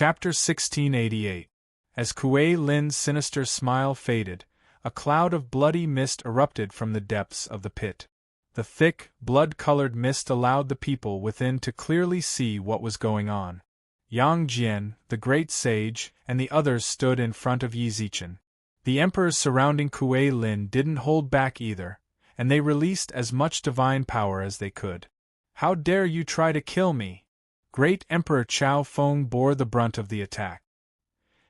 Chapter 1688. As Kuei Lin's sinister smile faded, a cloud of bloody mist erupted from the depths of the pit. The thick, blood-colored mist allowed the people within to clearly see what was going on. Yang Jian, the great sage, and the others stood in front of Yi Zichen. The emperors surrounding Kuei Lin didn't hold back either, and they released as much divine power as they could. "How dare you try to kill me?" Great Emperor Chao Feng bore the brunt of the attack.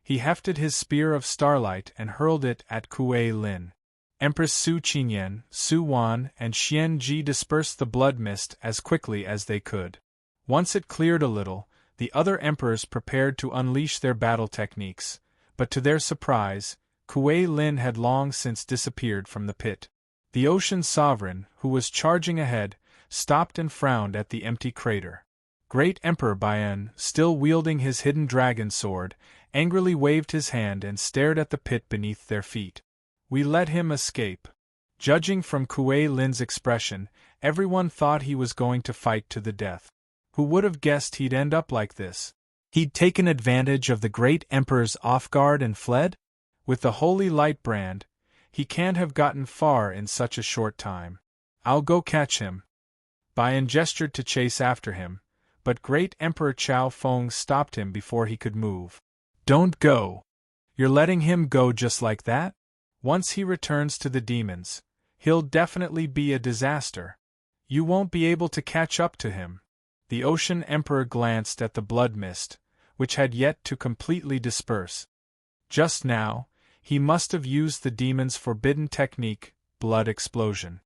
He hefted his spear of starlight and hurled it at Kuei Lin. Empress Su Qingyan, Su Wan, and Xian Ji dispersed the blood mist as quickly as they could. Once it cleared a little, the other emperors prepared to unleash their battle techniques, but to their surprise, Kuei Lin had long since disappeared from the pit. The ocean sovereign, who was charging ahead, stopped and frowned at the empty crater. Great Emperor Baian, still wielding his hidden dragon sword, angrily waved his hand and stared at the pit beneath their feet. "We let him escape." Judging from Kuei Lin's expression, everyone thought he was going to fight to the death. Who would have guessed he'd end up like this? He'd taken advantage of the great Emperor's off-guard and fled? With the Holy Light brand, he can't have gotten far in such a short time. "I'll go catch him." Baian gestured to chase after him, but Great Emperor Chao Feng stopped him before he could move. "Don't go. You're letting him go just like that? Once he returns to the demons, he'll definitely be a disaster. You won't be able to catch up to him." The Ocean Emperor glanced at the blood mist, which had yet to completely disperse. Just now, he must have used the demon's forbidden technique, blood explosion.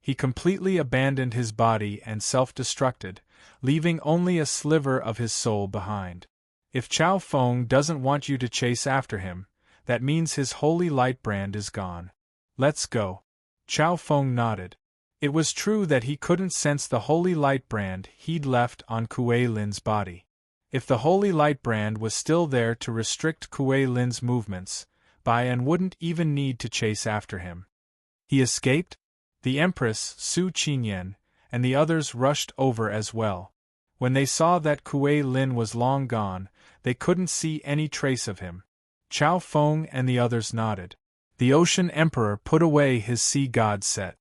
He completely abandoned his body and self-destructed, leaving only a sliver of his soul behind. If Chao Feng doesn't want you to chase after him, that means his holy light brand is gone. "Let's go." Chao Feng nodded. It was true that he couldn't sense the holy light brand he'd left on Kuei Lin's body. If the holy light brand was still there to restrict Kuei Lin's movements, Baian wouldn't even need to chase after him. He escaped? The Empress, Su Qingyan, and the others rushed over as well. When they saw that Kuei Lin was long gone, they couldn't see any trace of him. Chao Feng and the others nodded. The Ocean Emperor put away his Sea God set.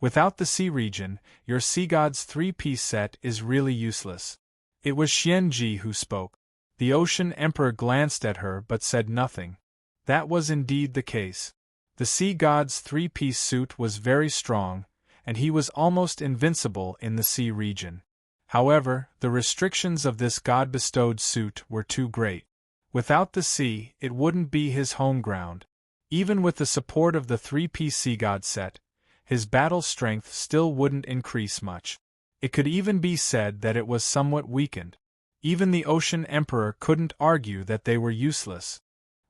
"Without the Sea Region, your Sea God's three-piece set is really useless." It was Xian Ji who spoke. The Ocean Emperor glanced at her but said nothing. That was indeed the case. The Sea God's three-piece suit was very strong, and he was almost invincible in the Sea Region. However, the restrictions of this God-bestowed suit were too great. Without the sea, it wouldn't be his home ground. Even with the support of the three-piece Sea God set, his battle strength still wouldn't increase much. It could even be said that it was somewhat weakened. Even the Ocean Emperor couldn't argue that they were useless.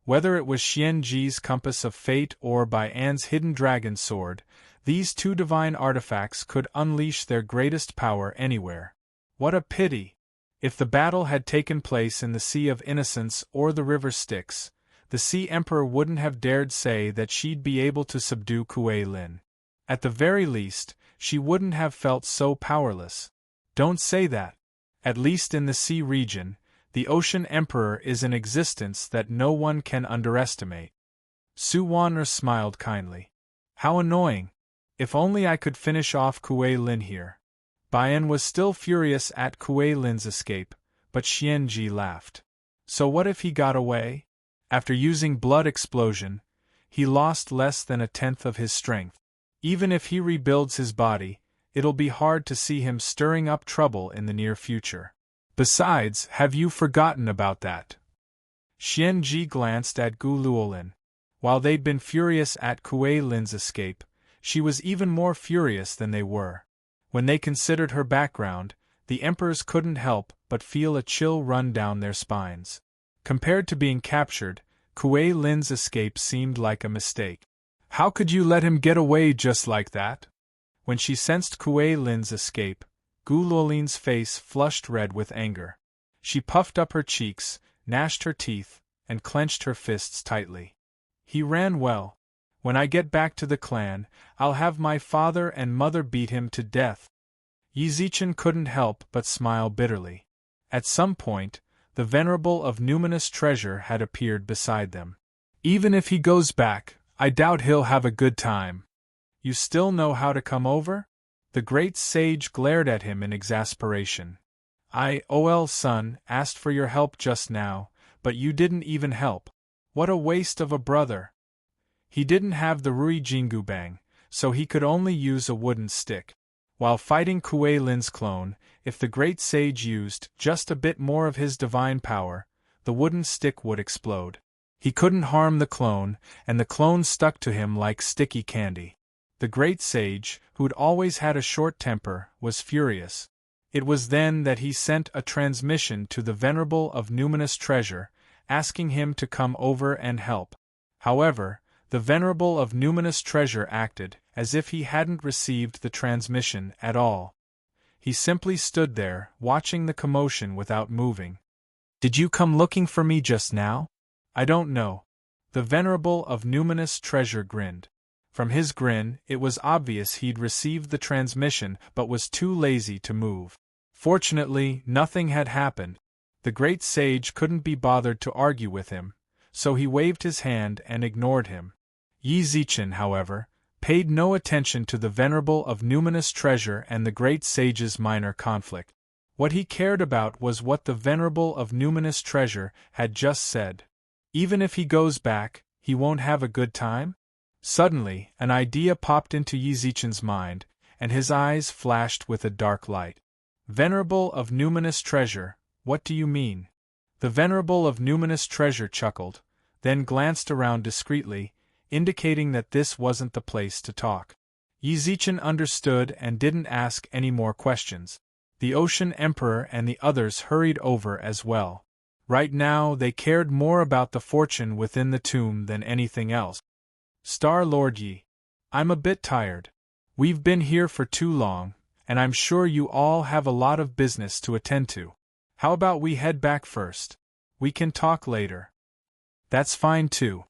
Whether it was Xian Ji's compass of fate or Baian's hidden dragon sword, these two divine artifacts could unleash their greatest power anywhere. What a pity! If the battle had taken place in the Sea of Innocence or the River Styx, the Sea Emperor wouldn't have dared say that she'd be able to subdue Kuei Lin. At the very least, she wouldn't have felt so powerless. Don't say that. At least in the Sea Region, the Ocean Emperor is an existence that no one can underestimate. Su Wan'er smiled kindly. "How annoying! If only I could finish off Kuei Lin here." Baian was still furious at Kuei Lin's escape, but Xian Ji laughed. So what if he got away? After using blood explosion, he lost less than a tenth of his strength. Even if he rebuilds his body, it'll be hard to see him stirring up trouble in the near future. Besides, have you forgotten about that? Xian Ji glanced at Gu Luolin. While they'd been furious at Kuei Lin's escape, she was even more furious than they were. When they considered her background, the emperors couldn't help but feel a chill run down their spines. Compared to being captured, Kuei Lin's escape seemed like a mistake. How could you let him get away just like that? When she sensed Kuei Lin's escape, Gu Luolin's face flushed red with anger. She puffed up her cheeks, gnashed her teeth, and clenched her fists tightly. "He ran well. When I get back to the clan, I'll have my father and mother beat him to death." Yi Zichen couldn't help but smile bitterly. At some point, the Venerable of Numinous Treasure had appeared beside them. "Even if he goes back, I doubt he'll have a good time. You still know how to come over?" The great sage glared at him in exasperation. Son, asked for your help just now, but you didn't even help. What a waste of a brother." He didn't have the Rui Jingubang, so he could only use a wooden stick. While fighting Kuei Lin's clone, if the great sage used just a bit more of his divine power, the wooden stick would explode. He couldn't harm the clone, and the clone stuck to him like sticky candy. The great sage, who'd always had a short temper, was furious. It was then that he sent a transmission to the Venerable of Numinous Treasure, asking him to come over and help. However, the Venerable of Numinous Treasure acted as if he hadn't received the transmission at all. He simply stood there, watching the commotion without moving. "Did you come looking for me just now?" "I don't know." The Venerable of Numinous Treasure grinned. From his grin, it was obvious he'd received the transmission but was too lazy to move. Fortunately, nothing had happened. The great sage couldn't be bothered to argue with him, so he waved his hand and ignored him. Yi Zichen, however, paid no attention to the Venerable of Numinous Treasure and the great sage's minor conflict. What he cared about was what the Venerable of Numinous Treasure had just said. Even if he goes back, he won't have a good time? Suddenly, an idea popped into Yi Zichen's mind, and his eyes flashed with a dark light. "Venerable of Numinous Treasure, what do you mean?" The Venerable of Numinous Treasure chuckled, then glanced around discreetly, indicating that this wasn't the place to talk. Yi Zichen understood and didn't ask any more questions. The Ocean Emperor and the others hurried over as well. Right now they cared more about the fortune within the tomb than anything else. "Star Lord Yi, I'm a bit tired. We've been here for too long, and I'm sure you all have a lot of business to attend to. How about we head back first? We can talk later." "That's fine too."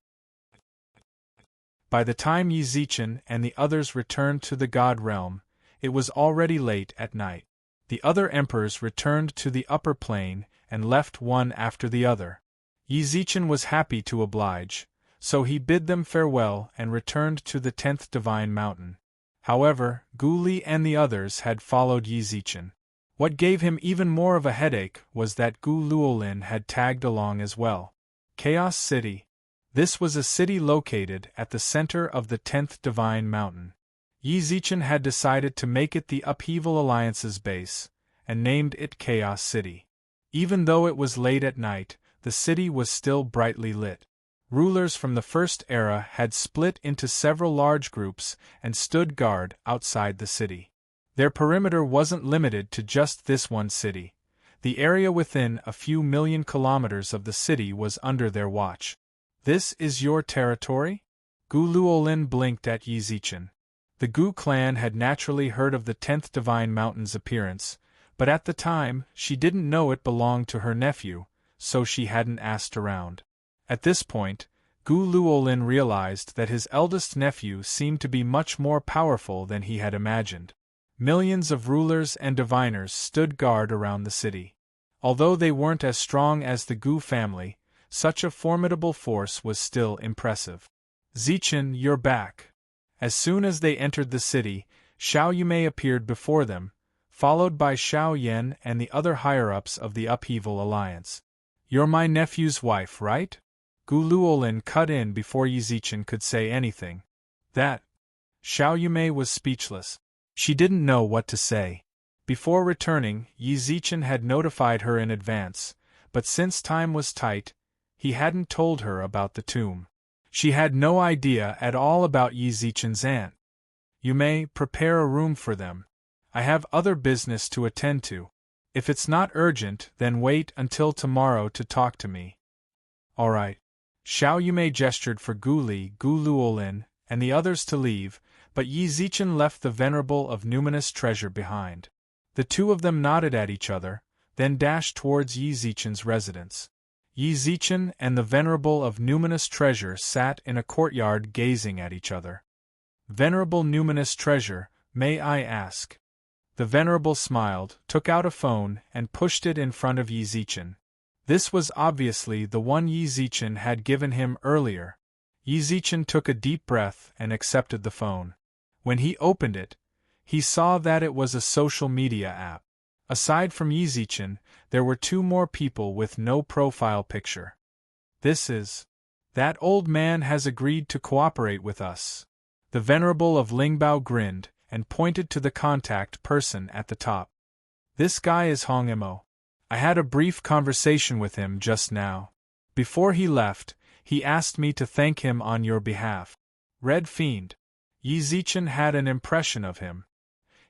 By the time Yi Zichen and the others returned to the God Realm, it was already late at night. The other emperors returned to the upper plane and left one after the other. Yi Zichen was happy to oblige, so he bid them farewell and returned to the 10th Divine Mountain. However, Gu Li and the others had followed Yi Zichen. What gave him even more of a headache was that Gu Luolin had tagged along as well. Chaos City. This was a city located at the center of the 10th Divine Mountain. Yi Zichen had decided to make it the Upheaval Alliance's base, and named it Chaos City. Even though it was late at night, the city was still brightly lit. Rulers from the First Era had split into several large groups and stood guard outside the city. Their perimeter wasn't limited to just this one city. The area within a few million kilometers of the city was under their watch. "This is your territory?" Gu Luolin blinked at Yi Zichen. The Gu clan had naturally heard of the 10th Divine Mountain's appearance, but at the time, she didn't know it belonged to her nephew, so she hadn't asked around. At this point, Gu Luolin realized that his eldest nephew seemed to be much more powerful than he had imagined. Millions of rulers and diviners stood guard around the city. Although they weren't as strong as the Gu family, such a formidable force was still impressive. "Zichen, you're back." As soon as they entered the city, Xiao Yumei appeared before them, followed by Xiao Yan and the other higher-ups of the Upheaval Alliance. "You're my nephew's wife, right?" Gu Luolin cut in before Yi Zichen could say anything. "That..." Xiao Yumei was speechless. She didn't know what to say. Before returning, Yi Zichen had notified her in advance, but since time was tight, he hadn't told her about the tomb. She had no idea at all about Yi Zichen's aunt. "You may prepare a room for them. I have other business to attend to. If it's not urgent, then wait until tomorrow to talk to me." "All right." Xiao Yumei gestured for Gu Li, Gu Luolin, and the others to leave, but Yi Zichen left the Venerable of Numinous Treasure behind. The two of them nodded at each other, then dashed towards Yi Zichen's residence. Yi Zichen and the Venerable of Numinous Treasure sat in a courtyard gazing at each other. "Venerable Numinous Treasure, may I ask?" The Venerable smiled, took out a phone, and pushed it in front of Yi Zichen. This was obviously the one Yi Zichen had given him earlier. Yi Zichen took a deep breath and accepted the phone. When he opened it, he saw that it was a social media app. Aside from Yi Zichen, there were 2 more people with no profile picture. This is... That old man has agreed to cooperate with us. The Venerable of Lingbao grinned and pointed to the contact person at the top. This guy is Hong Imo. I had a brief conversation with him just now. Before he left, he asked me to thank him on your behalf. Red Fiend. Yi Zichen had an impression of him.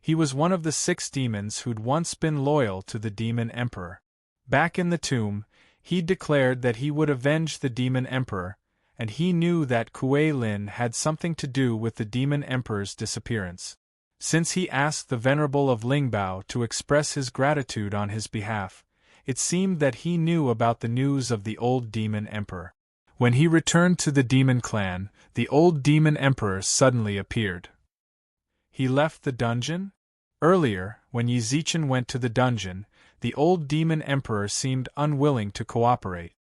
He was one of the 6 demons who'd once been loyal to the Demon Emperor. Back in the tomb, he'd declared that he would avenge the Demon Emperor, and he knew that Kuei Lin had something to do with the Demon Emperor's disappearance. Since he asked the Venerable of Lingbao to express his gratitude on his behalf, it seemed that he knew about the news of the old Demon Emperor. When he returned to the Demon Clan, the old Demon Emperor suddenly appeared. He left the dungeon? Earlier, when Yi Zichen went to the dungeon, the old Demon Emperor seemed unwilling to cooperate.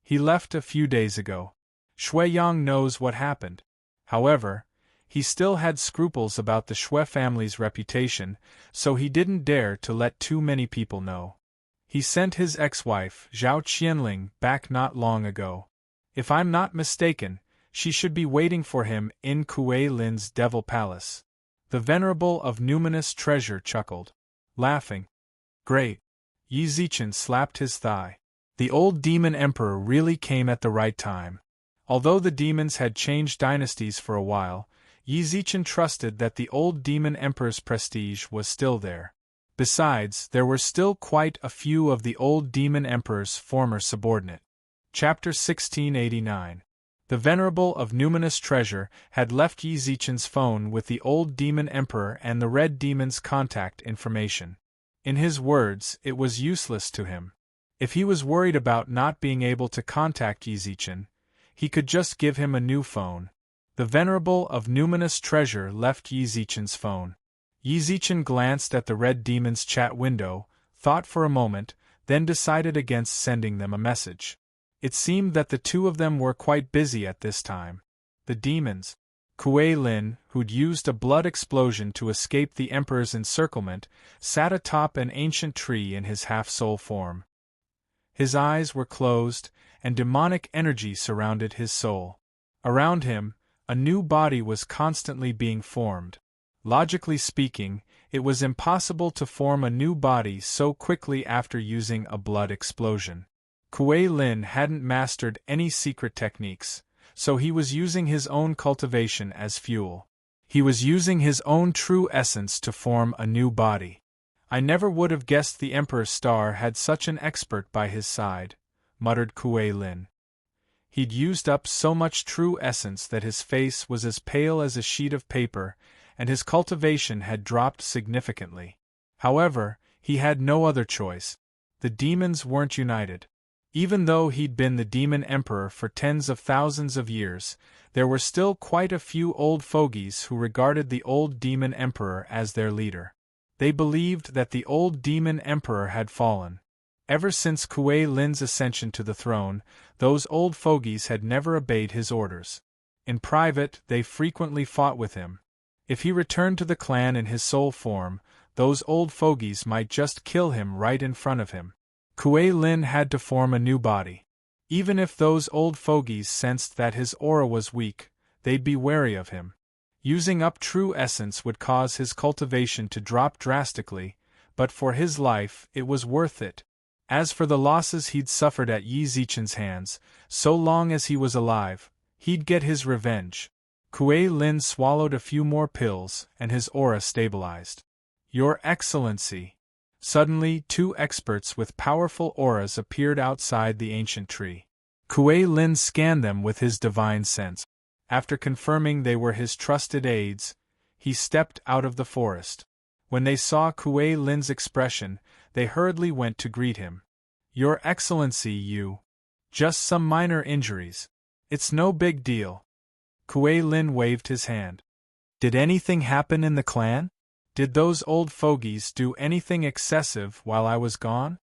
He left a few days ago. Shui Yang knows what happened. However, he still had scruples about the Shui family's reputation, so he didn't dare to let too many people know. He sent his ex-wife, Zhao Qianling, back not long ago. If I'm not mistaken, she should be waiting for him in Kuei Lin's Devil Palace. The Venerable of Numinous Treasure chuckled, laughing. Great. Yi Zichen slapped his thigh. The old Demon Emperor really came at the right time. Although the demons had changed dynasties for a while, Yi Zichen trusted that the old Demon Emperor's prestige was still there. Besides, there were still quite a few of the old Demon Emperor's former subordinate. Chapter 1689. The Venerable of Numinous Treasure had left Yi Zichen's phone with the old Demon Emperor and the Red Demon's contact information. In his words, it was useless to him. If he was worried about not being able to contact Yi Zichen, he could just give him a new phone. The Venerable of Numinous Treasure left Yi Zichen's phone. Yi Zichen glanced at the Red Demon's chat window, thought for a moment, then decided against sending them a message. It seemed that the 2 of them were quite busy at this time. The demons, Kuei Lin, who'd used a blood explosion to escape the Emperor's encirclement, sat atop an ancient tree in his half-soul form. His eyes were closed, and demonic energy surrounded his soul. Around him, a new body was constantly being formed. Logically speaking, it was impossible to form a new body so quickly after using a blood explosion. Kuei Lin hadn't mastered any secret techniques, so he was using his own cultivation as fuel. He was using his own true essence to form a new body. I never would have guessed the Emperor's star had such an expert by his side, muttered Kuei Lin. He'd used up so much true essence that his face was as pale as a sheet of paper, and his cultivation had dropped significantly. However, he had no other choice. The demons weren't united. Even though he'd been the Demon Emperor for tens of thousands of years, there were still quite a few old fogies who regarded the old Demon Emperor as their leader. They believed that the old Demon Emperor had fallen. Ever since Kuei Lin's ascension to the throne, those old fogies had never obeyed his orders. In private, they frequently fought with him. If he returned to the clan in his soul form, those old fogies might just kill him right in front of him. Kuei Lin had to form a new body. Even if those old fogies sensed that his aura was weak, they'd be wary of him. Using up true essence would cause his cultivation to drop drastically, but for his life it was worth it. As for the losses he'd suffered at Yi Zichen's hands, so long as he was alive, he'd get his revenge. Kuei Lin swallowed a few more pills, and his aura stabilized. Your Excellency! Suddenly, 2 experts with powerful auras appeared outside the ancient tree. Kuei Lin scanned them with his divine sense. After confirming they were his trusted aides, he stepped out of the forest. When they saw Kuei Lin's expression, they hurriedly went to greet him. Your Excellency, you. Just some minor injuries. It's no big deal. Kuei Lin waved his hand. Did anything happen in the clan? Did those old fogies do anything excessive while I was gone?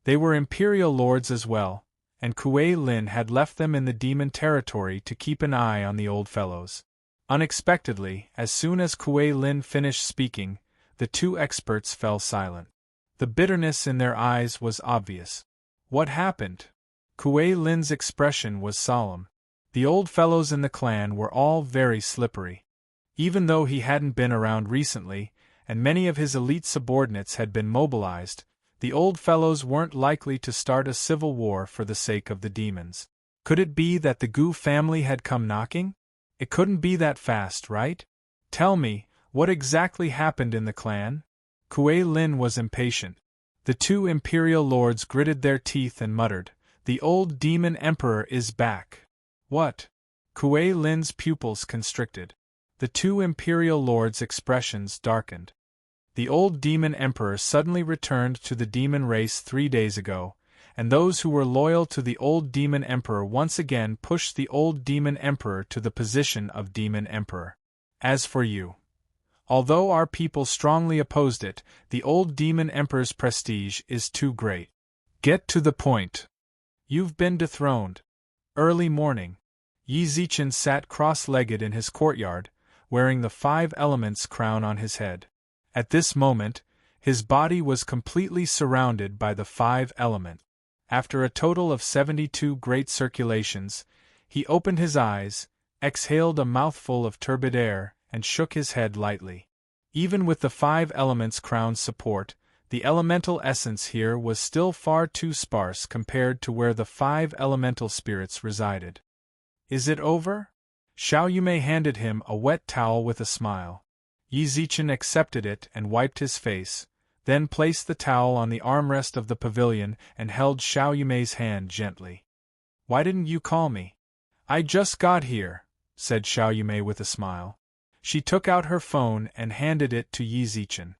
They were Imperial lords as well, and Kuei Lin had left them in the demon territory to keep an eye on the old fellows. Unexpectedly, as soon as Kuei Lin finished speaking, the two experts fell silent. The bitterness in their eyes was obvious. What happened? Kuei Lin's expression was solemn. The old fellows in the clan were all very slippery. Even though he hadn't been around recently, and many of his elite subordinates had been mobilized, the old fellows weren't likely to start a civil war for the sake of the demons. Could it be that the Gu family had come knocking? It couldn't be that fast, right? Tell me, what exactly happened in the clan? Kuei Lin was impatient. The two Imperial lords gritted their teeth and muttered, "The old demon emperor is back." What? Kuei Lin's pupils constricted. The two Imperial lords' expressions darkened. The old demon emperor suddenly returned to the demon race 3 days ago, and those who were loyal to the old demon emperor once again pushed the old demon emperor to the position of demon emperor. As for you, although our people strongly opposed it, the old demon emperor's prestige is too great. Get to the point. You've been dethroned. Early morning. Yi Zichen sat cross-legged in his courtyard, wearing the 5 elements crown on his head. At this moment, his body was completely surrounded by the 5 element. After a total of 72 great circulations, he opened his eyes, exhaled a mouthful of turbid air, and shook his head lightly. Even with the 5 elements crown's support, the elemental essence here was still far too sparse compared to where the 5 elemental spirits resided. Is it over? Xiao Yumei handed him a wet towel with a smile. Yi Zichen accepted it and wiped his face, then placed the towel on the armrest of the pavilion and held Xiao Yumei's hand gently. "Why didn't you call me?" "I just got here," said Xiao Yumei with a smile. She took out her phone and handed it to Yi Zichen.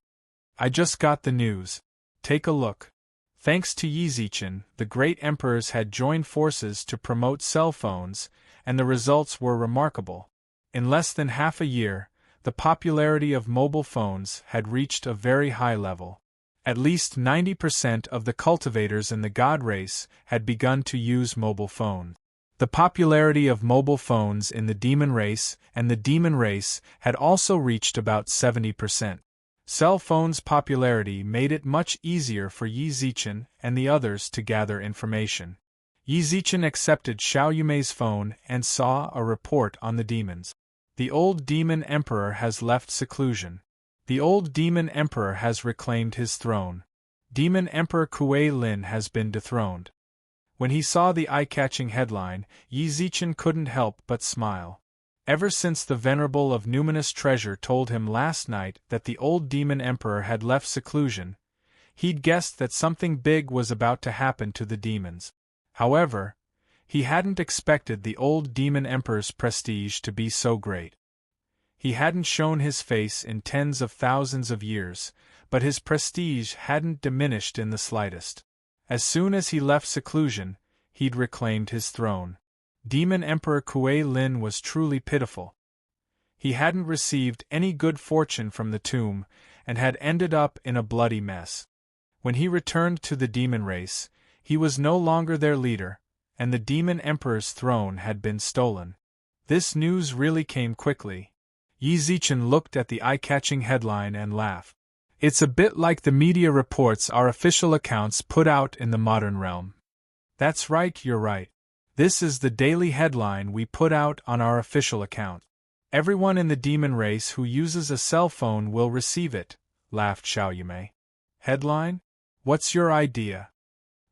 "I just got the news. Take a look." Thanks to Yi Zichen, the great emperors had joined forces to promote cell phones, and the results were remarkable. In less than half a year, the popularity of mobile phones had reached a very high level. At least 90% of the cultivators in the God race had begun to use mobile phones. The popularity of mobile phones in the demon race and the demon race had also reached about 70%. Cell phones' popularity made it much easier for Yi Zichen and the others to gather information. Yi Zichen accepted Xiao Yumei's phone and saw a report on the demons. The old demon emperor has left seclusion. The old demon emperor has reclaimed his throne. Demon Emperor Kuei Lin has been dethroned. When he saw the eye-catching headline, Yi Zichen couldn't help but smile. Ever since the Venerable of Numinous Treasure told him last night that the old demon emperor had left seclusion, he'd guessed that something big was about to happen to the demons. However, he hadn't expected the old demon emperor's prestige to be so great. He hadn't shown his face in tens of thousands of years, but his prestige hadn't diminished in the slightest. As soon as he left seclusion, he'd reclaimed his throne. Demon Emperor Kuei Lin was truly pitiful. He hadn't received any good fortune from the tomb, and had ended up in a bloody mess. When he returned to the demon race, he was no longer their leader, and the demon emperor's throne had been stolen. This news really came quickly. Yi Zichen looked at the eye-catching headline and laughed. It's a bit like the media reports our official accounts put out in the modern realm. That's right, you're right. This is the daily headline we put out on our official account. Everyone in the demon race who uses a cell phone will receive it, laughed Xiao Yumei. Headline? What's your idea?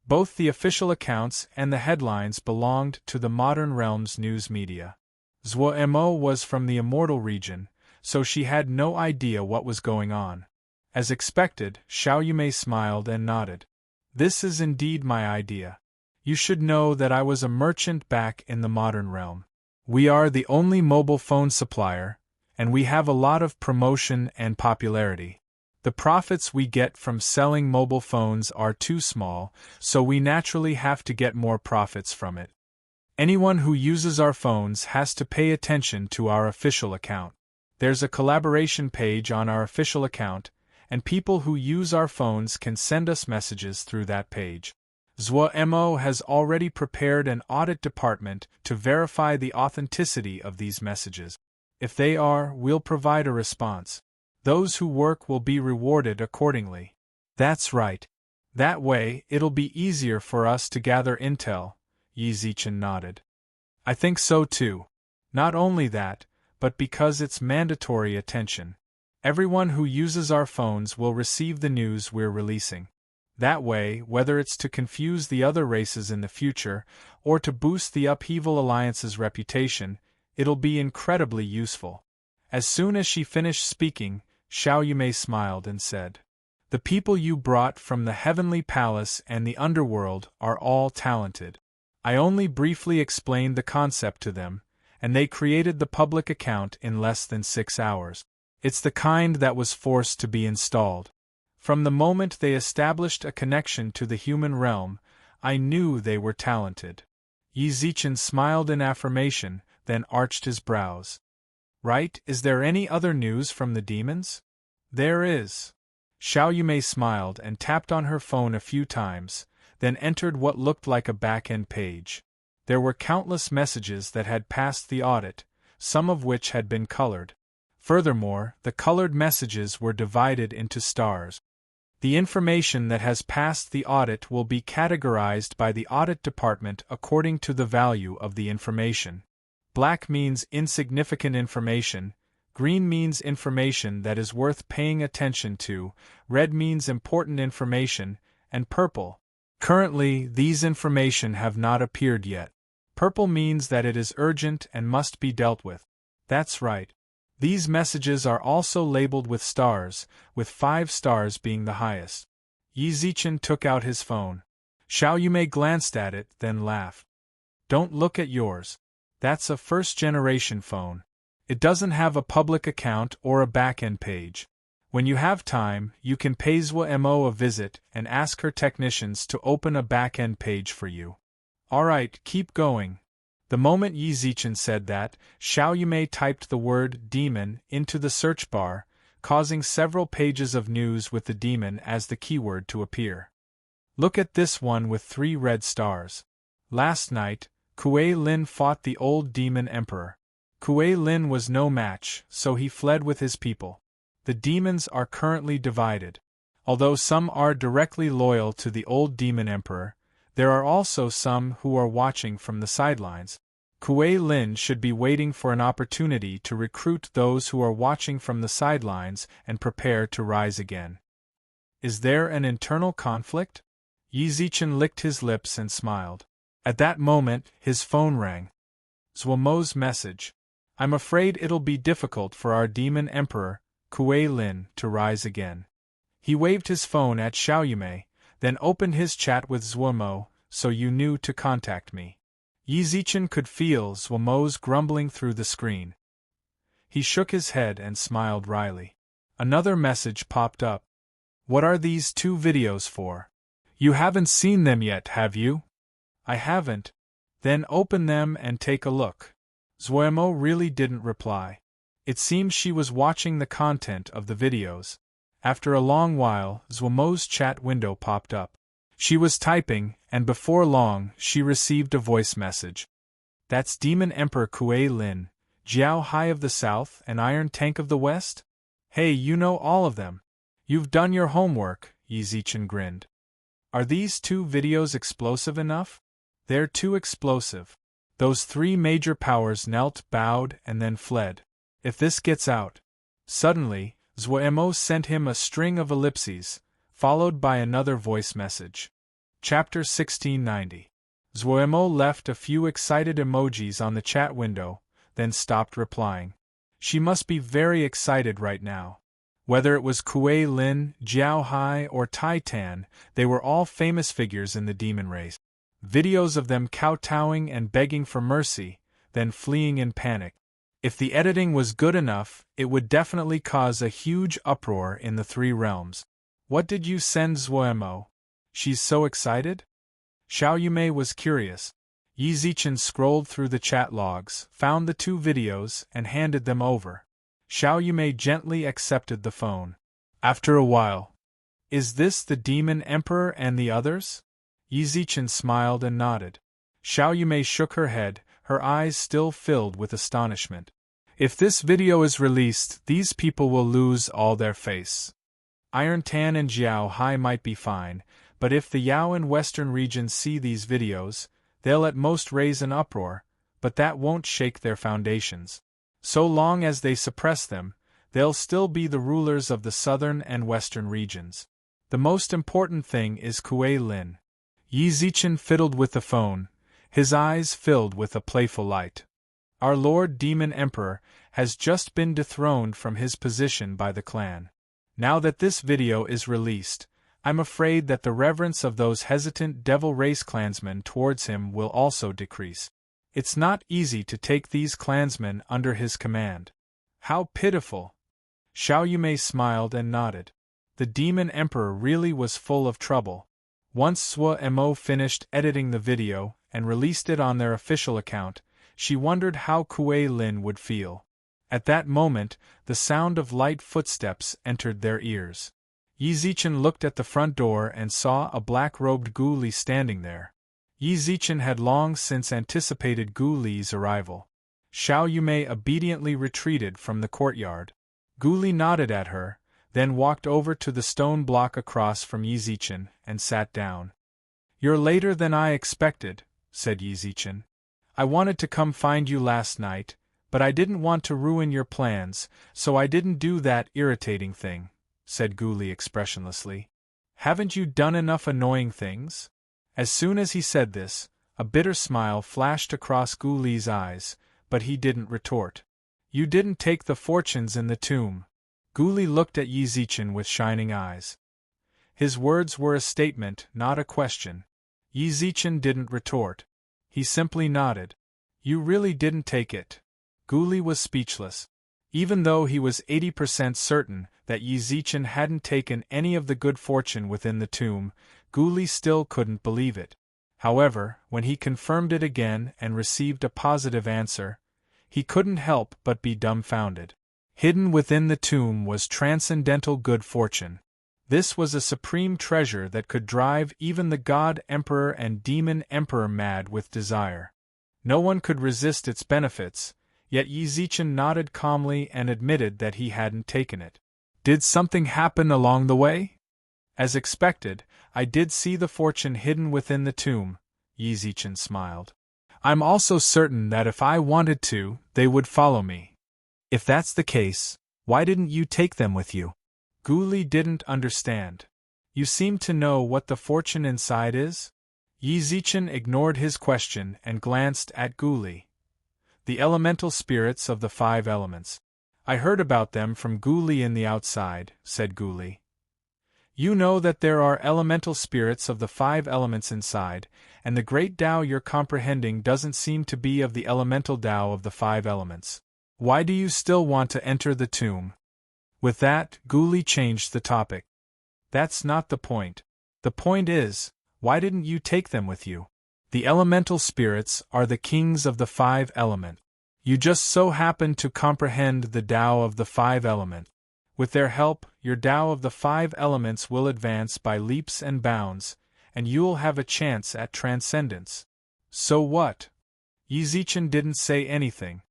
Both the official accounts and the headlines belonged to the modern realm's news media. Zhuo Mo was from the immortal region, so she had no idea what was going on. As expected, Xiao Yumei smiled and nodded. This is indeed my idea. You should know that I was a merchant back in the modern realm. We are the only mobile phone supplier, and we have a lot of promotion and popularity. The profits we get from selling mobile phones are too small, so we naturally have to get more profits from it. Anyone who uses our phones has to pay attention to our official account. There's a collaboration page on our official account, and people who use our phones can send us messages through that page. Zuo has already prepared an audit department to verify the authenticity of these messages. If they are, we'll provide a response. Those who work will be rewarded accordingly. That's right. That way, it'll be easier for us to gather intel, Yi Zichen nodded. I think so too. Not only that, but because it's mandatory attention. Everyone who uses our phones will receive the news we're releasing. That way, whether it's to confuse the other races in the future, or to boost the Upheaval Alliance's reputation, it'll be incredibly useful. As soon as she finished speaking, Xiao Yumei smiled and said, "The people you brought from the Heavenly Palace and the Underworld are all talented. I only briefly explained the concept to them, and they created the public account in less than 6 hours. It's the kind that was forced to be installed. From the moment they established a connection to the human realm, I knew they were talented." Yi Zichen smiled in affirmation, then arched his brows. "Right, is there any other news from the demons?" "There is." Xiao Yumei smiled and tapped on her phone a few times, then entered what looked like a back-end page. There were countless messages that had passed the audit, some of which had been colored. Furthermore, the colored messages were divided into stars. The information that has passed the audit will be categorized by the audit department according to the value of the information. Black means insignificant information, green means information that is worth paying attention to, red means important information, and purple. Currently, these information have not appeared yet. Purple means that it is urgent and must be dealt with. That's right. These messages are also labeled with stars, with 5 stars being the highest. Yi Zichen took out his phone. Xiao Yumei glanced at it, then laughed. "Don't look at yours. That's a first-generation phone. It doesn't have a public account or a back-end page. When you have time, you can pay Zuo a visit and ask her technicians to open a back-end page for you." "Alright, keep going." The moment Yi Zichen said that, Xiao Yumei typed the word demon into the search bar, causing several pages of news with the demon as the keyword to appear. "Look at this one with 3 red stars. Last night, Kuei Lin fought the old demon emperor. Kuei Lin was no match, so he fled with his people. The demons are currently divided. Although some are directly loyal to the old demon emperor, there are also some who are watching from the sidelines. Kuei Lin should be waiting for an opportunity to recruit those who are watching from the sidelines and prepare to rise again." "Is there an internal conflict?" Yi Zichen licked his lips and smiled. At that moment, his phone rang. Zuomo's message. "I'm afraid it'll be difficult for our demon emperor, Kuei Lin, to rise again." He waved his phone at Xiao Yumei, then opened his chat with Zuomo, "So you knew to contact me." Yi Zichen could feel Zuomo's grumbling through the screen. He shook his head and smiled wryly. Another message popped up. "What are these 2 videos for? You haven't seen them yet, have you?" "I haven't." "Then open them and take a look." Zuo really didn't reply. It seemed she was watching the content of the videos. After a long while, Zuomo's chat window popped up. She was typing, and before long, she received a voice message. "That's Demon Emperor Kuei Lin, Jiao Hai of the South and Iron Tank of the West? Hey, you know all of them. You've done your homework," Yi Zichen grinned. "Are these 2 videos explosive enough?" "They're too explosive. Those 3 major powers knelt, bowed, and then fled. If this gets out..." Suddenly, Zuo sent him a string of ellipses, followed by another voice message. Chapter 1690. Zuo left a few excited emojis on the chat window, then stopped replying. She must be very excited right now. Whether it was Kuei Lin, Jiao Hai, or Tai Tan, they were all famous figures in the demon race. Videos of them kowtowing and begging for mercy, then fleeing in panic. If the editing was good enough, it would definitely cause a huge uproar in the 3 realms. "What did you send Zuo? She's so excited?" Xiao Yumei was curious. Yi Zichen scrolled through the chat logs, found the 2 videos, and handed them over. Xiao Yumei gently accepted the phone. After a while, "Is this the Demon Emperor and the others?" Yi Zichen smiled and nodded. Xiao Yumei shook her head, her eyes still filled with astonishment. If this video is released, these people will lose all their face. Iron Tan and Jiao Hai might be fine, but if the Yao and Western regions see these videos, they'll at most raise an uproar, but that won't shake their foundations. So long as they suppress them, they'll still be the rulers of the southern and western regions. The most important thing is Kuei Lin. Yi Zichen fiddled with the phone, his eyes filled with a playful light. Our Lord Demon Emperor has just been dethroned from his position by the clan. Now that this video is released, I'm afraid that the reverence of those hesitant devil race clansmen towards him will also decrease. It's not easy to take these clansmen under his command. How pitiful! Xiao Yumei smiled and nodded. The Demon Emperor really was full of trouble. Once Sua Mo finished editing the video and released it on their official account, she wondered how Kuei Lin would feel. At that moment, the sound of light footsteps entered their ears. Yi Zichen looked at the front door and saw a black-robed Gu Li standing there. Yi Zichen had long since anticipated Gu Li's arrival. Xiao Yumei obediently retreated from the courtyard. Gu Li nodded at her, then walked over to the stone block across from Yi Zichen and sat down. "You're later than I expected," said Yi Zichen. "I wanted to come find you last night, but I didn't want to ruin your plans, so I didn't do that irritating thing," said Gu Li expressionlessly. "Haven't you done enough annoying things?" As soon as he said this, a bitter smile flashed across Gu Li's eyes, but he didn't retort. "You didn't take the fortunes in the tomb." Gu Li looked at Yi Zichen with shining eyes. His words were a statement, not a question. Yi Zichen didn't retort. He simply nodded. "You really didn't take it." Gu Li was speechless. Even though he was 80% certain that Yi Zichen hadn't taken any of the good fortune within the tomb, Gu Li still couldn't believe it. However, when he confirmed it again and received a positive answer, he couldn't help but be dumbfounded. Hidden within the tomb was transcendental good fortune. This was a supreme treasure that could drive even the God Emperor and Demon Emperor mad with desire. No one could resist its benefits, yet Yi Zichen nodded calmly and admitted that he hadn't taken it. "Did something happen along the way?" "As expected, I did see the fortune hidden within the tomb," Yi Zichen smiled. "I'm also certain that if I wanted to, they would follow me." "If that's the case, why didn't you take them with you?" Gu Li didn't understand. "You seem to know what the fortune inside is?" Yi Zichen ignored his question and glanced at Gu Li. "The elemental spirits of the 5 elements. I heard about them from Gu Li in the outside," said Gu Li. "You know that there are elemental spirits of the 5 elements inside, and the great Tao you're comprehending doesn't seem to be of the elemental Tao of the 5 elements. Why do you still want to enter the tomb?" With that, Gu Li changed the topic. "That's not the point. The point is, why didn't you take them with you? The elemental spirits are the kings of the 5 element. You just so happen to comprehend the Tao of the 5 element. With their help, your Tao of the 5 elements will advance by leaps and bounds, and you'll have a chance at transcendence." "So what?" Yi Zichen didn't say anything.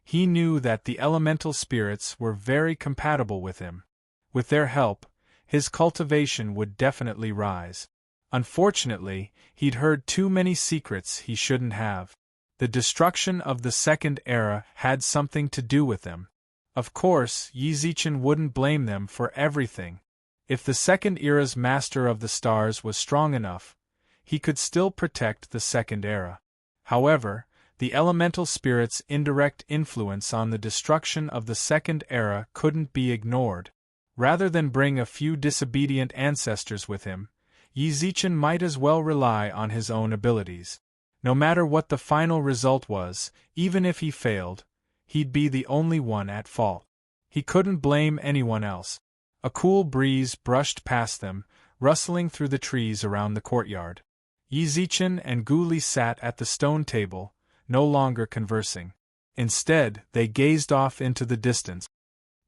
He knew that the elemental spirits were very compatible with him. With their help, his cultivation would definitely rise. Unfortunately, he'd heard too many secrets he shouldn't have. The destruction of the Second Era had something to do with them. Of course, Yi Zichen wouldn't blame them for everything. If the Second Era's Master of the Stars was strong enough, he could still protect the Second Era. However, the elemental spirit's indirect influence on the destruction of the Second Era couldn't be ignored. Rather than bring a few disobedient ancestors with him, Yi Zichen might as well rely on his own abilities. No matter what the final result was, even if he failed, he'd be the only one at fault. He couldn't blame anyone else. A cool breeze brushed past them, rustling through the trees around the courtyard. Yi Zichen and Gu Li sat at the stone table, no longer conversing. Instead, they gazed off into the distance.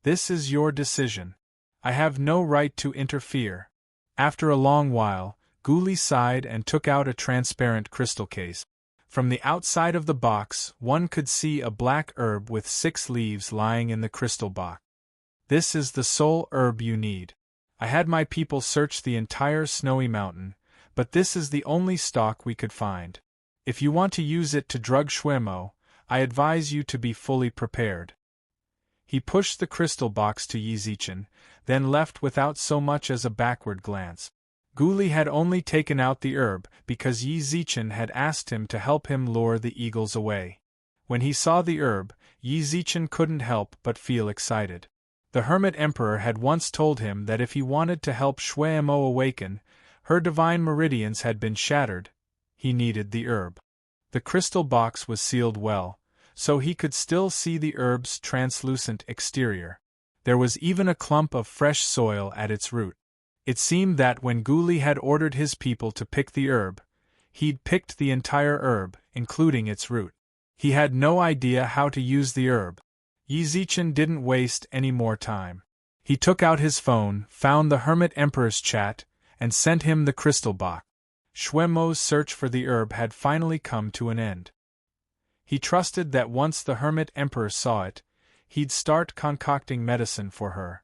"This is your decision. I have no right to interfere." After a long while, Guli sighed and took out a transparent crystal case. From the outside of the box, one could see a black herb with 6 leaves lying in the crystal box. This is the sole herb you need. I had my people search the entire snowy mountain, but this is the only stalk we could find. If you want to use it to drug Shwemo, I advise you to be fully prepared. He pushed the crystal box to Yizichin, then left without so much as a backward glance. Guli had only taken out the herb because Yizichin had asked him to help him lure the eagles away. When he saw the herb, Yizichin couldn't help but feel excited. The Hermit Emperor had once told him that if he wanted to help Shwemo awaken, her divine meridians had been shattered, he needed the herb. The crystal box was sealed well, so he could still see the herb's translucent exterior. There was even a clump of fresh soil at its root. It seemed that when Guli had ordered his people to pick the herb, he'd picked the entire herb, including its root. He had no idea how to use the herb. Yizichin didn't waste any more time. He took out his phone, found the Hermit Emperor's chat, and sent him the crystal box. Shwemo's search for the herb had finally come to an end. He trusted that once the Hermit Emperor saw it, he'd start concocting medicine for her.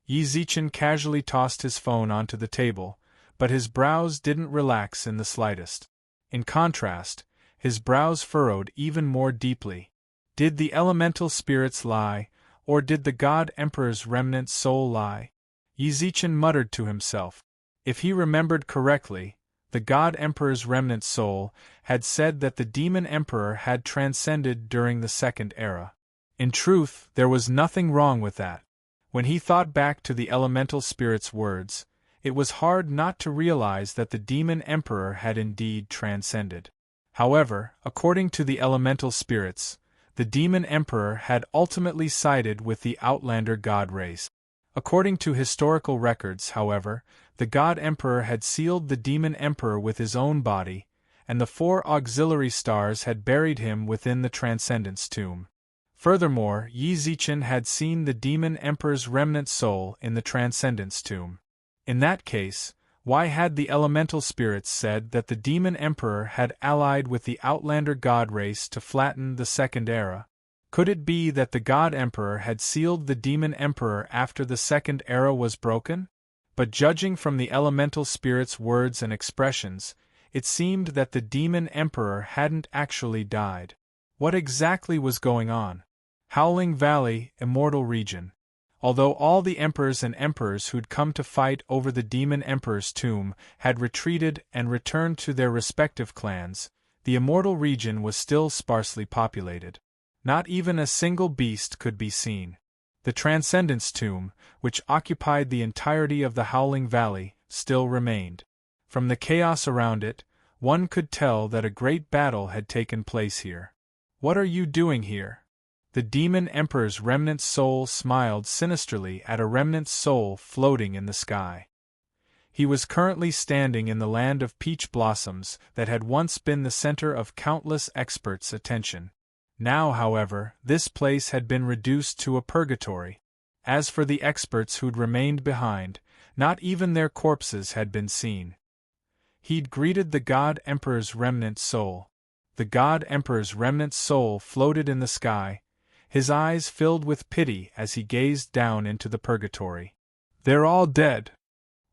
Yizichin casually tossed his phone onto the table, but his brows didn't relax in the slightest. In contrast, his brows furrowed even more deeply. Did the elemental spirits lie, or did the God Emperor's remnant soul lie? Yizichin muttered to himself. If he remembered correctly, the God Emperor's remnant soul had said that the Demon Emperor had transcended during the Second Era. In truth, there was nothing wrong with that. When he thought back to the elemental spirit's words, it was hard not to realize that the Demon Emperor had indeed transcended. However, according to the elemental spirits, the Demon Emperor had ultimately sided with the Outlander god race. According to historical records, however, the God Emperor had sealed the Demon Emperor with his own body, and the 4 auxiliary stars had buried him within the Transcendence tomb. Furthermore, Yizichin had seen the Demon Emperor's remnant soul in the Transcendence tomb. In that case, why had the elemental spirits said that the Demon Emperor had allied with the Outlander god race to flatten the Second Era? Could it be that the God Emperor had sealed the Demon Emperor after the Second Era was broken? But judging from the elemental spirit's words and expressions, it seemed that the Demon Emperor hadn't actually died. What exactly was going on? Howling Valley, Immortal Region. Although all the emperors and emperors who'd come to fight over the Demon Emperor's tomb had retreated and returned to their respective clans, the Immortal Region was still sparsely populated. Not even a single beast could be seen. The Transcendence Tomb, which occupied the entirety of the Howling Valley, still remained. From the chaos around it, one could tell that a great battle had taken place here. "What are you doing here?" The Demon Emperor's remnant soul smiled sinisterly at a remnant soul floating in the sky. He was currently standing in the land of peach blossoms that had once been the center of countless experts' attention. Now, however, this place had been reduced to a purgatory. As for the experts who'd remained behind, not even their corpses had been seen. He'd greeted the God Emperor's remnant soul. The God Emperor's remnant soul floated in the sky, his eyes filled with pity as he gazed down into the purgatory. "They're all dead.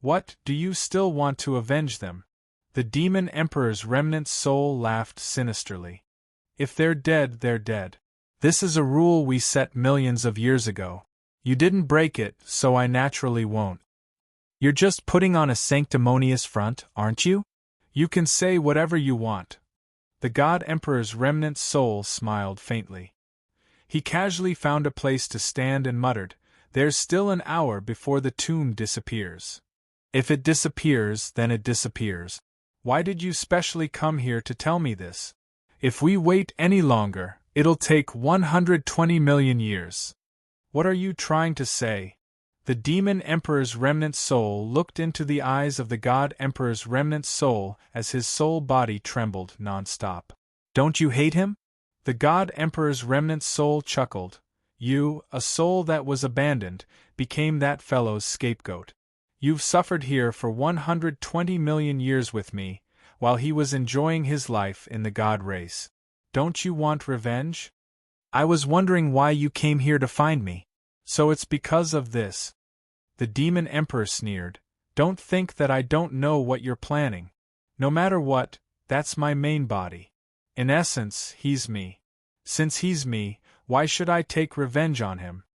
What, do you still want to avenge them?" The Demon Emperor's remnant soul laughed sinisterly. "If they're dead, they're dead. This is a rule we set millions of years ago. You didn't break it, so I naturally won't." "You're just putting on a sanctimonious front, aren't you? You can say whatever you want." The God Emperor's remnant soul smiled faintly. He casually found a place to stand and muttered, "There's still an hour before the tomb disappears. If it disappears, then it disappears. Why did you specially come here to tell me this? If we wait any longer, it'll take 120 million years. What are you trying to say?" The Demon Emperor's remnant soul looked into the eyes of the God Emperor's remnant soul as his soul body trembled non-stop. "Don't you hate him?" The God Emperor's remnant soul chuckled. "You, a soul that was abandoned, became that fellow's scapegoat. You've suffered here for 120 million years with me, while he was enjoying his life in the god race. Don't you want revenge? I was wondering why you came here to find me. So it's because of this. The Demon Emperor sneered. Don't think that I don't know what you're planning. No matter what, that's my main body. In essence, he's me. Since he's me, why should I take revenge on him?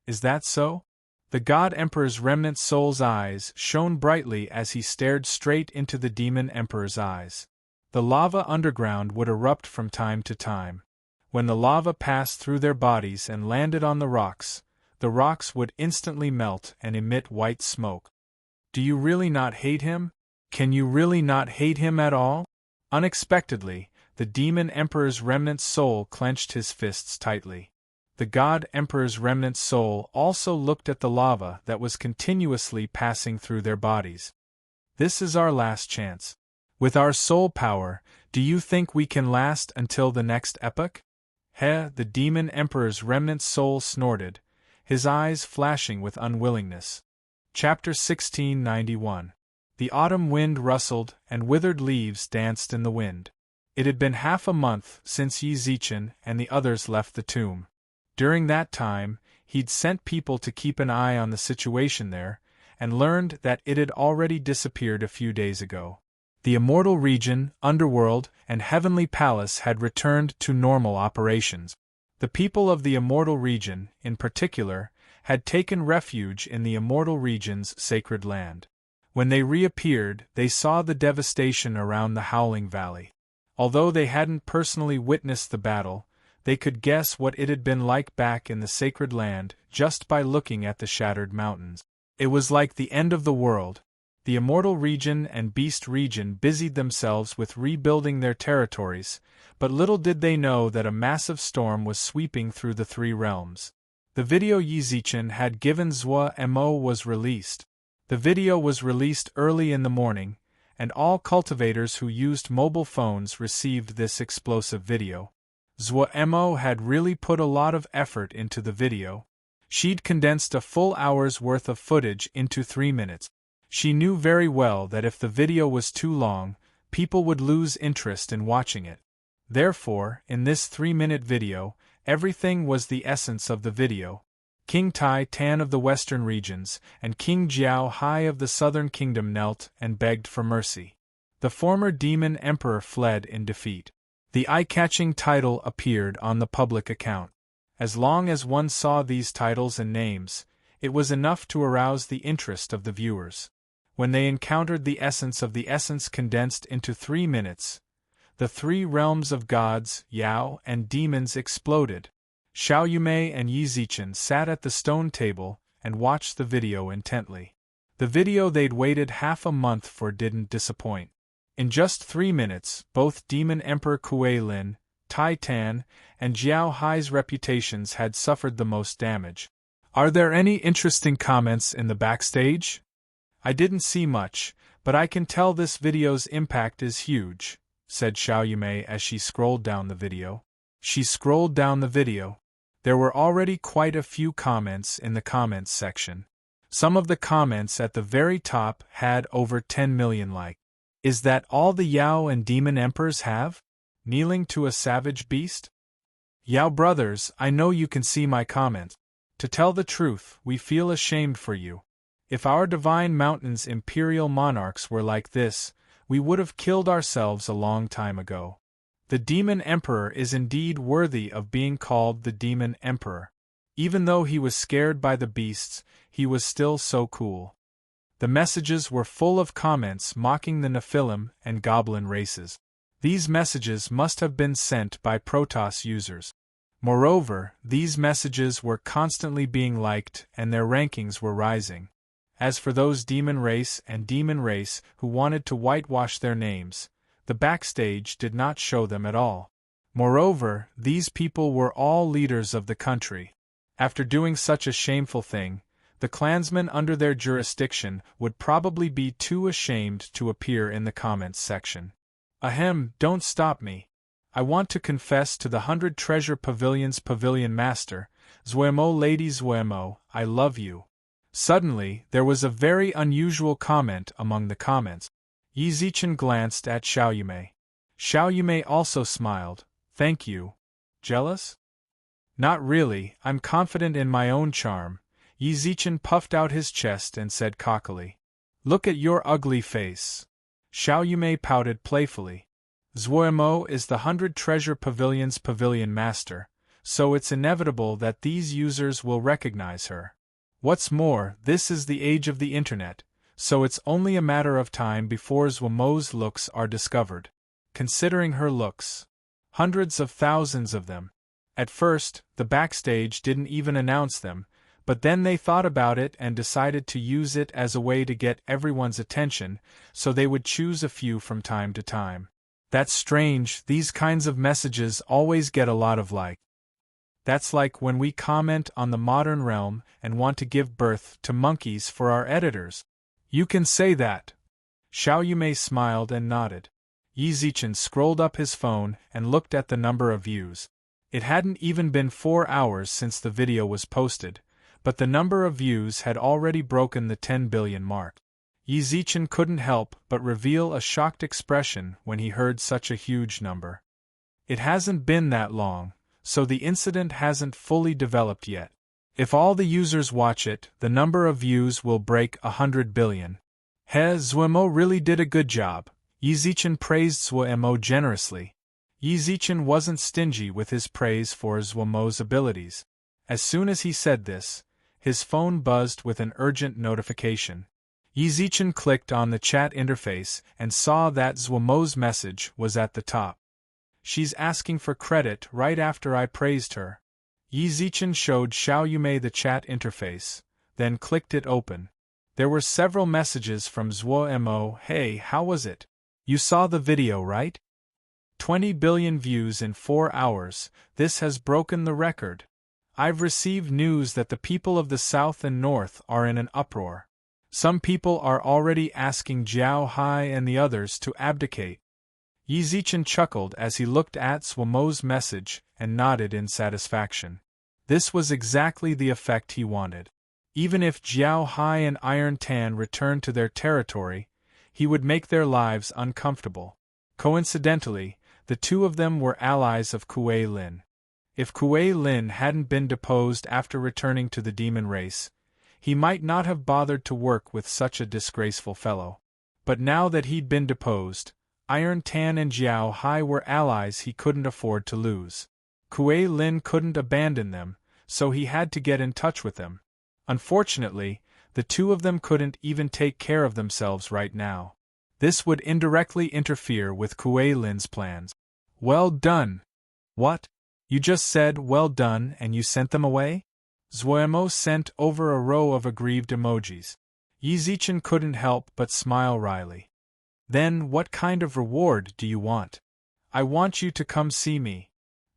Is that so? The God Emperor's remnant soul's eyes shone brightly as he stared straight into the Demon Emperor's eyes. The lava underground would erupt from time to time. When the lava passed through their bodies and landed on the rocks would instantly melt and emit white smoke. Do you really not hate him? Can you really not hate him at all? Unexpectedly, the Demon Emperor's remnant soul clenched his fists tightly. The God Emperor's remnant soul also looked at the lava that was continuously passing through their bodies. This is our last chance. With our soul power, do you think we can last until the next epoch? The Demon Emperor's remnant soul snorted, his eyes flashing with unwillingness. Chapter 1691. The autumn wind rustled, and withered leaves danced in the wind. It had been half a month since Yi Zichen and the others left the tomb. During that time, he'd sent people to keep an eye on the situation there, and learned that it had already disappeared a few days ago. The immortal region, underworld, and heavenly palace had returned to normal operations. The people of the immortal region, in particular, had taken refuge in the immortal region's sacred land. When they reappeared, they saw the devastation around the Howling Valley. Although they hadn't personally witnessed the battle, they could guess what it had been like back in the sacred land just by looking at the shattered mountains. It was like the end of the world. The immortal region and beast region busied themselves with rebuilding their territories, but little did they know that a massive storm was sweeping through the three realms. The video Yi Zichen had given Zhuo Mo was released. The video was released early in the morning, and all cultivators who used mobile phones received this explosive video. Zhuo Mo had really put a lot of effort into the video. She'd condensed a full hour's worth of footage into 3 minutes. She knew very well that if the video was too long, people would lose interest in watching it. Therefore, in this 3-minute video, everything was the essence of the video. King Tai Tan of the western regions and King Jiao Hai of the southern kingdom knelt and begged for mercy. The former Demon Emperor fled in defeat. The eye-catching title appeared on the public account. As long as one saw these titles and names, it was enough to arouse the interest of the viewers. When they encountered the essence of the essence condensed into 3 minutes, the three realms of gods, Yao, and demons exploded. Xiao Yumei and Yi Zichen sat at the stone table and watched the video intently. The video they'd waited half a month for didn't disappoint. In just 3 minutes, both Demon Emperor Kuei Lin, Tai Tan, and Jiao Hai's reputations had suffered the most damage. Are there any interesting comments in the backstage? I didn't see much, but I can tell this video's impact is huge, said Xiao Yumei as she scrolled down the video. She scrolled down the video. There were already quite a few comments in the comments section. Some of the comments at the very top had over 10 million likes. Is that all the Yao and Demon Emperors have? Kneeling to a savage beast? Yao brothers, I know you can see my comment. To tell the truth, we feel ashamed for you. If our divine mountain's imperial monarchs were like this, we would have killed ourselves a long time ago. The Demon Emperor is indeed worthy of being called the Demon Emperor. Even though he was scared by the beasts, he was still so cool. The messages were full of comments mocking the Nephilim and Goblin races. These messages must have been sent by Protoss users. Moreover, these messages were constantly being liked and their rankings were rising. As for those demon race and demon race who wanted to whitewash their names, the backstage did not show them at all. Moreover, these people were all leaders of the country. After doing such a shameful thing, the clansmen under their jurisdiction would probably be too ashamed to appear in the comments section. Ahem, don't stop me. I want to confess to the 100 Treasure Pavilion's Pavilion Master, Zhuemo Lady Zhuemo, I love you. Suddenly, there was a very unusual comment among the comments. Yi Zichen glanced at Xiao Yumei. Xiao Yumei also smiled. Thank you. Jealous? Not really, I'm confident in my own charm. Yi Zichen puffed out his chest and said cockily. Look at your ugly face. Xiao Yumei pouted playfully. Zuomo is the 100 Treasure Pavilion's pavilion master, so it's inevitable that these users will recognize her. What's more, this is the age of the internet, so it's only a matter of time before Zuomo's looks are discovered. Considering her looks, hundreds of thousands of them. At first, the backstage didn't even announce them, but then they thought about it and decided to use it as a way to get everyone's attention, so they would choose a few from time to time. That's strange, these kinds of messages always get a lot of like. That's like when we comment on the modern realm and want to give birth to monkeys for our editors. You can say that. Xiao Yumei smiled and nodded. Yi Zichen scrolled up his phone and looked at the number of views. It hadn't even been 4 hours since the video was posted, but the number of views had already broken the 10 billion mark. Yi Zichen couldn't help but reveal a shocked expression when he heard such a huge number. It hasn't been that long, so the incident hasn't fully developed yet. If all the users watch it, the number of views will break 100 billion. Zuomo really did a good job. Yi Zichen praised Zuomo generously. Yi Zichen wasn't stingy with his praise for Zuomo's abilities. As soon as he said this, his phone buzzed with an urgent notification. Yi Zichen clicked on the chat interface and saw that Zuomo's message was at the top. She's asking for credit right after I praised her. Yi Zichen showed Xiao Yumei the chat interface, then clicked it open. There were several messages from Zuomo. Hey, how was it? You saw the video, right? 20 billion views in 4 hours, this has broken the record. I've received news that the people of the South and North are in an uproar. Some people are already asking Jiao Hai and the others to abdicate. Yi Zichen chuckled as he looked at Zuomo's message and nodded in satisfaction. This was exactly the effect he wanted. Even if Jiao Hai and Iron Tan returned to their territory, he would make their lives uncomfortable. Coincidentally, the two of them were allies of Kuei Lin. If Kuei Lin hadn't been deposed after returning to the demon race, he might not have bothered to work with such a disgraceful fellow. But now that he'd been deposed, Iron Tan and Jiao Hai were allies he couldn't afford to lose. Kuei Lin couldn't abandon them, so he had to get in touch with them. Unfortunately, the two of them couldn't even take care of themselves right now. This would indirectly interfere with Kuei Lin's plans. Well done. What? You just said well done and you sent them away? Zuomo sent over a row of aggrieved emojis. Yi Zichen couldn't help but smile wryly. Then what kind of reward do you want? I want you to come see me.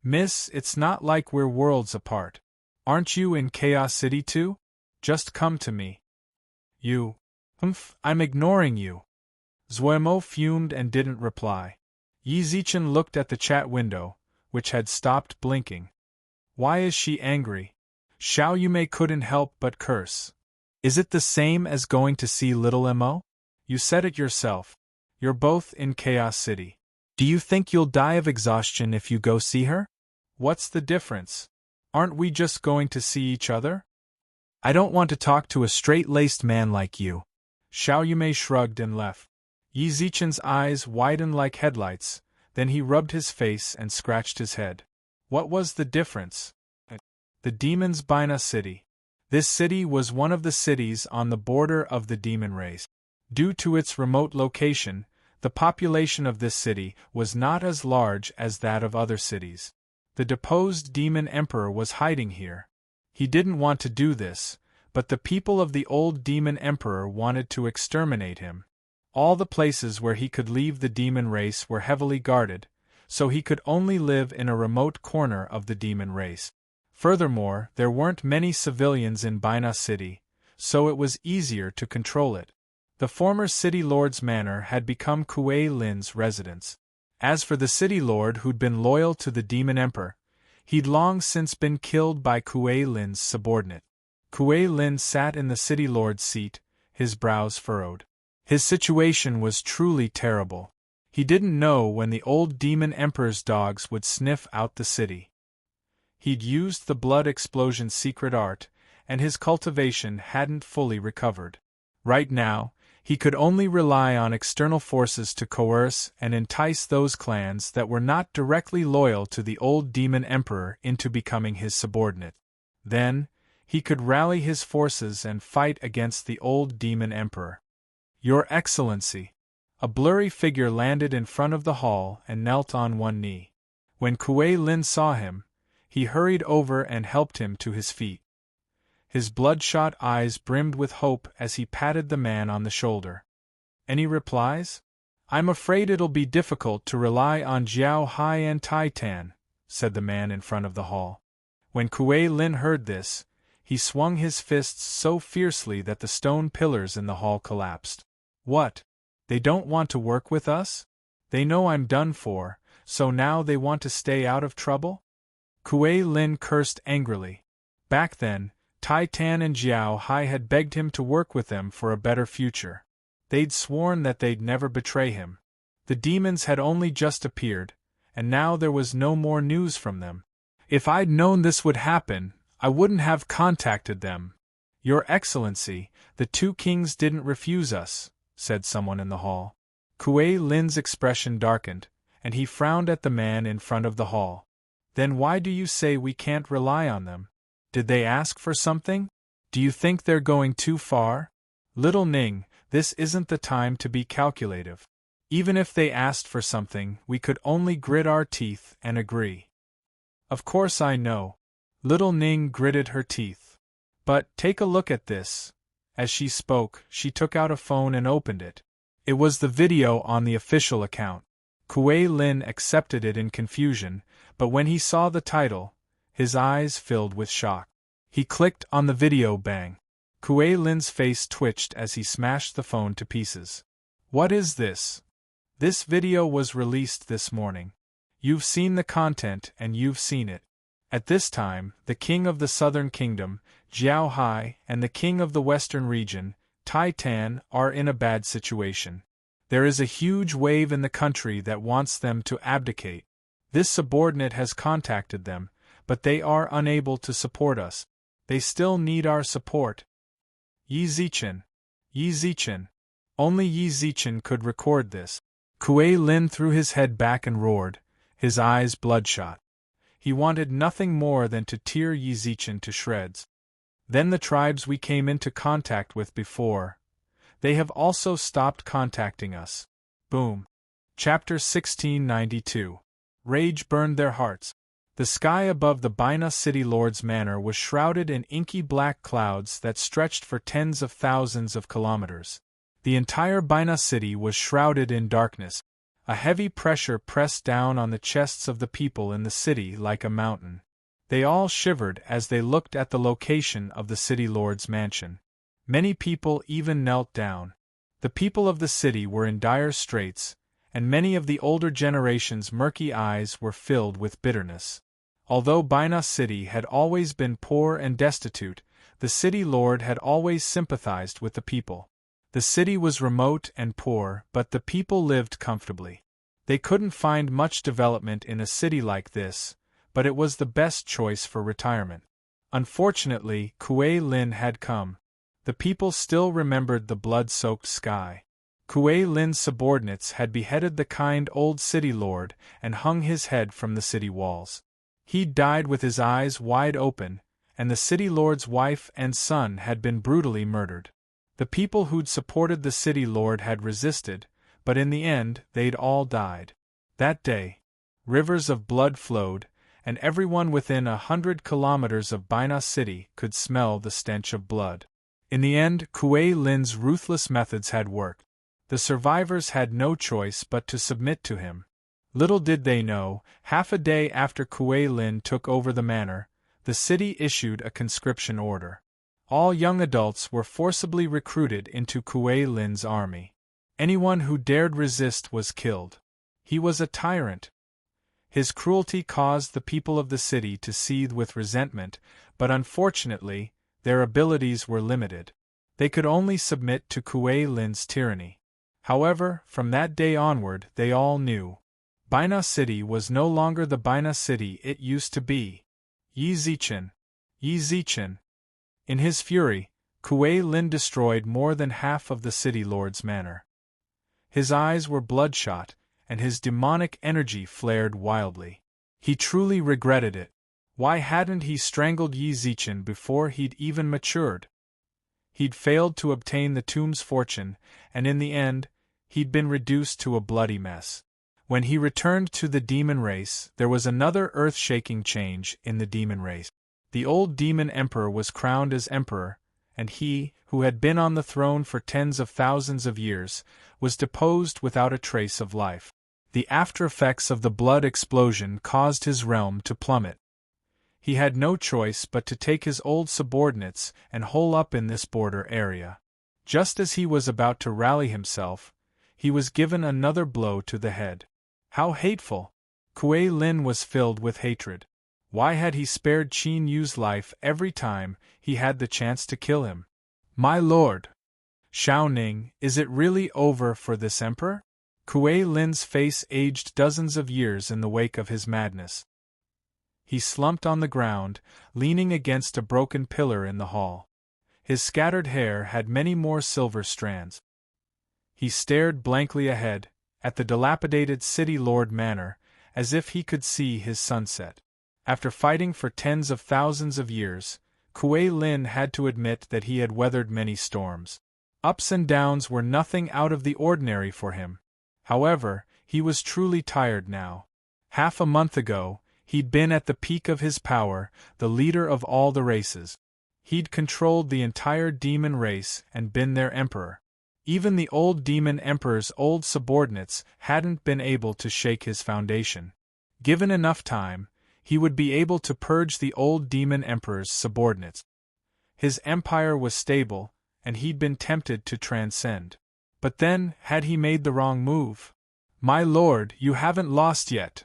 Miss, it's not like we're worlds apart. Aren't you in Chaos City too? Just come to me. You. I'm ignoring you. Zuomo fumed and didn't reply. Yi Zichen looked at the chat window, which had stopped blinking. Why is she angry? Xiao Yumei couldn't help but curse. Is it the same as going to see Little Mo? You said it yourself. You're both in Chaos City. Do you think you'll die of exhaustion if you go see her? What's the difference? Aren't we just going to see each other? I don't want to talk to a straight-laced man like you. Xiao Yumei shrugged and left. Yi Zichen's eyes widened like headlights, then he rubbed his face and scratched his head. What was the difference? The demon's Bina City. This city was one of the cities on the border of the demon race. Due to its remote location, the population of this city was not as large as that of other cities. The deposed demon emperor was hiding here. He didn't want to do this, but the people of the old demon emperor wanted to exterminate him. All the places where he could leave the demon race were heavily guarded, so he could only live in a remote corner of the demon race. Furthermore, there weren't many civilians in Bina City, so it was easier to control it. The former city lord's manor had become Kuei Lin's residence. As for the city lord who'd been loyal to the demon emperor, he'd long since been killed by Kuei Lin's subordinate. Kuei Lin sat in the city lord's seat, his brows furrowed. His situation was truly terrible. He didn't know when the old demon emperor's dogs would sniff out the city. He'd used the blood explosion secret art, and his cultivation hadn't fully recovered. Right now, he could only rely on external forces to coerce and entice those clans that were not directly loyal to the old demon emperor into becoming his subordinate. Then, he could rally his forces and fight against the old demon emperor. "Your Excellency!" A blurry figure landed in front of the hall and knelt on one knee. When Kuei Lin saw him, he hurried over and helped him to his feet. His bloodshot eyes brimmed with hope as he patted the man on the shoulder. "Any replies?" "I'm afraid it'll be difficult to rely on Jiao Hai and Tai Tan," said the man in front of the hall. When Kuei Lin heard this, he swung his fists so fiercely that the stone pillars in the hall collapsed. "What? They don't want to work with us? They know I'm done for, so now they want to stay out of trouble?" Kuei Lin cursed angrily. Back then, Tai Tan and Jiao Hai had begged him to work with them for a better future. They'd sworn that they'd never betray him. The demons had only just appeared, and now there was no more news from them. "If I'd known this would happen, I wouldn't have contacted them." "Your Excellency, the two kings didn't refuse us," said someone in the hall. Kuei Lin's expression darkened, and he frowned at the man in front of the hall. "Then why do you say we can't rely on them? Did they ask for something? Do you think they're going too far?" "Little Ning, this isn't the time to be calculative. Even if they asked for something, we could only grit our teeth and agree." "Of course I know." Little Ning gritted her teeth. "But take a look at this." As she spoke, she took out a phone and opened it. It was the video on the official account. Kuei Lin accepted it in confusion, but when he saw the title, his eyes filled with shock. He clicked on the video. Bang. Kuei Lin's face twitched as he smashed the phone to pieces. "What is this?" "This video was released this morning. You've seen the content and you've seen it. At this time, the king of the southern kingdom, Jiao Hai, and the king of the western region, Tai Tan, are in a bad situation. There is a huge wave in the country that wants them to abdicate. This subordinate has contacted them, but they are unable to support us. They still need our support." Yi Zichen. Yi Zichen. Only Yi Zichen could record this. Kuei Lin threw his head back and roared, his eyes bloodshot. He wanted nothing more than to tear Yi Zichen to shreds. "Then the tribes we came into contact with before. They have also stopped contacting us." Boom. Chapter 1692. Rage burned their hearts. The sky above the Bina City Lord's manor was shrouded in inky black clouds that stretched for tens of thousands of kilometers. The entire Bina City was shrouded in darkness. A heavy pressure pressed down on the chests of the people in the city like a mountain. They all shivered as they looked at the location of the city lord's mansion. Many people even knelt down. The people of the city were in dire straits, and many of the older generation's murky eyes were filled with bitterness. Although Bina City had always been poor and destitute, the city lord had always sympathized with the people. The city was remote and poor, but the people lived comfortably. They couldn't find much development in a city like this, but it was the best choice for retirement. Unfortunately, Kuei Lin had come. The people still remembered the blood-soaked sky. Kuei Lin's subordinates had beheaded the kind old city lord and hung his head from the city walls. He'd died with his eyes wide open, and the city lord's wife and son had been brutally murdered. The people who'd supported the city lord had resisted, but in the end they'd all died. That day, rivers of blood flowed, and everyone within 100 kilometers of Bina City could smell the stench of blood. In the end, Kuei Lin's ruthless methods had worked. The survivors had no choice but to submit to him. Little did they know, half a day after Kuei Lin took over the manor, the city issued a conscription order. All young adults were forcibly recruited into Kuei Lin's army. Anyone who dared resist was killed. He was a tyrant. His cruelty caused the people of the city to seethe with resentment, but unfortunately, Their abilities were limited. They could only submit to Kuei Lin's tyranny. However, from that day onward they all knew. Bina City was no longer the Bina City it used to be. Yi Zichen! Yi Zichen! In his fury, Kuei Lin destroyed more than half of the city lord's manor. His eyes were bloodshot, and his demonic energy flared wildly. He truly regretted it. Why hadn't he strangled Yi Zichen before he'd even matured? He'd failed to obtain the tomb's fortune, and in the end, he'd been reduced to a bloody mess. When he returned to the demon race, there was another earth-shaking change in the demon race. The old demon emperor was crowned as emperor, and he, who had been on the throne for tens of thousands of years, was deposed without a trace of life. The after-effects of the blood explosion caused his realm to plummet. He had no choice but to take his old subordinates and hole up in this border area. Just as he was about to rally himself, he was given another blow to the head. How hateful! Kuei Lin was filled with hatred. Why had he spared Qin Yu's life every time he had the chance to kill him? My lord! Xiao Ning, is it really over for this emperor? Kuei Lin's face aged dozens of years in the wake of his madness. He slumped on the ground, leaning against a broken pillar in the hall. His scattered hair had many more silver strands. He stared blankly ahead, at the dilapidated city lord manor, as if he could see his sunset. After fighting for tens of thousands of years, Kuei Lin had to admit that he had weathered many storms. Ups and downs were nothing out of the ordinary for him. However, he was truly tired now. Half a month ago, he'd been at the peak of his power, the leader of all the races. He'd controlled the entire demon race and been their emperor. Even the old demon emperor's old subordinates hadn't been able to shake his foundation. Given enough time, he would be able to purge the old demon emperor's subordinates. His empire was stable, and he'd been tempted to transcend. But then, had he made the wrong move? My lord, you haven't lost yet.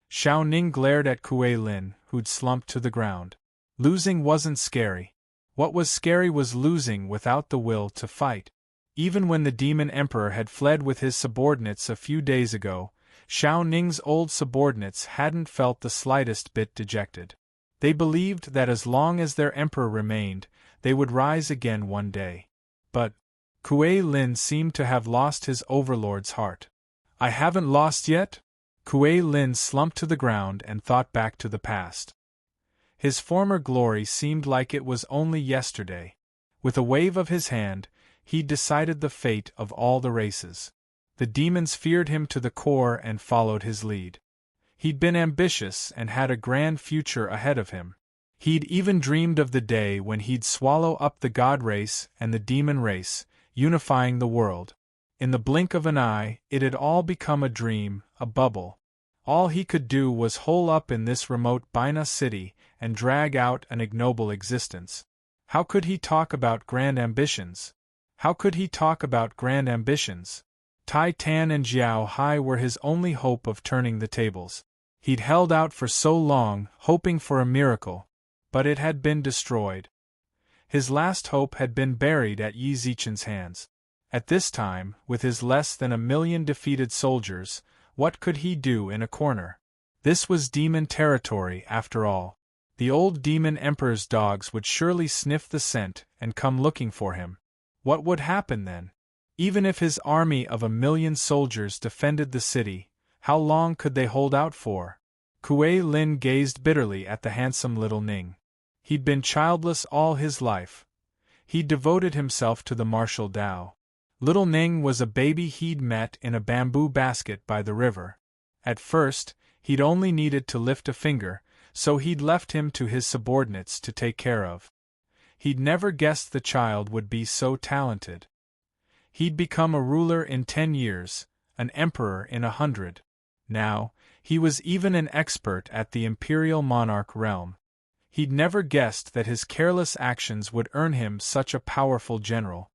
Xiao Ning glared at Kuei Lin, who'd slumped to the ground. Losing wasn't scary. What was scary was losing without the will to fight. Even when the demon emperor had fled with his subordinates a few days ago, Xiao Ning's old subordinates hadn't felt the slightest bit dejected. They believed that as long as their emperor remained, they would rise again one day. But Kuei Lin seemed to have lost his overlord's heart. I haven't lost yet? Kuei Lin slumped to the ground and thought back to the past. His former glory seemed like it was only yesterday. With a wave of his hand, he'd decided the fate of all the races. The demons feared him to the core and followed his lead. He'd been ambitious and had a grand future ahead of him. He'd even dreamed of the day when he'd swallow up the god race and the demon race, unifying the world. In the blink of an eye, it had all become a dream, a bubble. All he could do was hole up in this remote Bina city and drag out an ignoble existence. How could he talk about grand ambitions? How could he talk about grand ambitions? Tai Tan and Jiao Hai were his only hope of turning the tables. He'd held out for so long, hoping for a miracle, but it had been destroyed. His last hope had been buried at Yi Zichen's hands. At this time, with his less than 1,000,000 defeated soldiers, what could he do in a corner? This was demon territory, after all. The old demon emperor's dogs would surely sniff the scent and come looking for him. What would happen then? Even if his army of 1,000,000 soldiers defended the city, how long could they hold out for? Kuei Lin gazed bitterly at the handsome little Ning. He'd been childless all his life. He'd devoted himself to the martial Tao. Little Ning was a baby he'd met in a bamboo basket by the river. At first, he'd only needed to lift a finger, so he'd left him to his subordinates to take care of. He'd never guessed the child would be so talented. He'd become a ruler in 10 years, an emperor in 100. Now, he was even an expert at the imperial monarch realm. He'd never guessed that his careless actions would earn him such a powerful general.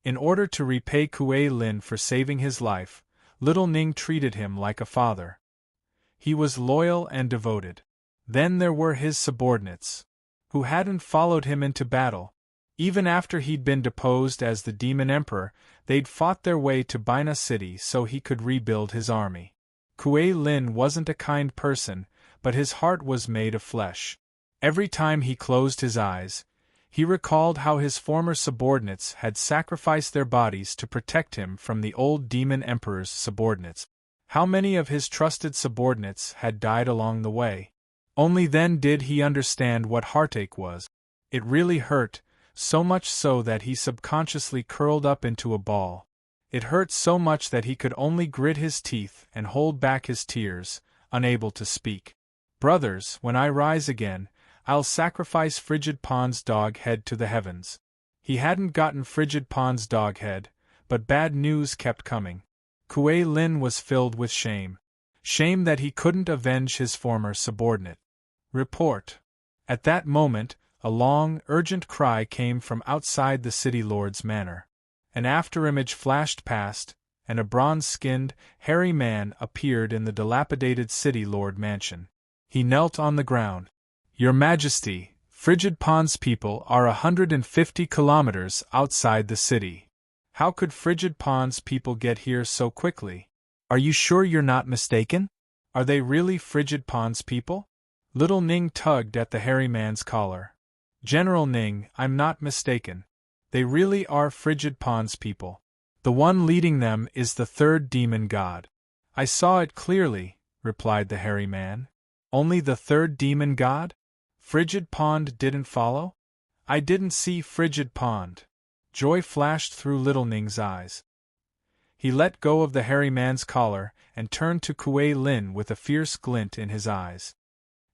In order to repay Kuei Lin for saving his life, little Ning treated him like a father. He was loyal and devoted. Then there were his subordinates, who hadn't followed him into battle, Even after he'd been deposed as the Demon Emperor, they'd fought their way to Bina City so he could rebuild his army. Kuei Lin wasn't a kind person, but his heart was made of flesh. Every time he closed his eyes, he recalled how his former subordinates had sacrificed their bodies to protect him from the old Demon Emperor's subordinates. How many of his trusted subordinates had died along the way? Only then did he understand what heartache was. It really hurt, so much so that he subconsciously curled up into a ball. It hurt so much that he could only grit his teeth and hold back his tears, unable to speak. Brothers, when I rise again, I'll sacrifice Frigid Pond's dog head to the heavens. He hadn't gotten Frigid Pond's dog head, but bad news kept coming. Kuei Lin was filled with shame. Shame that he couldn't avenge his former subordinate. Report. At that moment, a long, urgent cry came from outside the city lord's manor. An afterimage flashed past, and a bronze-skinned, hairy man appeared in the dilapidated city lord mansion. He knelt on the ground. Your Majesty, Frigid Pond's people are 150 kilometers outside the city. How could Frigid Pond's people get here so quickly? Are you sure you're not mistaken? Are they really Frigid Pond's people? Little Ning tugged at the hairy man's collar. General Ning, I'm not mistaken. They really are Frigid Pond's people. The one leading them is the third demon god. I saw it clearly, replied the hairy man. Only the third demon god? Frigid Pond didn't follow? I didn't see Frigid Pond. Joy flashed through Little Ning's eyes. He let go of the hairy man's collar and turned to Kuei Lin with a fierce glint in his eyes.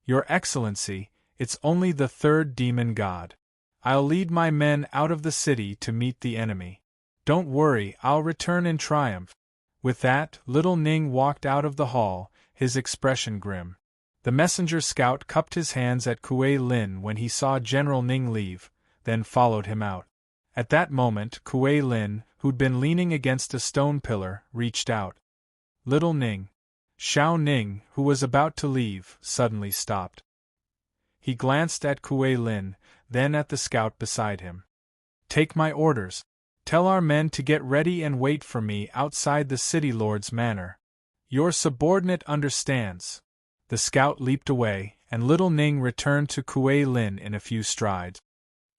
Your Excellency, it's only the third demon god. I'll lead my men out of the city to meet the enemy. Don't worry, I'll return in triumph. With that, Little Ning walked out of the hall, his expression grim. The messenger scout cupped his hands at Kuei Lin when he saw General Ning leave, then followed him out. At that moment, Kuei Lin, who'd been leaning against a stone pillar, reached out. Little Ning. Xiao Ning, who was about to leave, suddenly stopped. He glanced at Kuei Lin, then at the scout beside him. Take my orders. Tell our men to get ready and wait for me outside the city lord's manor. Your subordinate understands. The scout leaped away, and Little Ning returned to Kuei Lin in a few strides.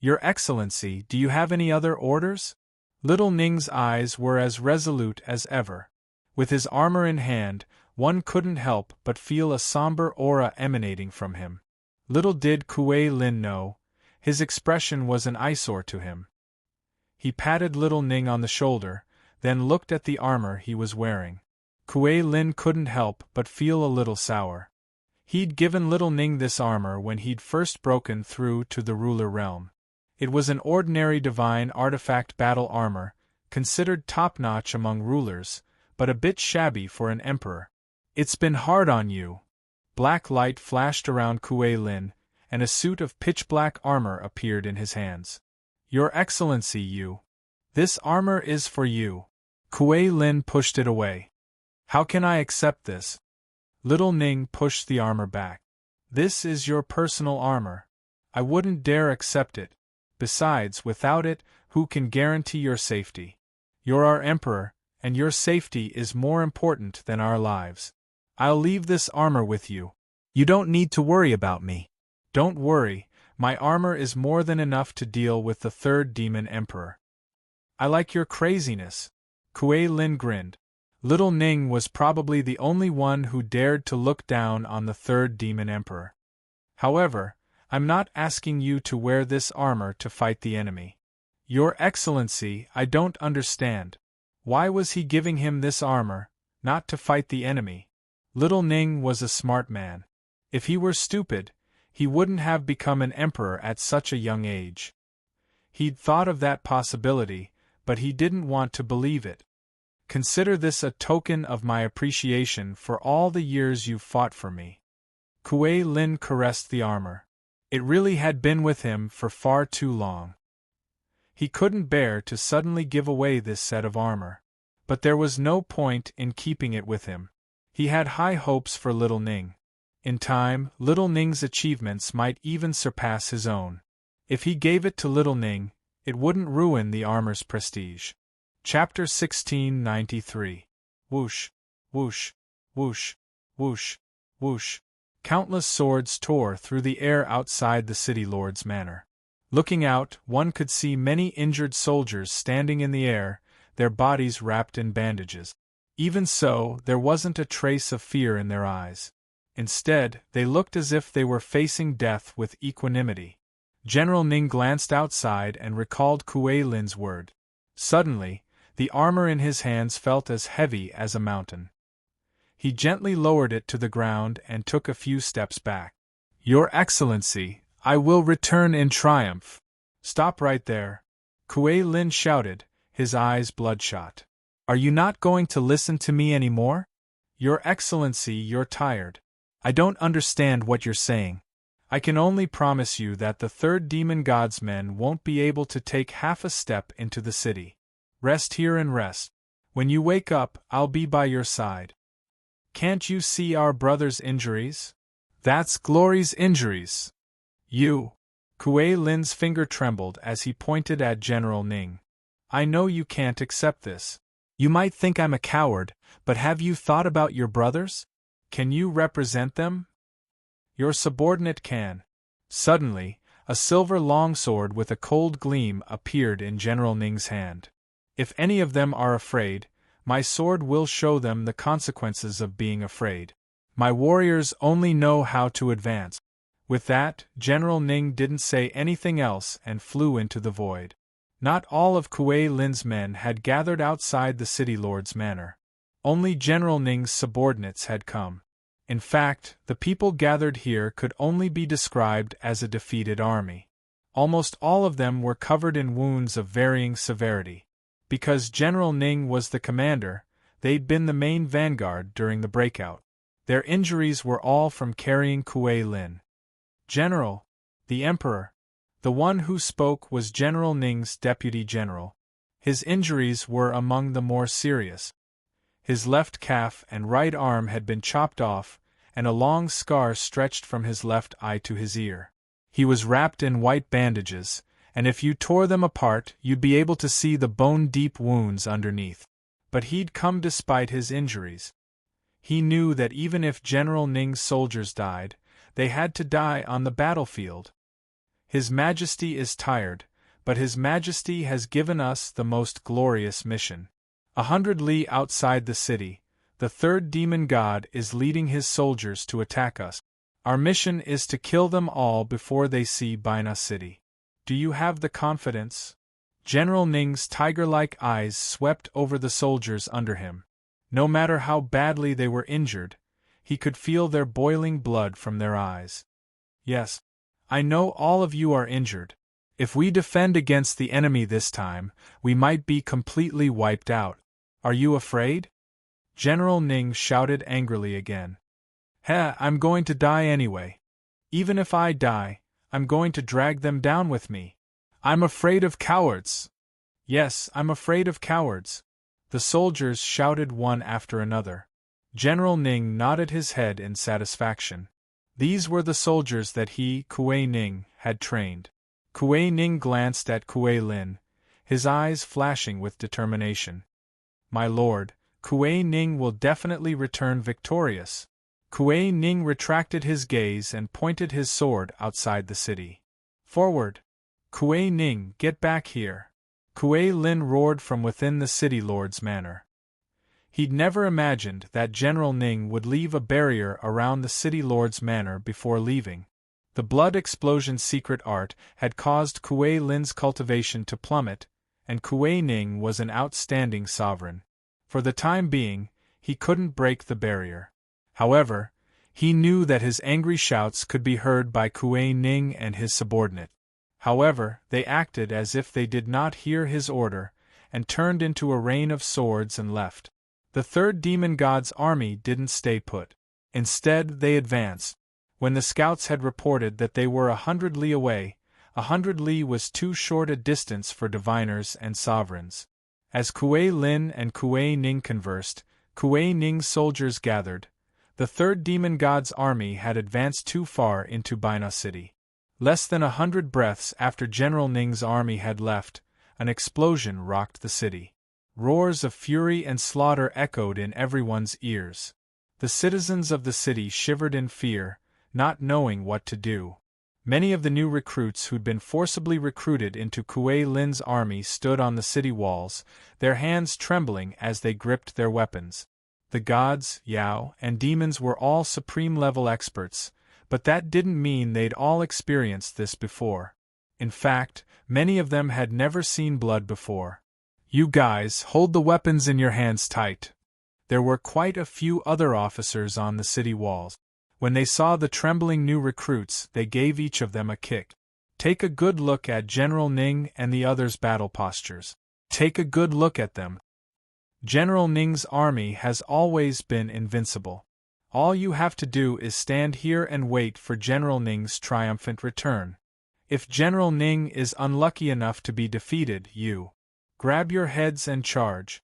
Your Excellency, do you have any other orders? Little Ning's eyes were as resolute as ever. With his armor in hand, one couldn't help but feel a somber aura emanating from him. Little did Kuei Lin know, his expression was an eyesore to him. He patted Little Ning on the shoulder, then looked at the armor he was wearing. Kuei Lin couldn't help but feel a little sour. He'd given Little Ning this armor when he'd first broken through to the ruler realm. It was an ordinary divine artifact battle armor, considered top-notch among rulers, but a bit shabby for an emperor. It's been hard on you. Black light flashed around Kuei Lin, and a suit of pitch-black armor appeared in his hands. Your Excellency, you. This armor is for you. Kuei Lin pushed it away. How can I accept this? Little Ning pushed the armor back. This is your personal armor. I wouldn't dare accept it. Besides, without it, who can guarantee your safety? You're our emperor, and your safety is more important than our lives. I'll leave this armor with you. You don't need to worry about me. Don't worry, my armor is more than enough to deal with the third demon emperor. I like your craziness. Kuei Lin grinned. Little Ning was probably the only one who dared to look down on the third demon emperor. However, I'm not asking you to wear this armor to fight the enemy. Your Excellency, I don't understand. Why was he giving him this armor, not to fight the enemy? Little Ning was a smart man. If he were stupid, he wouldn't have become an emperor at such a young age. He'd thought of that possibility, but he didn't want to believe it. Consider this a token of my appreciation for all the years you've fought for me. Kuei Lin caressed the armor. It really had been with him for far too long. He couldn't bear to suddenly give away this set of armor. But there was no point in keeping it with him. He had high hopes for Little Ning. In time, Little Ning's achievements might even surpass his own. If he gave it to Little Ning, It wouldn't ruin the armor's prestige. Chapter 1693. Whoosh, whoosh, whoosh, whoosh, whoosh. Countless swords tore through the air outside the city lord's manor. Looking out, one could see many injured soldiers standing in the air, their bodies wrapped in bandages. Even so, there wasn't a trace of fear in their eyes. Instead, they looked as if they were facing death with equanimity. General Ning glanced outside and recalled Kuei Lin's word. Suddenly, the armor in his hands felt as heavy as a mountain. He gently lowered it to the ground and took a few steps back. "Your Excellency, I will return in triumph." "Stop right there," Kuei Lin shouted, his eyes bloodshot. "Are you not going to listen to me anymore? Your Excellency, you're tired. I don't understand what you're saying. I can only promise you that the third demon god's men won't be able to take half a step into the city. Rest here and rest. When you wake up, I'll be by your side. Can't you see our brother's injuries? That's Glory's injuries. You." Kuei Lin's finger trembled as he pointed at General Ning. "I know you can't accept this. You might think I'm a coward, but have you thought about your brothers? Can you represent them? Your subordinate can." Suddenly, a silver longsword with a cold gleam appeared in General Ning's hand. "If any of them are afraid, my sword will show them the consequences of being afraid. My warriors only know how to advance." With that, General Ning didn't say anything else and flew into the void. Not all of Kuei Lin's men had gathered outside the city lord's manor. Only General Ning's subordinates had come. In fact, the people gathered here could only be described as a defeated army. Almost all of them were covered in wounds of varying severity. Because General Ning was the commander, they'd been the main vanguard during the breakout. Their injuries were all from carrying Kuei Lin. "General," the Emperor. The one who spoke was General Ning's deputy general. His injuries were among the more serious. His left calf and right arm had been chopped off, and a long scar stretched from his left eye to his ear. He was wrapped in white bandages, and if you tore them apart, you'd be able to see the bone-deep wounds underneath. But he'd come despite his injuries. He knew that even if General Ning's soldiers died, they had to die on the battlefield. His Majesty is tired, but His Majesty has given us the most glorious mission. 100 li outside the city, the third demon god is leading his soldiers to attack us. Our mission is to kill them all before they see Baina City. Do you have the confidence?" General Ning's tiger-like eyes swept over the soldiers under him. No matter how badly they were injured, he could feel their boiling blood from their eyes. "Yes. I know all of you are injured. If we defend against the enemy this time, we might be completely wiped out. Are you afraid?" General Ning shouted angrily again. "Heh, I'm going to die anyway. Even if I die, I'm going to drag them down with me. I'm afraid of cowards." "Yes, I'm afraid of cowards," the soldiers shouted one after another. General Ning nodded his head in satisfaction. These were the soldiers that he, Kuei Ning, had trained. Kuei Ning glanced at Kuei Lin, his eyes flashing with determination. "My lord, Kuei Ning will definitely return victorious." Kuei Ning retracted his gaze and pointed his sword outside the city. "Forward! Kuei Ning, get back here!" Kuei Lin roared from within the city lord's manor. He'd never imagined that General Ning would leave a barrier around the city lord's manor before leaving. The blood explosion secret art had caused Kuei Lin's cultivation to plummet, and Kuei Ning was an outstanding sovereign. For the time being, he couldn't break the barrier. However, he knew that his angry shouts could be heard by Kuei Ning and his subordinate. However, they acted as if they did not hear his order, and turned into a rain of swords and left. The third demon god's army didn't stay put. Instead, they advanced. When the scouts had reported that they were 100 li away, 100 li was too short a distance for diviners and sovereigns. As Kuei Lin and Kuei Ning conversed, Kuei Ning's soldiers gathered. The third demon god's army had advanced too far into Baina City. Less than 100 breaths after General Ning's army had left, an explosion rocked the city. Roars of fury and slaughter echoed in everyone's ears. The citizens of the city shivered in fear, not knowing what to do. Many of the new recruits who'd been forcibly recruited into Kuei Lin's army stood on the city walls, their hands trembling as they gripped their weapons. The gods, Yao, and demons were all supreme-level experts, but that didn't mean they'd all experienced this before. In fact, many of them had never seen blood before. "You guys, hold the weapons in your hands tight." There were quite a few other officers on the city walls. When they saw the trembling new recruits, they gave each of them a kick. Take a good look at General Ning and the others' battle postures. Take a good look at them. General Ning's army has always been invincible. All you have to do is stand here and wait for General Ning's triumphant return. If General Ning is unlucky enough to be defeated, you grab your heads and charge.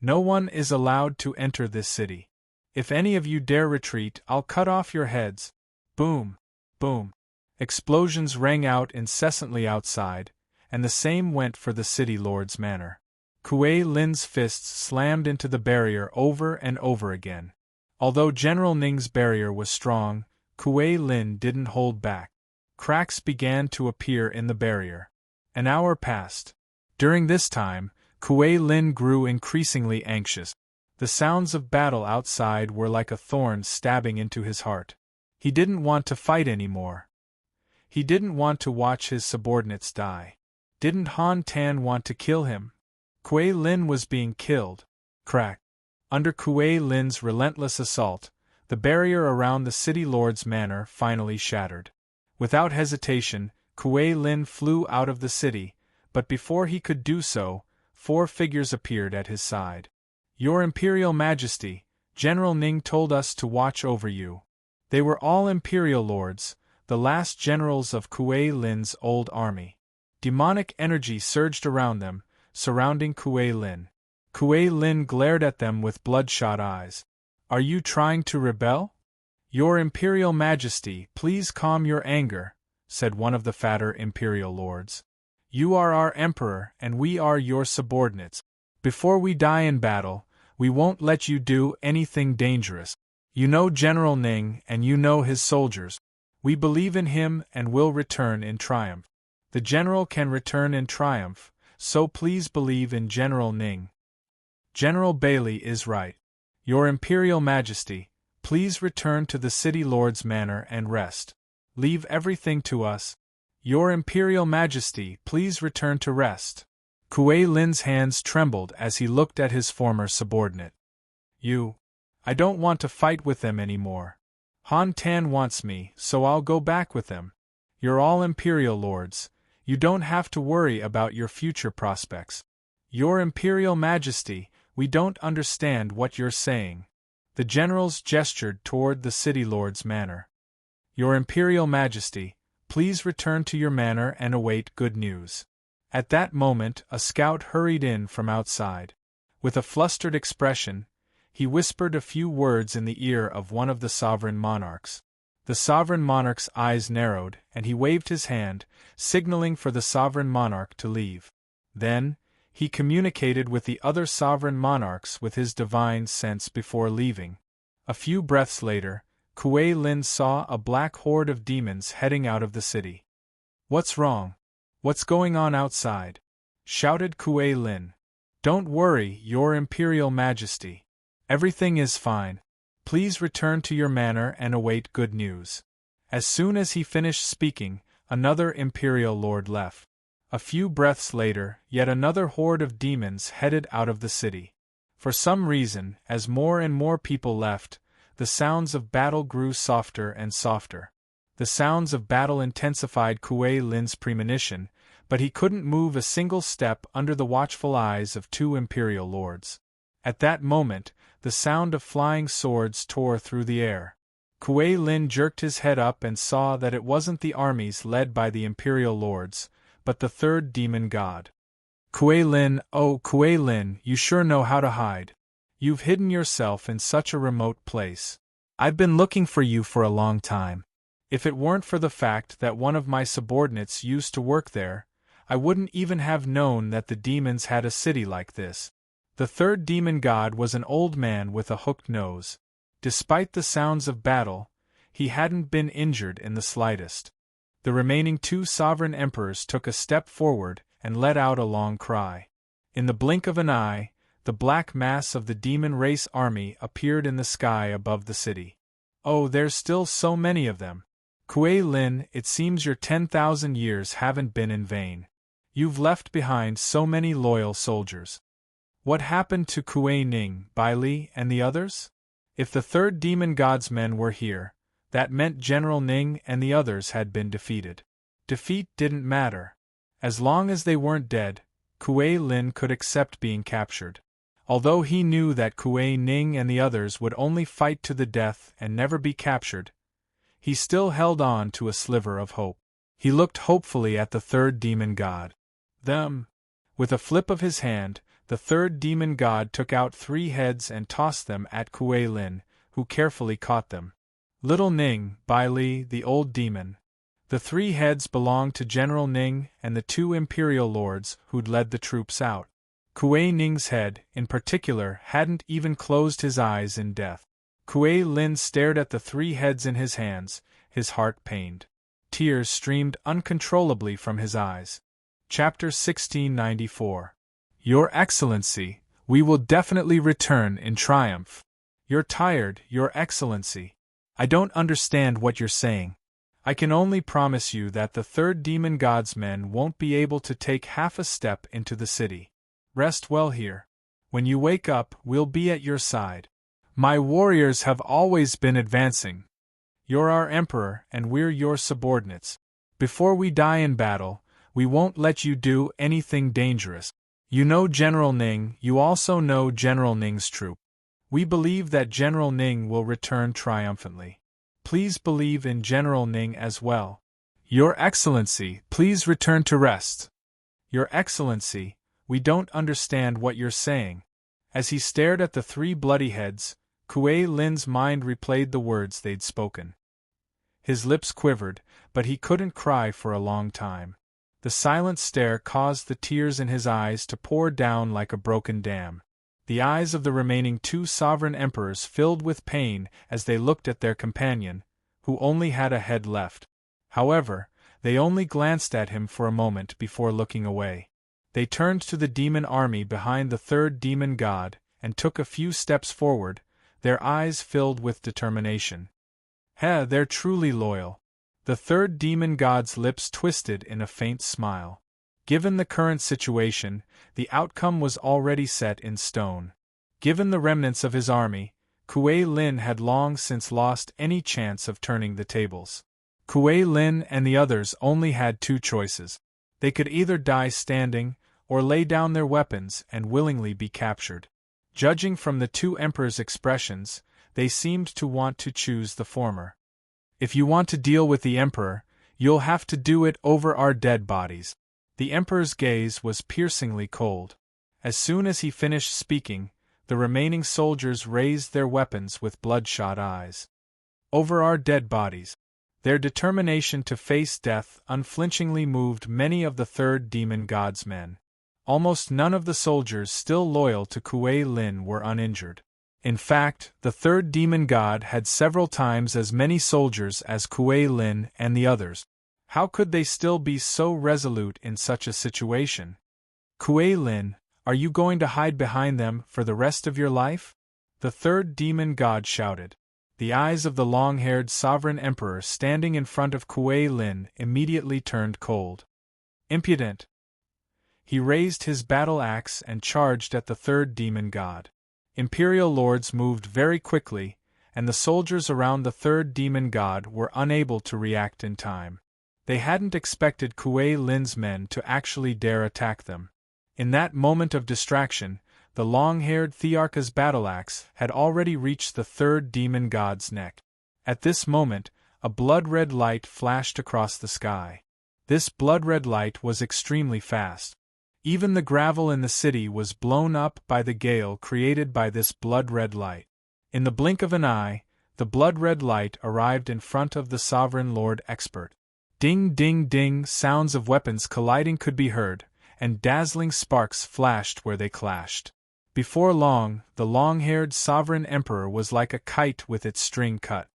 No one is allowed to enter this city. If any of you dare retreat, I'll cut off your heads. Boom! Boom! Explosions rang out incessantly outside, and the same went for the city lord's manor. Kuei Lin's fists slammed into the barrier over and over again. Although General Ning's barrier was strong, Kuei Lin didn't hold back. Cracks began to appear in the barrier. An hour passed. During this time, Kuei Lin grew increasingly anxious. The sounds of battle outside were like a thorn stabbing into his heart. He didn't want to fight anymore. He didn't want to watch his subordinates die. Didn't Han Tan want to kill him? Kuei Lin was being killed. Crack. Under Kuei Lin's relentless assault, the barrier around the city lord's manor finally shattered. Without hesitation, Kuei Lin flew out of the city, but before he could do so, 4 figures appeared at his side. "Your Imperial Majesty, General Ning told us to watch over you." They were all Imperial lords, the last generals of Kuei Lin's old army. Demonic energy surged around them, surrounding Kuei Lin. Kuei Lin glared at them with bloodshot eyes. "Are you trying to rebel?" "Your Imperial Majesty, please calm your anger," said one of the fatter Imperial lords. "You are our emperor and we are your subordinates. Before we die in battle, we won't let you do anything dangerous. You know General Ning and you know his soldiers. We believe in him and will return in triumph. The general can return in triumph, so please believe in General Ning." "General Bailey is right. Your Imperial Majesty, please return to the City Lord's manor and rest. Leave everything to us. Your Imperial Majesty, please return to rest." Kuei Lin's hands trembled as he looked at his former subordinate. I don't want to fight with them anymore. Han Tan wants me, so I'll go back with them. You're all Imperial lords. You don't have to worry about your future prospects." "Your Imperial Majesty, we don't understand what you're saying." The generals gestured toward the City Lord's manor. "Your Imperial Majesty, please return to your manor and await good news." At that moment, a scout hurried in from outside. With a flustered expression, he whispered a few words in the ear of one of the sovereign monarchs. The sovereign monarch's eyes narrowed, and he waved his hand, signaling for the sovereign monarch to leave. Then, he communicated with the other sovereign monarchs with his divine sense before leaving. A few breaths later, Kuei Lin saw a black horde of demons heading out of the city. "What's wrong? What's going on outside?" shouted Kuei Lin. "Don't worry, Your Imperial Majesty. Everything is fine. Please return to your manor and await good news." As soon as he finished speaking, another Imperial Lord left. A few breaths later, yet another horde of demons headed out of the city. For some reason, as more and more people left, the sounds of battle grew softer and softer. The sounds of battle intensified Kuei Lin's premonition, but he couldn't move a single step under the watchful eyes of 2 Imperial lords. At that moment, the sound of flying swords tore through the air. Kuei Lin jerked his head up and saw that it wasn't the armies led by the Imperial lords, but the 3rd demon god. "Kuei Lin, oh Kuei Lin, you sure know how to hide. You've hidden yourself in such a remote place. I've been looking for you for a long time. If it weren't for the fact that one of my subordinates used to work there, I wouldn't even have known that the demons had a city like this. The third demon god was an old man with a hooked nose. Despite the sounds of battle, he hadn't been injured in the slightest. The remaining two sovereign emperors took a step forward and let out a long cry. In the blink of an eye, the black mass of the demon race army appeared in the sky above the city. Oh, there's still so many of them. Kuei Lin, it seems your 10,000 years haven't been in vain. You've left behind so many loyal soldiers. What happened to Kuei Ning, Bai Li, and the others? If the third demon god's men were here, that meant General Ning and the others had been defeated. Defeat didn't matter. As long as they weren't dead, Kuei Lin could accept being captured. Although he knew that Kuei Ning and the others would only fight to the death and never be captured, he still held on to a sliver of hope. He looked hopefully at the third demon god. Them. With a flip of his hand, the third demon god took out 3 heads and tossed them at Kuei Lin, who carefully caught them. Little Ning, Bai Li, the old demon. The 3 heads belonged to General Ning and the 2 imperial lords who'd led the troops out. Kuei Ning's head, in particular, hadn't even closed his eyes in death. Kuei Lin stared at the 3 heads in his hands, his heart pained. Tears streamed uncontrollably from his eyes. Chapter 1694. Your Excellency, we will definitely return in triumph. You're tired, Your Excellency. I don't understand what you're saying. I can only promise you that the third demon god's men won't be able to take half a step into the city. Rest well here. When you wake up, we'll be at your side. My warriors have always been advancing. You're our emperor and we're your subordinates. Before we die in battle, we won't let you do anything dangerous. You know General Ning, you also know General Ning's troop. We believe that General Ning will return triumphantly. Please believe in General Ning as well. Your Excellency, please return to rest. Your Excellency, we don't understand what you're saying. As he stared at the 3 bloody heads, Kuei Lin's mind replayed the words they'd spoken. His lips quivered, but he couldn't cry for a long time. The silent stare caused the tears in his eyes to pour down like a broken dam. The eyes of the remaining 2 sovereign emperors filled with pain as they looked at their companion, who only had a head left. However, they only glanced at him for a moment before looking away. They turned to the demon army behind the third demon god and took a few steps forward, their eyes filled with determination. They're truly loyal. The third demon god's lips twisted in a faint smile. Given the current situation, the outcome was already set in stone. Given the remnants of his army, Kuei Lin had long since lost any chance of turning the tables. Kuei Lin and the others only had 2 choices. They could either die standing, or lay down their weapons and willingly be captured. Judging from the 2 emperors' expressions, they seemed to want to choose the former. If you want to deal with the emperor, you'll have to do it over our dead bodies. The emperor's gaze was piercingly cold. As soon as he finished speaking, the remaining soldiers raised their weapons with bloodshot eyes. Over our dead bodies. Their determination to face death unflinchingly moved many of the third demon god's men. Almost none of the soldiers still loyal to Kuei Lin were uninjured. In fact, the third demon god had several times as many soldiers as Kuei Lin and the others. How could they still be so resolute in such a situation? Kuei Lin, are you going to hide behind them for the rest of your life? The third demon god shouted. The eyes of the long-haired sovereign emperor standing in front of Kuei Lin immediately turned cold. Impudent! He raised his battle axe and charged at the third demon god. Imperial lords moved very quickly, and the soldiers around the third demon god were unable to react in time. They hadn't expected Kuei Lin's men to actually dare attack them. In that moment of distraction, the long-haired Thearcha's battle axe had already reached the third demon god's neck. At this moment, a blood-red light flashed across the sky. This blood-red light was extremely fast. Even the gravel in the city was blown up by the gale created by this blood-red light. In the blink of an eye, the blood-red light arrived in front of the Sovereign Lord Expert. Ding ding ding, sounds of weapons colliding could be heard, and dazzling sparks flashed where they clashed. Before long, the long-haired Sovereign Emperor was like a kite with its string cut.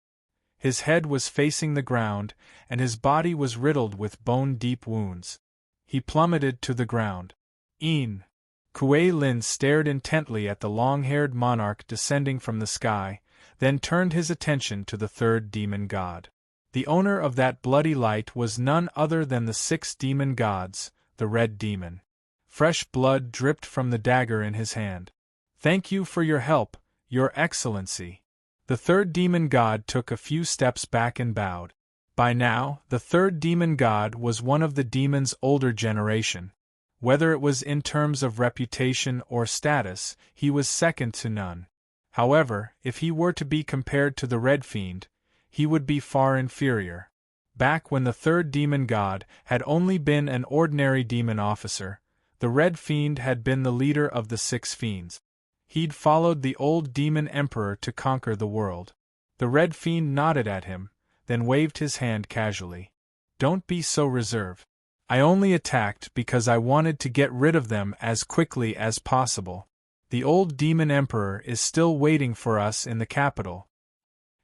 His head was facing the ground, and his body was riddled with bone-deep wounds. He plummeted to the ground. Kuei Lin stared intently at the long-haired monarch descending from the sky, then turned his attention to the third demon god. The owner of that bloody light was none other than the 6 demon gods, the Red Demon. Fresh blood dripped from the dagger in his hand. "Thank you for your help, Your Excellency." The third demon god took a few steps back and bowed. By now, the third demon god was one of the demon's older generation. Whether it was in terms of reputation or status, he was second to none. However, if he were to be compared to the Red Fiend, he would be far inferior. Back when the third demon god had only been an ordinary demon officer, the Red Fiend had been the leader of the 6 fiends. He'd followed the old demon emperor to conquer the world. The Red Fiend nodded at him, then waved his hand casually. "Don't be so reserved. I only attacked because I wanted to get rid of them as quickly as possible. The old demon emperor is still waiting for us in the capital."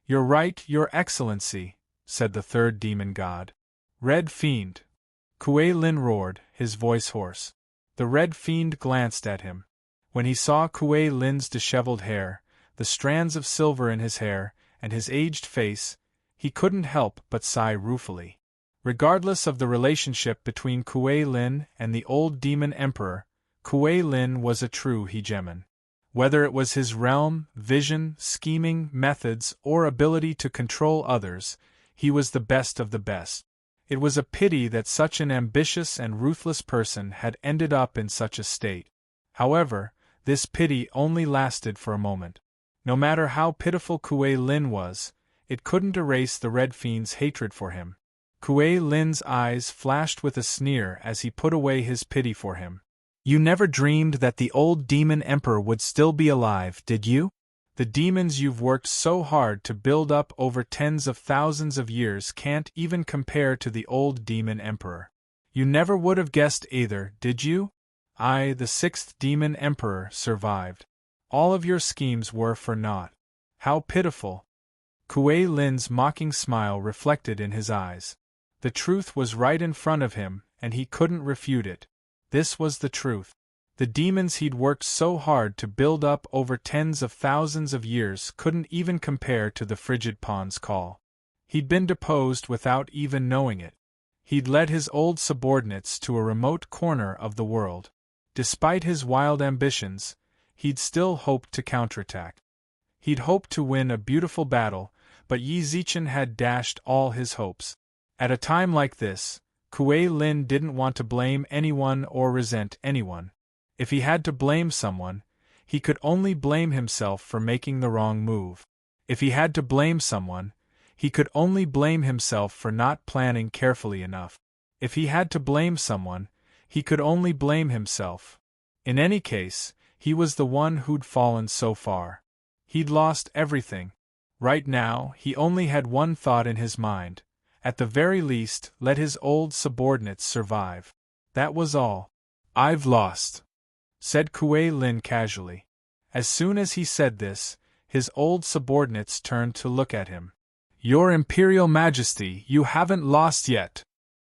"You're right, Your Excellency," said the third demon god. "Red Fiend!" Kuei Lin roared, his voice hoarse. The Red Fiend glanced at him. When he saw Kuei Lin's disheveled hair, the strands of silver in his hair, and his aged face, he couldn't help but sigh ruefully. Regardless of the relationship between Kuei Lin and the old demon emperor, Kuei Lin was a true hegemon. Whether it was his realm, vision, scheming, methods, or ability to control others, he was the best of the best. It was a pity that such an ambitious and ruthless person had ended up in such a state. However, this pity only lasted for a moment. No matter how pitiful Kuei Lin was, it couldn't erase the Red Fiend's hatred for him. Kuei Lin's eyes flashed with a sneer as he put away his pity for him. "You never dreamed that the old demon emperor would still be alive, did you? The demons you've worked so hard to build up over tens of thousands of years can't even compare to the old demon emperor. You never would have guessed either, did you? I, the 6th demon emperor, survived. All of your schemes were for naught. How pitiful." Kuei Lin's mocking smile reflected in his eyes. The truth was right in front of him, and he couldn't refute it. This was the truth. The demons he'd worked so hard to build up over tens of thousands of years couldn't even compare to the frigid pawn's call. He'd been deposed without even knowing it. He'd led his old subordinates to a remote corner of the world. Despite his wild ambitions, he'd still hoped to counterattack. He'd hoped to win a beautiful battle, but Yi Zichen had dashed all his hopes. At a time like this, Kuei Lin didn't want to blame anyone or resent anyone. If he had to blame someone, he could only blame himself for making the wrong move. If he had to blame someone, he could only blame himself for not planning carefully enough. If he had to blame someone, he could only blame himself. In any case, he was the one who'd fallen so far. He'd lost everything. Right now, he only had one thought in his mind. At the very least, let his old subordinates survive. That was all. "I've lost," said Kuei Lin casually. As soon as he said this, his old subordinates turned to look at him. "Your Imperial Majesty, you haven't lost yet.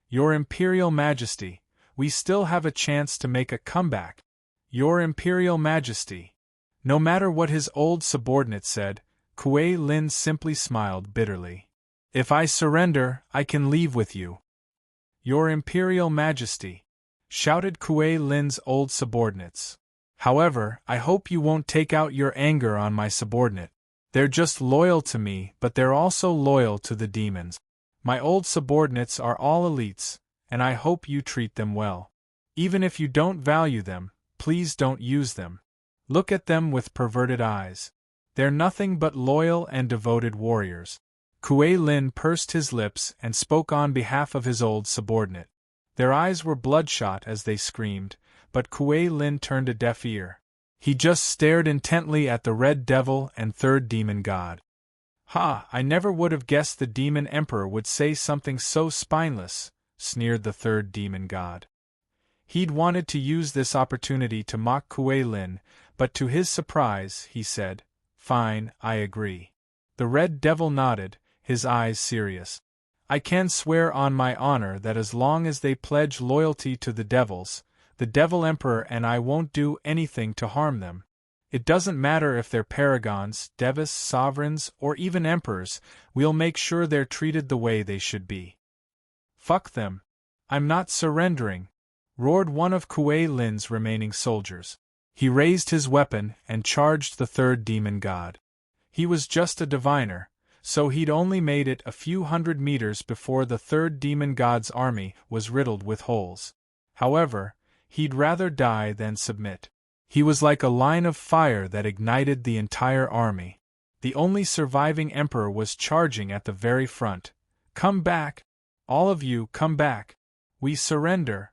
Your Imperial Majesty, we still have a chance to make a comeback. Your Imperial Majesty." No matter what his old subordinates said, Kuei Lin simply smiled bitterly. "If I surrender, I can leave with you." "Your Imperial Majesty," shouted Kuei Lin's old subordinates. "However, I hope you won't take out your anger on my subordinate. They're just loyal to me, but they're also loyal to the demons. My old subordinates are all elites, and I hope you treat them well. Even if you don't value them, please don't use them. Look at them with perverted eyes. They're nothing but loyal and devoted warriors." Kuei Lin pursed his lips and spoke on behalf of his old subordinate. Their eyes were bloodshot as they screamed, but Kuei Lin turned a deaf ear. He just stared intently at the Red Devil and Third Demon God. Ha! I never would have guessed the Demon Emperor would say something so spineless, sneered the third demon god. He'd wanted to use this opportunity to mock Kuei Lin, but to his surprise, he said, "Fine, I agree." The Red Devil nodded, his eyes serious. "I can swear on my honor that as long as they pledge loyalty to the devils, the Devil Emperor and I won't do anything to harm them. It doesn't matter if they're paragons, devis, sovereigns, or even emperors, we'll make sure they're treated the way they should be." "Fuck them. I'm not surrendering," roared one of Kuei Lin's remaining soldiers. He raised his weapon and charged the third demon god. He was just a diviner, so he'd only made it a few hundred meters before the third demon god's army was riddled with holes. However, he'd rather die than submit. He was like a line of fire that ignited the entire army. The only surviving emperor was charging at the very front. "Come back! All of you, come back! We surrender!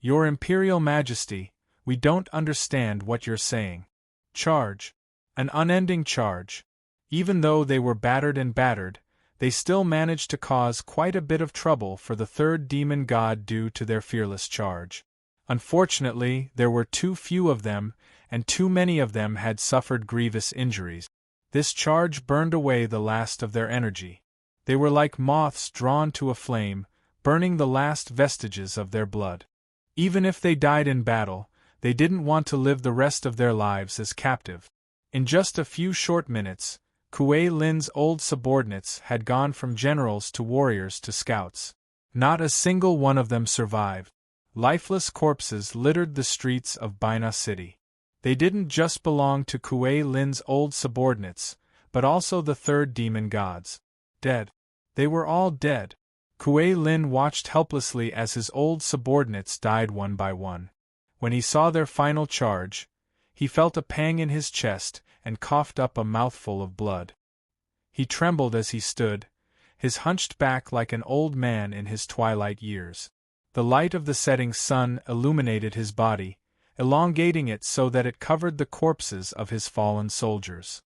Your Imperial Majesty, we don't understand what you're saying." Charge. An unending charge. Even though they were battered and battered, they still managed to cause quite a bit of trouble for the third demon god due to their fearless charge. Unfortunately, there were too few of them, and too many of them had suffered grievous injuries. This charge burned away the last of their energy. They were like moths drawn to a flame, burning the last vestiges of their blood. Even if they died in battle, they didn't want to live the rest of their lives as captive. In just a few short minutes, Kuei Lin's old subordinates had gone from generals to warriors to scouts. Not a single one of them survived. Lifeless corpses littered the streets of Baina City. They didn't just belong to Kuei Lin's old subordinates, but also the third demon gods. Dead. They were all dead. Kuei Lin watched helplessly as his old subordinates died one by one. When he saw their final charge, he felt a pang in his chest and coughed up a mouthful of blood. He trembled as he stood, his hunched back like an old man in his twilight years. The light of the setting sun illuminated his body, elongating it so that it covered the corpses of his fallen soldiers.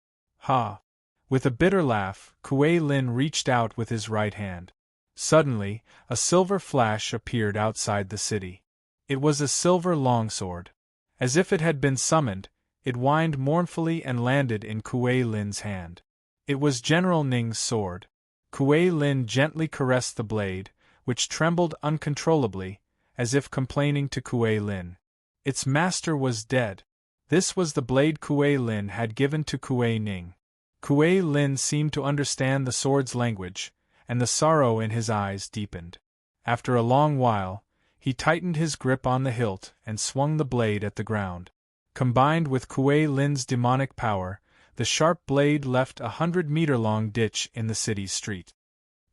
Ha! With a bitter laugh, Kuei Lin reached out with his right hand. Suddenly, a silver flash appeared outside the city. It was a silver longsword. As if it had been summoned, it whined mournfully and landed in Kuei Lin's hand. It was General Ning's sword. Kuei Lin gently caressed the blade, which trembled uncontrollably, as if complaining to Kuei Lin. Its master was dead. This was the blade Kuei Lin had given to Kuei Ning. Kuei Lin seemed to understand the sword's language, and the sorrow in his eyes deepened. After a long while, he tightened his grip on the hilt and swung the blade at the ground. Combined with Kuei Lin's demonic power, the sharp blade left a 100-meter-long ditch in the city's street.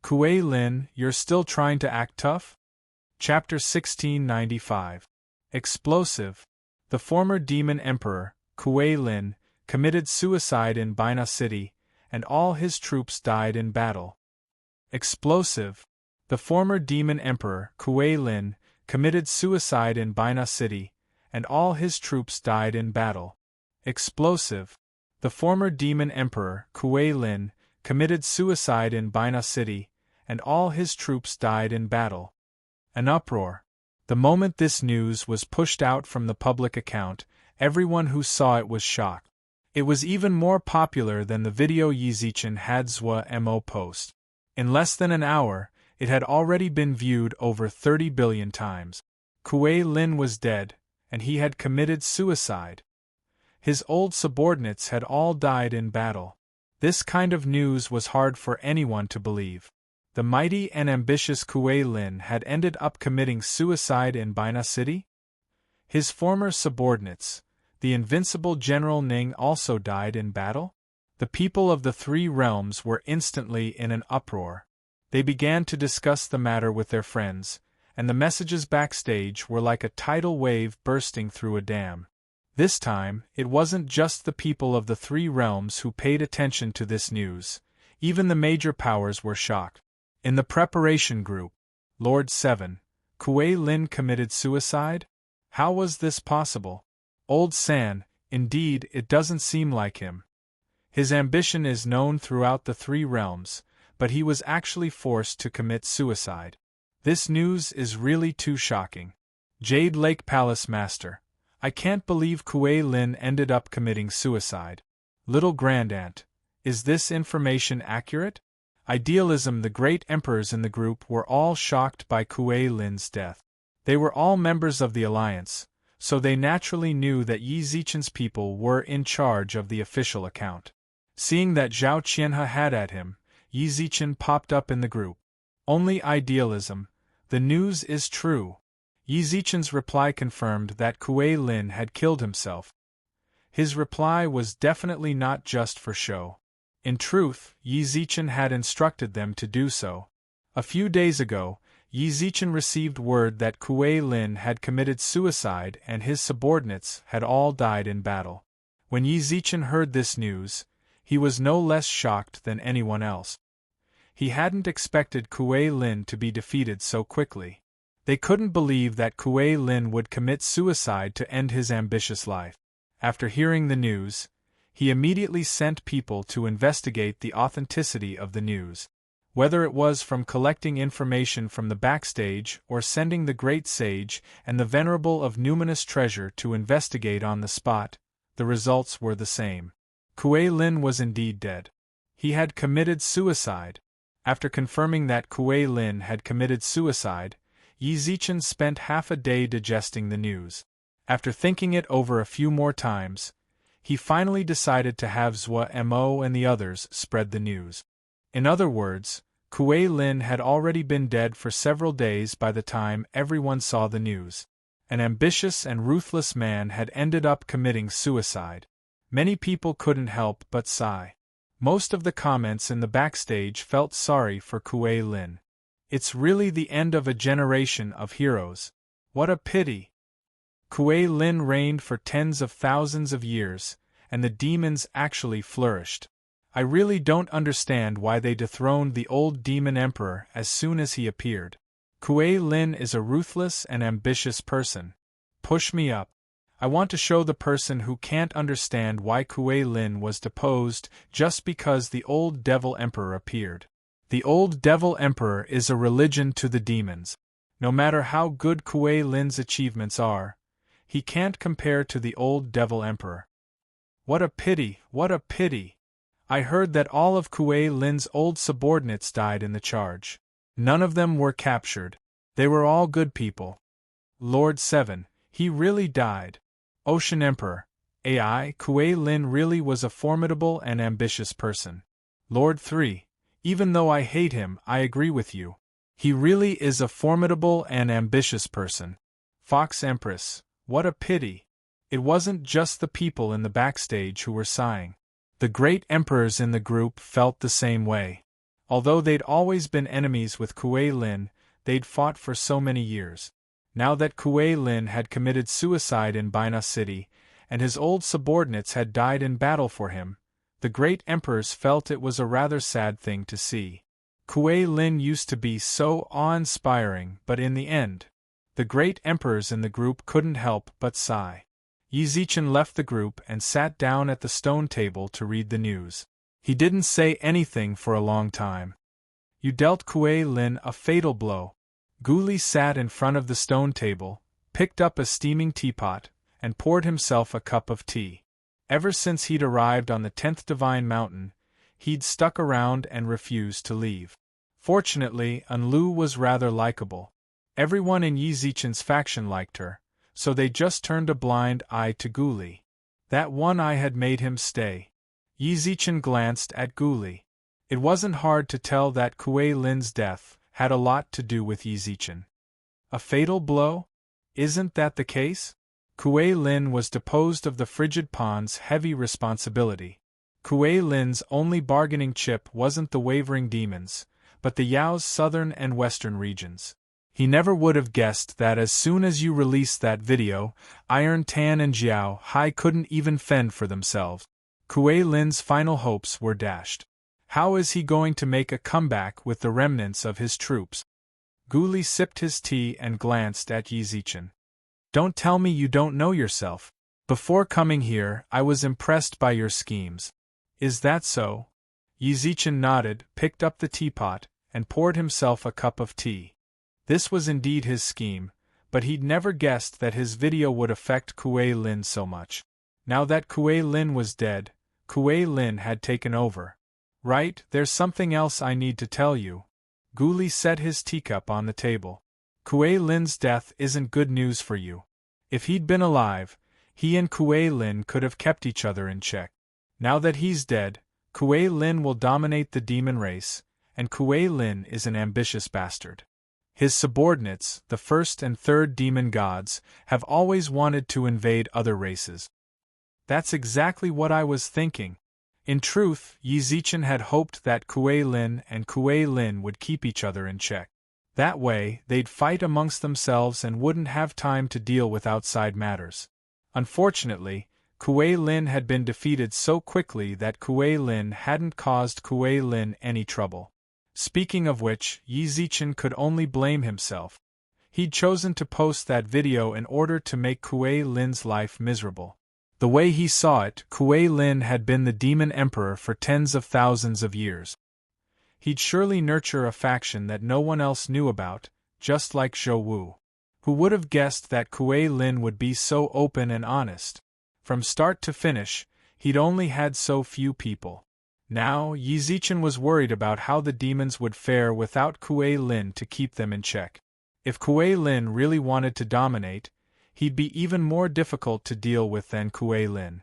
"Kuei Lin, you're still trying to act tough?" Chapter 1695. Explosive. The former demon emperor, Kuei Lin, committed suicide in Baina City, and all his troops died in battle. Explosive. The former demon emperor, Kuei Lin, committed suicide in Baina City, and all his troops died in battle. Explosive. The former demon emperor, Kuei Lin, committed suicide in Baina City, and all his troops died in battle. An uproar. The moment this news was pushed out from the public account, everyone who saw it was shocked. It was even more popular than the video Yizichen Hadzwa Mo post. In less than an hour, it had already been viewed over 30 billion times. Kuei Lin was dead, and he had committed suicide. His old subordinates had all died in battle. This kind of news was hard for anyone to believe. The mighty and ambitious Kuei Lin had ended up committing suicide in Baina City? His former subordinates, the invincible General Ning, also died in battle? The people of the three realms were instantly in an uproar. They began to discuss the matter with their friends, and the messages backstage were like a tidal wave bursting through a dam. This time, it wasn't just the people of the three realms who paid attention to this news. Even the major powers were shocked. In the preparation group, Lord 7, Kuei Lin committed suicide? How was this possible? Old San, indeed, it doesn't seem like him. His ambition is known throughout the three realms, but he was actually forced to commit suicide. This news is really too shocking. Jade Lake Palace Master. I can't believe Kuei Lin ended up committing suicide. Little Grandaunt. Is this information accurate? Idealism. The great emperors in the group were all shocked by Kuei Lin's death. They were all members of the alliance, so they naturally knew that Yi Zichen's people were in charge of the official account. Seeing that Zhao Qianhe had at him, Yi Zichen popped up in the group. Only idealism. The news is true. Yi Zichen's reply confirmed that Kuei Lin had killed himself. His reply was definitely not just for show. In truth, Yi Zichen had instructed them to do so. A few days ago, Yi Zichen received word that Kuei Lin had committed suicide and his subordinates had all died in battle. When Yi Zichen heard this news, he was no less shocked than anyone else. He hadn't expected Kuei Lin to be defeated so quickly. They couldn't believe that Kuei Lin would commit suicide to end his ambitious life. After hearing the news, he immediately sent people to investigate the authenticity of the news. Whether it was from collecting information from the backstage or sending the great sage and the venerable of numinous treasure to investigate on the spot, the results were the same. Kuei Lin was indeed dead. He had committed suicide. After confirming that Kuei Lin had committed suicide, Yi Zichen spent half a day digesting the news. After thinking it over a few more times, he finally decided to have Zhou Mo and the others spread the news. In other words, Kuei Lin had already been dead for several days by the time everyone saw the news. An ambitious and ruthless man had ended up committing suicide. Many people couldn't help but sigh. Most of the comments in the backstage felt sorry for Kuei Lin. It's really the end of a generation of heroes. What a pity! Kuei Lin reigned for tens of thousands of years, and the demons actually flourished. I really don't understand why they dethroned the old demon emperor as soon as he appeared. Kuei Lin is a ruthless and ambitious person. Push me up. I want to show the person who can't understand why Kuei Lin was deposed just because the old devil emperor appeared. The old devil emperor is a religion to the demons. No matter how good Kuei Lin's achievements are, he can't compare to the old devil emperor. What a pity, what a pity! I heard that all of Kuei Lin's old subordinates died in the charge. None of them were captured. They were all good people. Lord 7, he really died. Ocean Emperor, AI, Kuei Lin really was a formidable and ambitious person. Lord 3, even though I hate him, I agree with you. He really is a formidable and ambitious person. Fox Empress, what a pity. It wasn't just the people in the backstage who were sighing. The great emperors in the group felt the same way. Although they'd always been enemies with Kuei Lin, they'd fought for so many years. Now that Kuei Lin had committed suicide in Baina City, and his old subordinates had died in battle for him, the great emperors felt it was a rather sad thing to see. Kuei Lin used to be so awe-inspiring, but in the end, the great emperors in the group couldn't help but sigh. Yi Zichen left the group and sat down at the stone table to read the news. He didn't say anything for a long time. You dealt Kuei Lin a fatal blow. Gu Li sat in front of the stone table, picked up a steaming teapot, and poured himself a cup of tea. Ever since he'd arrived on the 10th Divine Mountain, he'd stuck around and refused to leave. Fortunately, Enlu was rather likable. Everyone in Yi Zichen's faction liked her, so they just turned a blind eye to Gu Li. That one eye had made him stay. Yi Zichen glanced at Gu Li. It wasn't hard to tell that Kuei Lin's death had a lot to do with Yi Zichen. A fatal blow? Isn't that the case? Kuei Lin was deposed of the Frigid Pawn's heavy responsibility. Kuei Lin's only bargaining chip wasn't the wavering demons, but the Yao's southern and western regions. He never would have guessed that as soon as you released that video, Iron Tan and Jiao Hai couldn't even fend for themselves. Kuei Lin's final hopes were dashed. How is he going to make a comeback with the remnants of his troops? Gu Li sipped his tea and glanced at Yi Zichen. Don't tell me you don't know yourself. Before coming here, I was impressed by your schemes. Is that so? Yi Zichen nodded, picked up the teapot, and poured himself a cup of tea. This was indeed his scheme, but he'd never guessed that his video would affect Kuei Lin so much. Now that Kuei Lin was dead, Kuei Lin had taken over. Right, there's something else I need to tell you. Gu Li set his teacup on the table. Kuei Lin's death isn't good news for you. If he'd been alive, he and Kuei Lin could have kept each other in check. Now that he's dead, Kuei Lin will dominate the demon race, and Kuei Lin is an ambitious bastard. His subordinates, the first and third demon gods, have always wanted to invade other races. That's exactly what I was thinking. In truth, Yi Zichen had hoped that Kuei Lin and Kuei Lin would keep each other in check. That way, they'd fight amongst themselves and wouldn't have time to deal with outside matters. Unfortunately, Kuei Lin had been defeated so quickly that Kuei Lin hadn't caused Kuei Lin any trouble. Speaking of which, Yi Zichen could only blame himself. He'd chosen to post that video in order to make Kuei Lin's life miserable. The way he saw it, Kuei Lin had been the demon emperor for tens of thousands of years. He'd surely nurture a faction that no one else knew about, just like Zhou Wu. Who would have guessed that Kuei Lin would be so open and honest? From start to finish, he'd only had so few people. Now, Yi Zichen was worried about how the demons would fare without Kuei Lin to keep them in check. If Kuei Lin really wanted to dominate, he'd be even more difficult to deal with than Kuei Lin.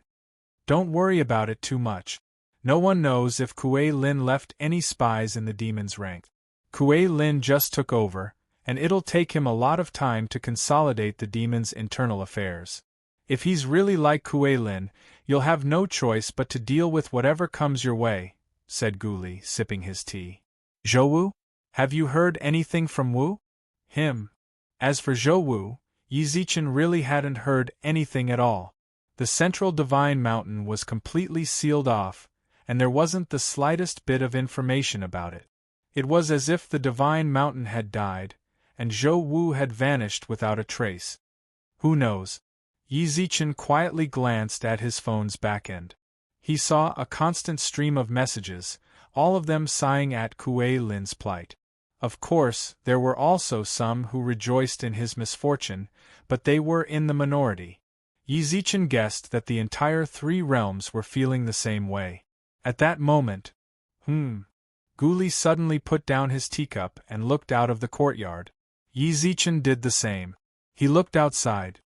Don't worry about it too much. No one knows if Kuei Lin left any spies in the demons' rank. Kuei Lin just took over, and it'll take him a lot of time to consolidate the demons' internal affairs. If he's really like Kuei Lin, you'll have no choice but to deal with whatever comes your way, said Gu Li, sipping his tea. Zhou Wu? Have you heard anything from Wu? Him. As for Zhou Wu, Yi Zichen really hadn't heard anything at all. The central divine mountain was completely sealed off, and there wasn't the slightest bit of information about it. It was as if the divine mountain had died, and Zhou Wu had vanished without a trace. Who knows? Yi Zichen quietly glanced at his phone's back end. He saw a constant stream of messages, all of them sighing at Kuei Lin's plight. Of course, there were also some who rejoiced in his misfortune, but they were in the minority. Yi Zichen guessed that the entire three realms were feeling the same way. At that moment, Gu Li suddenly put down his teacup and looked out of the courtyard. Yi Zichen did the same. He looked outside.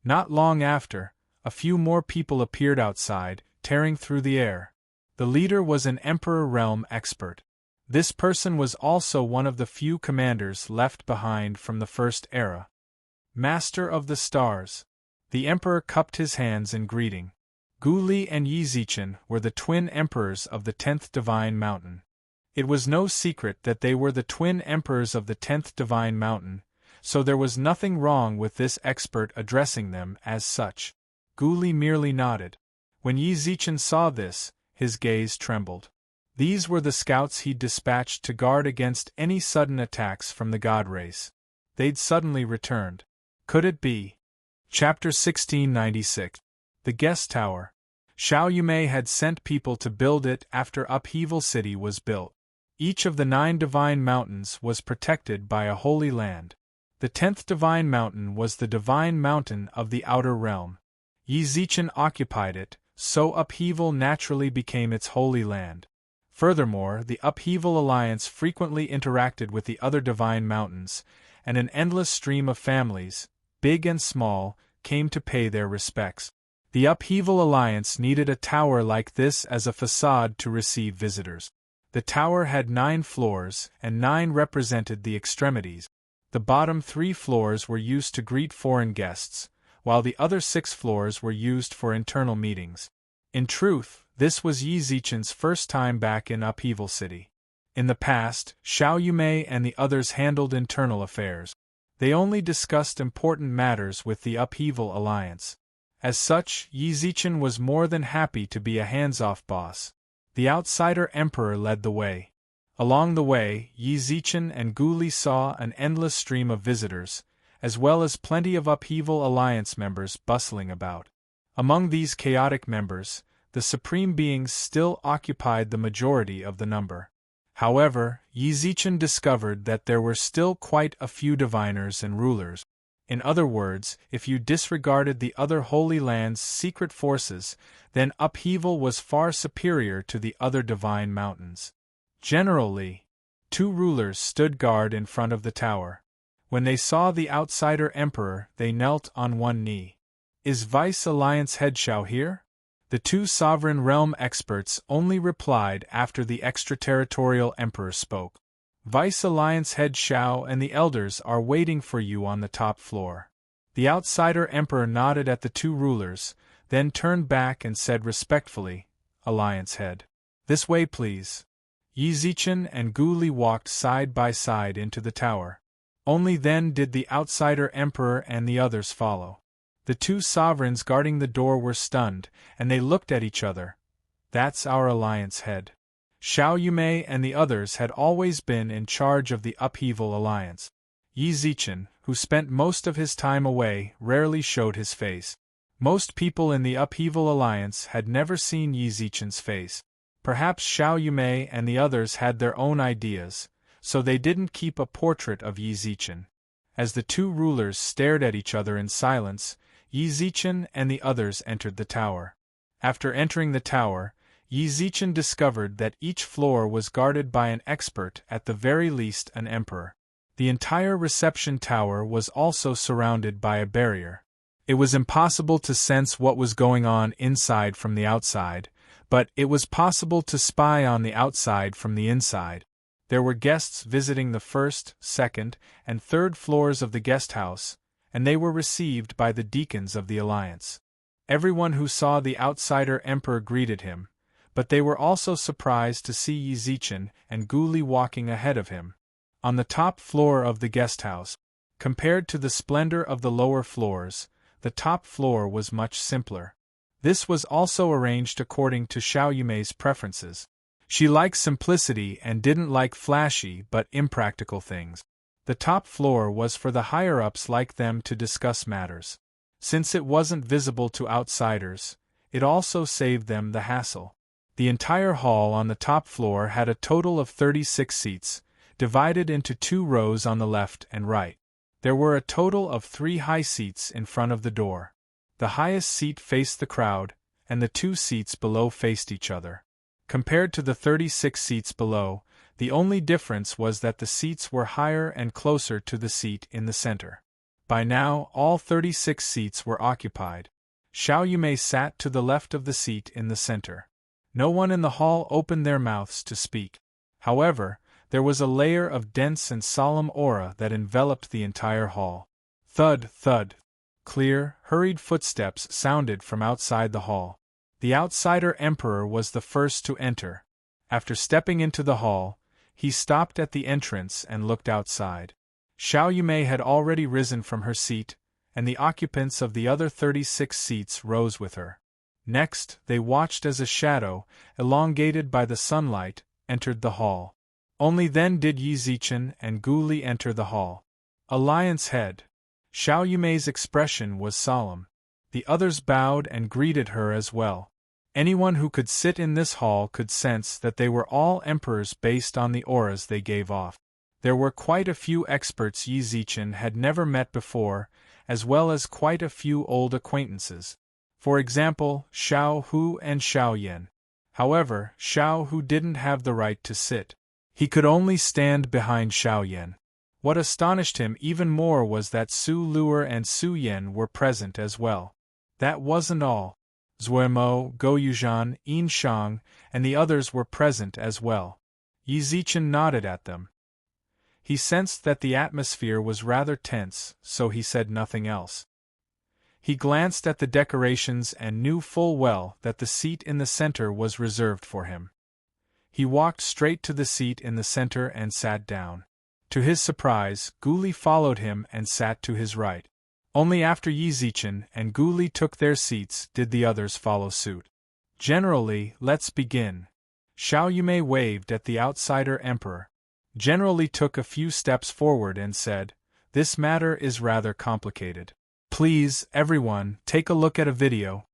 Not long after, a few more people appeared outside, tearing through the air. The leader was an Emperor Realm expert. This person was also one of the few commanders left behind from the First Era. Master of the Stars. The Emperor cupped his hands in greeting. Gu Li and Yi Zichen were the twin emperors of the 10th Divine Mountain. It was no secret that they were the twin emperors of the 10th Divine Mountain, so there was nothing wrong with this expert addressing them as such. Gu Li merely nodded. When Yi Zichen saw this, his gaze trembled. These were the scouts he'd dispatched to guard against any sudden attacks from the god race. They'd suddenly returned. Could it be? Chapter 1696. The Guest Tower. Xiao Yumei had sent people to build it after Upheaval City was built. Each of the 9 divine mountains was protected by a holy land. The 10th divine mountain was the divine mountain of the outer realm. Yi Zichen occupied it, so Upheaval naturally became its holy land. Furthermore, the Upheaval Alliance frequently interacted with the other divine mountains, and an endless stream of families, big and small, came to pay their respects. The Upheaval Alliance needed a tower like this as a facade to receive visitors. The tower had 9 floors, and 9 represented the extremities. The bottom 3 floors were used to greet foreign guests, while the other 6 floors were used for internal meetings. In truth, this was Yi Zichen's first time back in Upheaval City. In the past, Xiao Yumei and the others handled internal affairs. They only discussed important matters with the Upheaval Alliance. As such, Yi Zichen was more than happy to be a hands-off boss. The outsider emperor led the way. Along the way, Yi Zichen and Gu Li saw an endless stream of visitors, as well as plenty of Upheaval Alliance members bustling about. Among these chaotic members, the supreme beings still occupied the majority of the number. However, Yi Zichen discovered that there were still quite a few diviners and rulers. In other words, if you disregarded the other Holy Land's secret forces, then upheaval was far superior to the other divine mountains. Generally, 2 rulers stood guard in front of the tower. When they saw the outsider emperor, they knelt on one knee. "Is Vice Alliance head Xiao here?" The 2 sovereign realm experts only replied after the extraterritorial emperor spoke. "Vice Alliance head Xiao and the elders are waiting for you on the top floor." The outsider emperor nodded at the 2 rulers, then turned back and said respectfully, "Alliance head. This way please." Yi Zichen and Gu Li walked side by side into the tower. Only then did the outsider emperor and the others follow. The 2 sovereigns guarding the door were stunned, and they looked at each other. "That's our alliance head." Xiao Yumei and the others had always been in charge of the upheaval alliance. Yi Zichen, who spent most of his time away, rarely showed his face. Most people in the upheaval alliance had never seen Yi Zichen's face. Perhaps Xiao Yumei and the others had their own ideas, so they didn't keep a portrait of Yi Zichen. As the 2 rulers stared at each other in silence, Yi Zichen and the others entered the tower. After entering the tower, Yi Zichen discovered that each floor was guarded by an expert, at the very least an emperor. The entire reception tower was also surrounded by a barrier. It was impossible to sense what was going on inside from the outside, but it was possible to spy on the outside from the inside. There were guests visiting the 1st, 2nd, and 3rd floors of the guest house, and they were received by the deacons of the alliance. Everyone who saw the outsider emperor greeted him, but they were also surprised to see Yi Zichen and Gu Li walking ahead of him. On the top floor of the guest house, compared to the splendor of the lower floors, the top floor was much simpler. This was also arranged according to Xiao Yumei's preferences. She liked simplicity and didn't like flashy but impractical things. The top floor was for the higher-ups like them to discuss matters. Since it wasn't visible to outsiders, it also saved them the hassle. The entire hall on the top floor had a total of 36 seats, divided into 2 rows on the left and right. There were a total of 3 high seats in front of the door. The highest seat faced the crowd, and the 2 seats below faced each other. Compared to the 36 seats below, the only difference was that the seats were higher and closer to the seat in the center. By now, all 36 seats were occupied. Xiao Yumei sat to the left of the seat in the center. No one in the hall opened their mouths to speak. However, there was a layer of dense and solemn aura that enveloped the entire hall. Thud, thud. Clear, hurried footsteps sounded from outside the hall. The outsider emperor was the first to enter. After stepping into the hall, he stopped at the entrance and looked outside. Xiao Yumei had already risen from her seat, and the occupants of the other 36 seats rose with her. Next, they watched as a shadow, elongated by the sunlight, entered the hall. Only then did Yi Zichen and Gu Li enter the hall. Alliance head. Xiao Yumei's expression was solemn. The others bowed and greeted her as well. Anyone who could sit in this hall could sense that they were all emperors based on the auras they gave off. There were quite a few experts Yi Zichen had never met before, as well as quite a few old acquaintances. For example, Xiao Hu and Xiao Yan. However, Xiao Hu didn't have the right to sit. He could only stand behind Xiao Yan. What astonished him even more was that Su Luer and Su Yan were present as well. That wasn't all. Zuemo, Go Yuzhan, Yin Shang, and the others were present as well. Yi Zichen nodded at them. He sensed that the atmosphere was rather tense, so he said nothing else. He glanced at the decorations and knew full well that the seat in the center was reserved for him. He walked straight to the seat in the center and sat down. To his surprise, Gu Li followed him and sat to his right. Only after Yi Zichen and Gu Li took their seats did the others follow suit. Generally, let's begin. Xiao Yumei waved at the outsider emperor. Generally took a few steps forward and said, "This matter is rather complicated. Please, everyone, take a look at a video."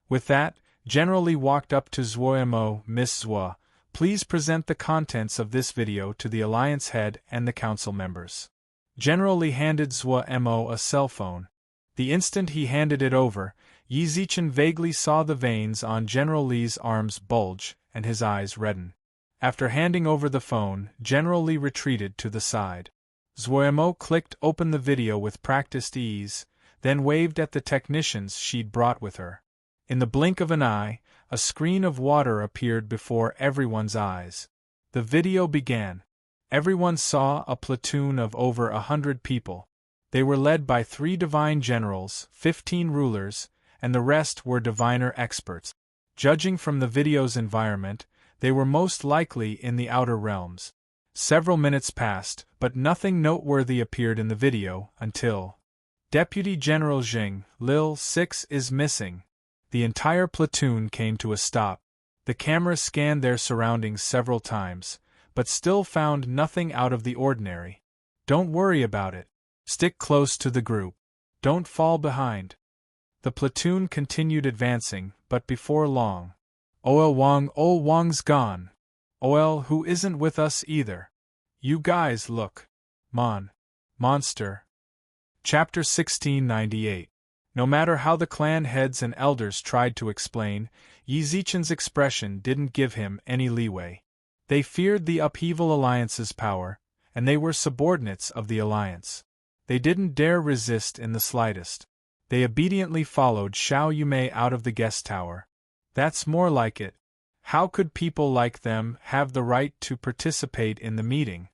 With that, General Li walked up to Zuomo. Miss Zhuo, please present the contents of this video to the Alliance head and the council members. General Li handed Zuomo a cell phone. The instant he handed it over, Yi Zichen vaguely saw the veins on General Li's arms bulge, and his eyes redden. After handing over the phone, General Li retreated to the side. Zuomo clicked open the video with practiced ease, then waved at the technicians she'd brought with her. In the blink of an eye, a screen of water appeared before everyone's eyes. The video began. Everyone saw a platoon of over 100 people. They were led by 3 divine generals, 15 rulers, and the rest were diviner experts. Judging from the video's environment, they were most likely in the outer realms. Several minutes passed, but nothing noteworthy appeared in the video until Deputy General Jing, Lil 6 is missing. The entire platoon came to a stop. The camera scanned their surroundings several times, but still found nothing out of the ordinary. Don't worry about it. Stick close to the group. Don't fall behind. The platoon continued advancing, but before long. Ol Wang's gone. Ol who isn't with us either. You guys look. Monster. Chapter 1698. No matter how the clan heads and elders tried to explain, Yi Zichen's expression didn't give him any leeway. They feared the Upheaval Alliance's power, and they were subordinates of the Alliance. They didn't dare resist in the slightest. They obediently followed Xiao Yumei out of the guest tower. That's more like it. How could people like them have the right to participate in the meeting?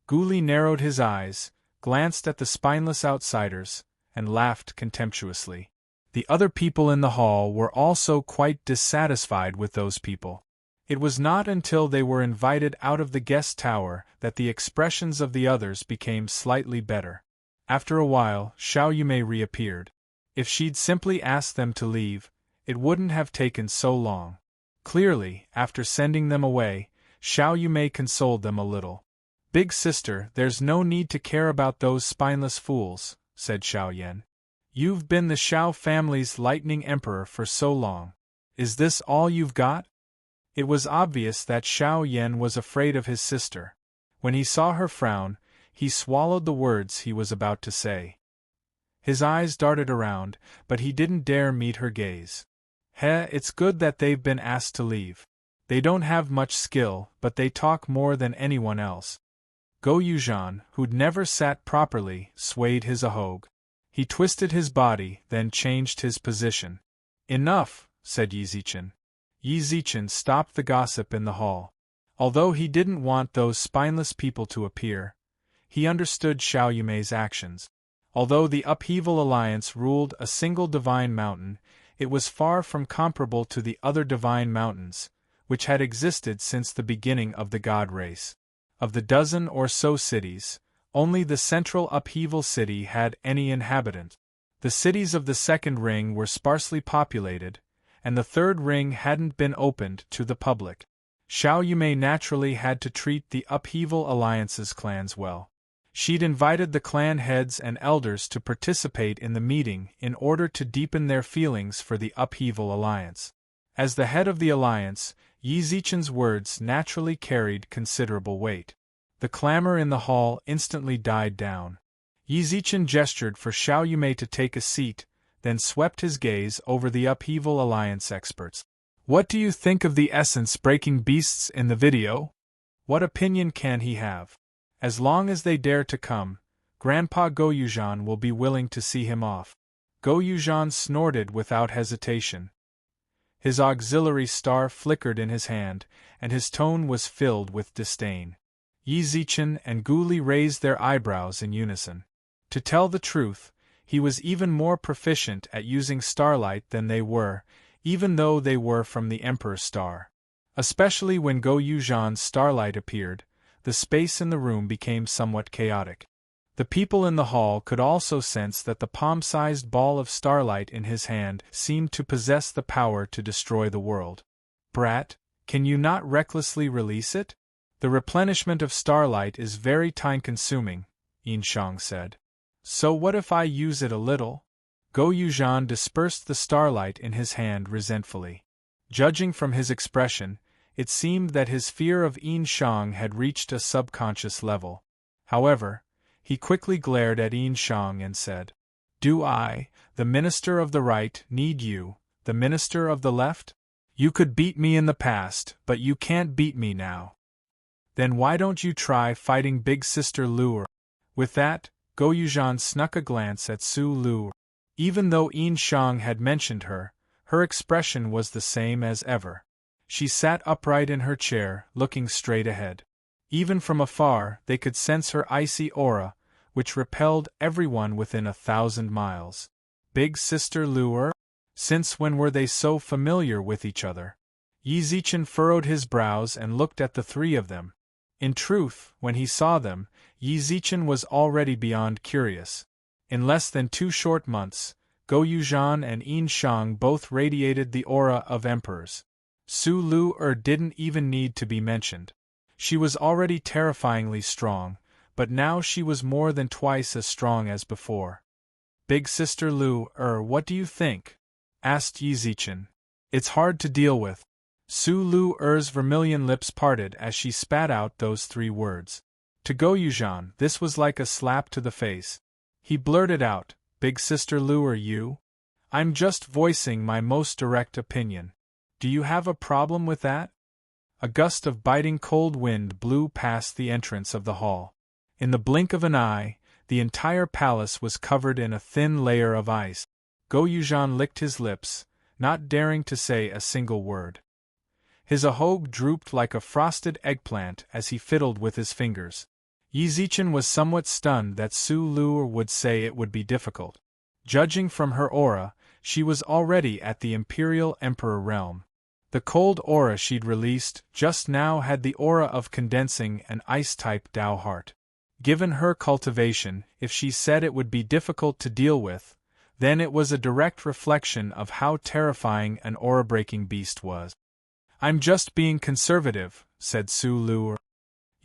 Guli narrowed his eyes, glanced at the spineless outsiders, and laughed contemptuously. The other people in the hall were also quite dissatisfied with those people. It was not until they were invited out of the guest tower that the expressions of the others became slightly better. After a while, Xiao Yumei reappeared. If she'd simply asked them to leave, it wouldn't have taken so long. Clearly, after sending them away, Xiao Yumei consoled them a little. Big sister, there's no need to care about those spineless fools, said Xiao Yan. You've been the Xiao family's lightning emperor for so long. Is this all you've got? It was obvious that Xiao Yan was afraid of his sister. When he saw her frown, he swallowed the words he was about to say. His eyes darted around, but he didn't dare meet her gaze. It's good that they've been asked to leave. They don't have much skill, but they talk more than anyone else. Go Yuzhan, who'd never sat properly, swayed his ahog. He twisted his body, then changed his position. Enough, said Yi Zichen. Yi Zichen stopped the gossip in the hall. Although he didn't want those spineless people to appear, he understood Xiao Yumei's actions. Although the Upheaval Alliance ruled a single divine mountain, it was far from comparable to the other divine mountains, which had existed since the beginning of the god race. Of the dozen or so cities, only the central Upheaval City had any inhabitant. The cities of the second ring were sparsely populated, and the third ring hadn't been opened to the public. Xiao Yumei naturally had to treat the Upheaval Alliance's clans well. She'd invited the clan heads and elders to participate in the meeting in order to deepen their feelings for the Upheaval Alliance. As the head of the alliance, Yi Zichen's words naturally carried considerable weight. The clamor in the hall instantly died down. Yi Zichen gestured for Xiao Yumei to take a seat, then swept his gaze over the Upheaval Alliance experts. What do you think of the essence-breaking beasts in the video? What opinion can he have? As long as they dare to come, Grandpa Go Yuzhan will be willing to see him off. Go Yuzhan snorted without hesitation. His auxiliary star flickered in his hand, and his tone was filled with disdain. Yi Zichen and Guli raised their eyebrows in unison. To tell the truth, he was even more proficient at using starlight than they were, even though they were from the Emperor's star. Especially when Go Yuzhan's starlight appeared, the space in the room became somewhat chaotic. The people in the hall could also sense that the palm-sized ball of starlight in his hand seemed to possess the power to destroy the world. Brat, can you not recklessly release it? The replenishment of starlight is very time-consuming, Yin Shang said. So what if I use it a little? Go Yuzhan dispersed the starlight in his hand resentfully. Judging from his expression, it seemed that his fear of Yin Shang had reached a subconscious level. However, he quickly glared at Yin Shang and said, "Do I, the minister of the right, need you, the minister of the left? You could beat me in the past, but you can't beat me now. Then why don't you try fighting Big Sister Lu?" With that, Go Yuzhan snuck a glance at Su Lu. Even though Yin Shang had mentioned her, her expression was the same as ever. She sat upright in her chair, looking straight ahead. Even from afar, they could sense her icy aura, which repelled everyone within 1,000 miles. Big Sister Lu? Since when were they so familiar with each other? Yi Zichen furrowed his brows and looked at the three of them. In truth, when he saw them, Yi Zichen was already beyond curious. In less than 2 short months, Go Yuzhan and Yin Shang both radiated the aura of emperors. Su Lu didn't even need to be mentioned. She was already terrifyingly strong, but now she was more than twice as strong as before. Big Sister Lu, what do you think? Asked Yi Zichen. It's hard to deal with. Su Lu's vermilion lips parted as she spat out those 3 words. To Go Yuzhan, this was like a slap to the face. He blurted out, "Big Sister Lu, you? I'm just voicing my most direct opinion. Do you have a problem with that?" A gust of biting cold wind blew past the entrance of the hall. In the blink of an eye, the entire palace was covered in a thin layer of ice. Go Yuzhan licked his lips, not daring to say a single word. His ahogue drooped like a frosted eggplant as he fiddled with his fingers. Yi Zichen was somewhat stunned that Su Lu would say it would be difficult. Judging from her aura, she was already at the Imperial Emperor realm. The cold aura she'd released just now had the aura of condensing an ice-type Dao heart. Given her cultivation, if she said it would be difficult to deal with, then it was a direct reflection of how terrifying an aura-breaking beast was. "I'm just being conservative," said Su Lu.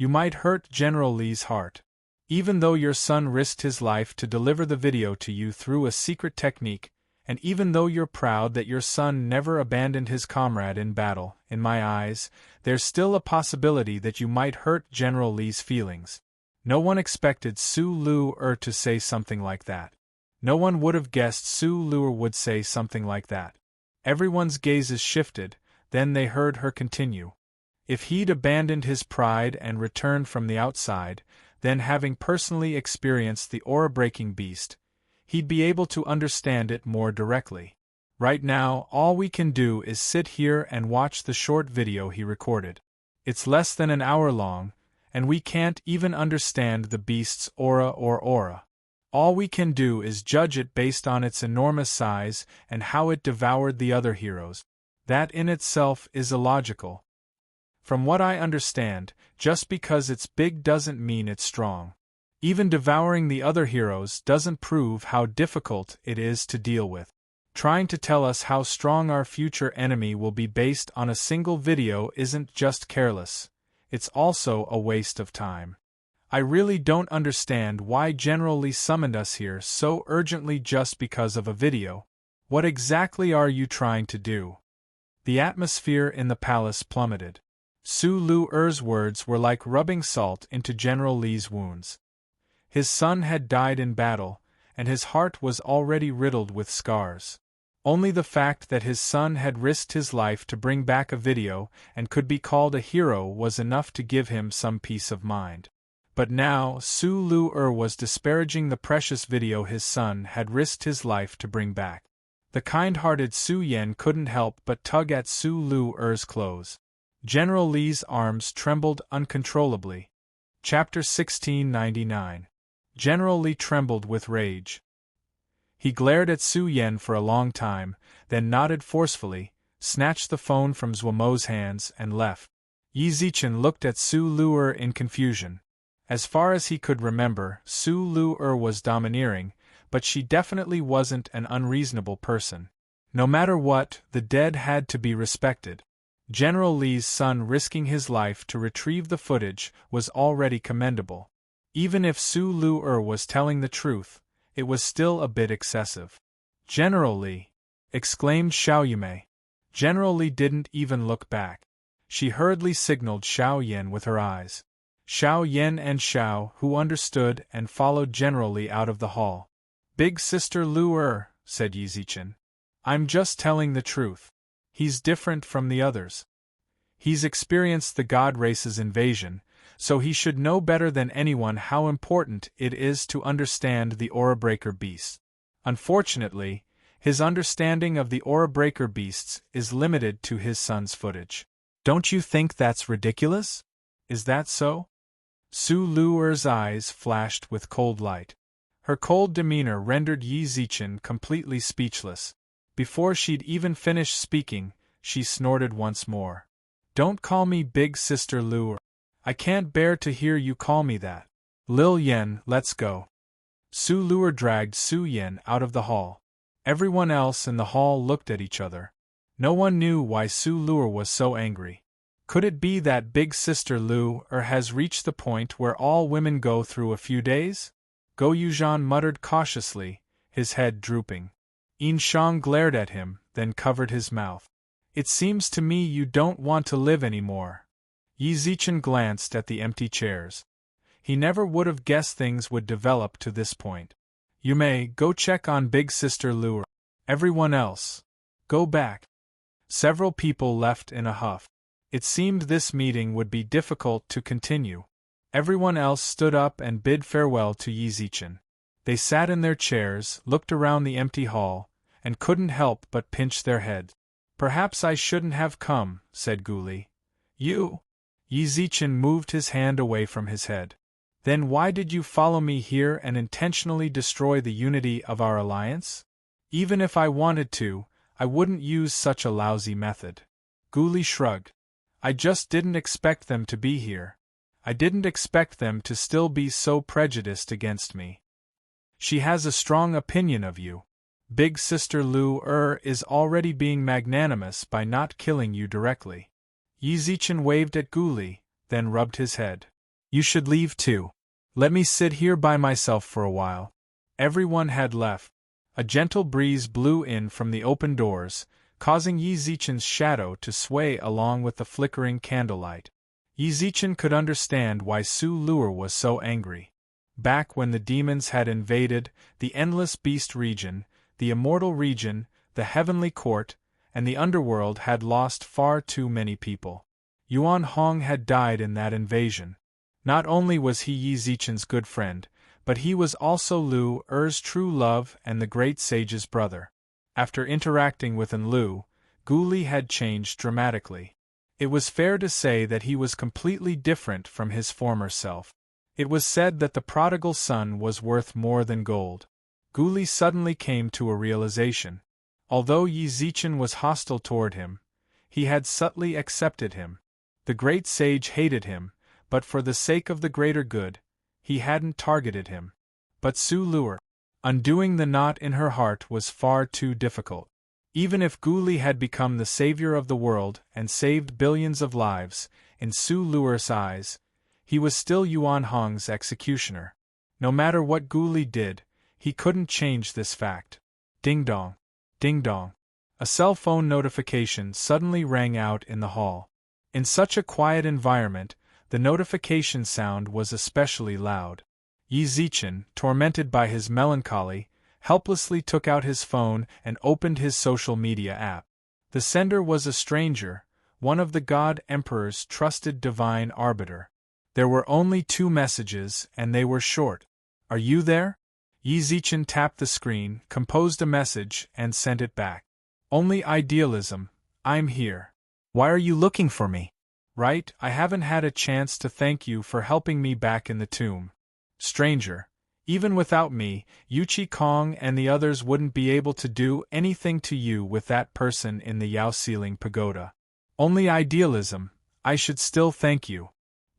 "You might hurt General Li's heart. Even though your son risked his life to deliver the video to you through a secret technique, and even though you're proud that your son never abandoned his comrade in battle, in my eyes, there's still a possibility that you might hurt General Li's feelings." No one expected Su Lu to say something like that. No one would have guessed Su Lu would say something like that. Everyone's gazes shifted, then they heard her continue. If he'd abandoned his pride and returned from the outside, then having personally experienced the aura-breaking beast, he'd be able to understand it more directly. Right now, all we can do is sit here and watch the short video he recorded. It's less than an hour long, and we can't even understand the beast's aura. All we can do is judge it based on its enormous size and how it devoured the other heroes. That in itself is illogical. From what I understand, just because it's big doesn't mean it's strong. Even devouring the other heroes doesn't prove how difficult it is to deal with. Trying to tell us how strong our future enemy will be based on a single video isn't just careless, it's also a waste of time. I really don't understand why General Li summoned us here so urgently just because of a video. What exactly are you trying to do? The atmosphere in the palace plummeted. Su Lu's words were like rubbing salt into General Li's wounds. His son had died in battle, and his heart was already riddled with scars. Only the fact that his son had risked his life to bring back a video and could be called a hero was enough to give him some peace of mind. But now Su Lu was disparaging the precious video his son had risked his life to bring back. The kind-hearted Su Yan couldn't help but tug at Su Lu's clothes. General Li's arms trembled uncontrollably. Chapter 1699. General Li trembled with rage. He glared at Su Yan for a long time, then nodded forcefully, snatched the phone from Zhuomo's hands, and left. Yi Zichen looked at Su Lu in confusion. As far as he could remember, Su Lu was domineering, but she definitely wasn't an unreasonable person. No matter what, the dead had to be respected. General Li's son risking his life to retrieve the footage was already commendable. Even if Su Lu was telling the truth, it was still a bit excessive. "General Li!" exclaimed Xiao Yume. General Li didn't even look back. She hurriedly signaled Xiao Yan with her eyes. Xiao Yan and Xiao, who understood and followed General Li out of the hall. Big Sister Lu said Yi Zichen. I'm just telling the truth. He's different from the others. He's experienced the God race's invasion, so he should know better than anyone how important it is to understand the Aura Breaker beasts. Unfortunately, his understanding of the Aura Breaker beasts is limited to his son's footage. Don't you think that's ridiculous? Is that so? Su Luer's eyes flashed with cold light. Her cold demeanor rendered Yi Zichen completely speechless. Before she'd even finished speaking, she snorted once more. Don't call me Big Sister Luer. I can't bear to hear you call me that. Lil Yen, let's go. Su Luer dragged Su Yen out of the hall. Everyone else in the hall looked at each other. No one knew why Su Luer was so angry. Could it be that Big Sister Luer has reached the point where all women go through a few days? Go Yuzhan muttered cautiously, his head drooping. Yin Shang glared at him, then covered his mouth. It seems to me you don't want to live anymore. Yi Zichen glanced at the empty chairs. He never would have guessed things would develop to this point. You may go check on Big Sister Luer. Everyone else, go back. Several people left in a huff. It seemed this meeting would be difficult to continue. Everyone else stood up and bid farewell to Yi Zichen. They sat in their chairs, looked around the empty hall, and couldn't help but pinch their heads. Perhaps I shouldn't have come, said Guli. You? Yi Zichen moved his hand away from his head. Then why did you follow me here and intentionally destroy the unity of our alliance? Even if I wanted to, I wouldn't use such a lousy method. Guli shrugged. I just didn't expect them to be here. I didn't expect them to still be so prejudiced against me. She has a strong opinion of you. Big Sister Luer is already being magnanimous by not killing you directly. Yi Zichen waved at Guli, then rubbed his head. You should leave too. Let me sit here by myself for a while. Everyone had left. A gentle breeze blew in from the open doors, causing Yi Zichen's shadow to sway along with the flickering candlelight. Yi Zichen could understand why Su Luer was so angry. Back when the demons had invaded the Endless Beast region, the Immortal region, the Heavenly Court, and the Underworld had lost far too many people. Yuan Hong had died in that invasion. Not only was he Yi Zichen's good friend, but he was also Lu Er's true love and the great sage's brother. After interacting with Enlu, Guli had changed dramatically. It was fair to say that he was completely different from his former self. It was said that the prodigal son was worth more than gold. Guli suddenly came to a realization. Although Yi Zichen was hostile toward him, he had subtly accepted him. The great sage hated him, but for the sake of the greater good, he hadn't targeted him. But Su Luer, undoing the knot in her heart was far too difficult. Even if Guli had become the savior of the world and saved billions of lives, in Su Luer's eyes, he was still Yuan Hong's executioner. No matter what Guli did, he couldn't change this fact. Ding dong. Ding dong. A cell phone notification suddenly rang out in the hall. In such a quiet environment, the notification sound was especially loud. Yi Zichen, tormented by his melancholy, helplessly took out his phone and opened his social media app. The sender was a stranger, one of the God Emperor's trusted divine arbiter. There were only 2 messages, and they were short. Are you there? Yi Zichen tapped the screen, composed a message, and sent it back. Only idealism. I'm here. Why are you looking for me? Right, I haven't had a chance to thank you for helping me back in the tomb. Stranger, even without me, Yuchi Kong and the others wouldn't be able to do anything to you with that person in the Yao Ceiling Pagoda. Only idealism. I should still thank you.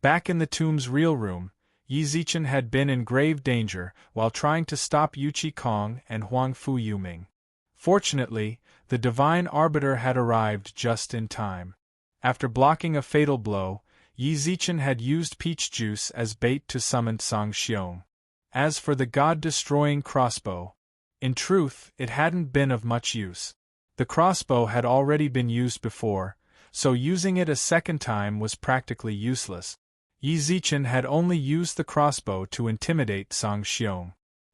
Back in the tomb's real room, Yi Zichen had been in grave danger while trying to stop Yuchi Kong and Huang Fu Yuming. Fortunately, the divine arbiter had arrived just in time. After blocking a fatal blow, Yi Zichen had used peach juice as bait to summon Song Xiong. As for the god-destroying crossbow, in truth, it hadn't been of much use. The crossbow had already been used before, so using it a second time was practically useless. Yi Zichen had only used the crossbow to intimidate Song Xiong.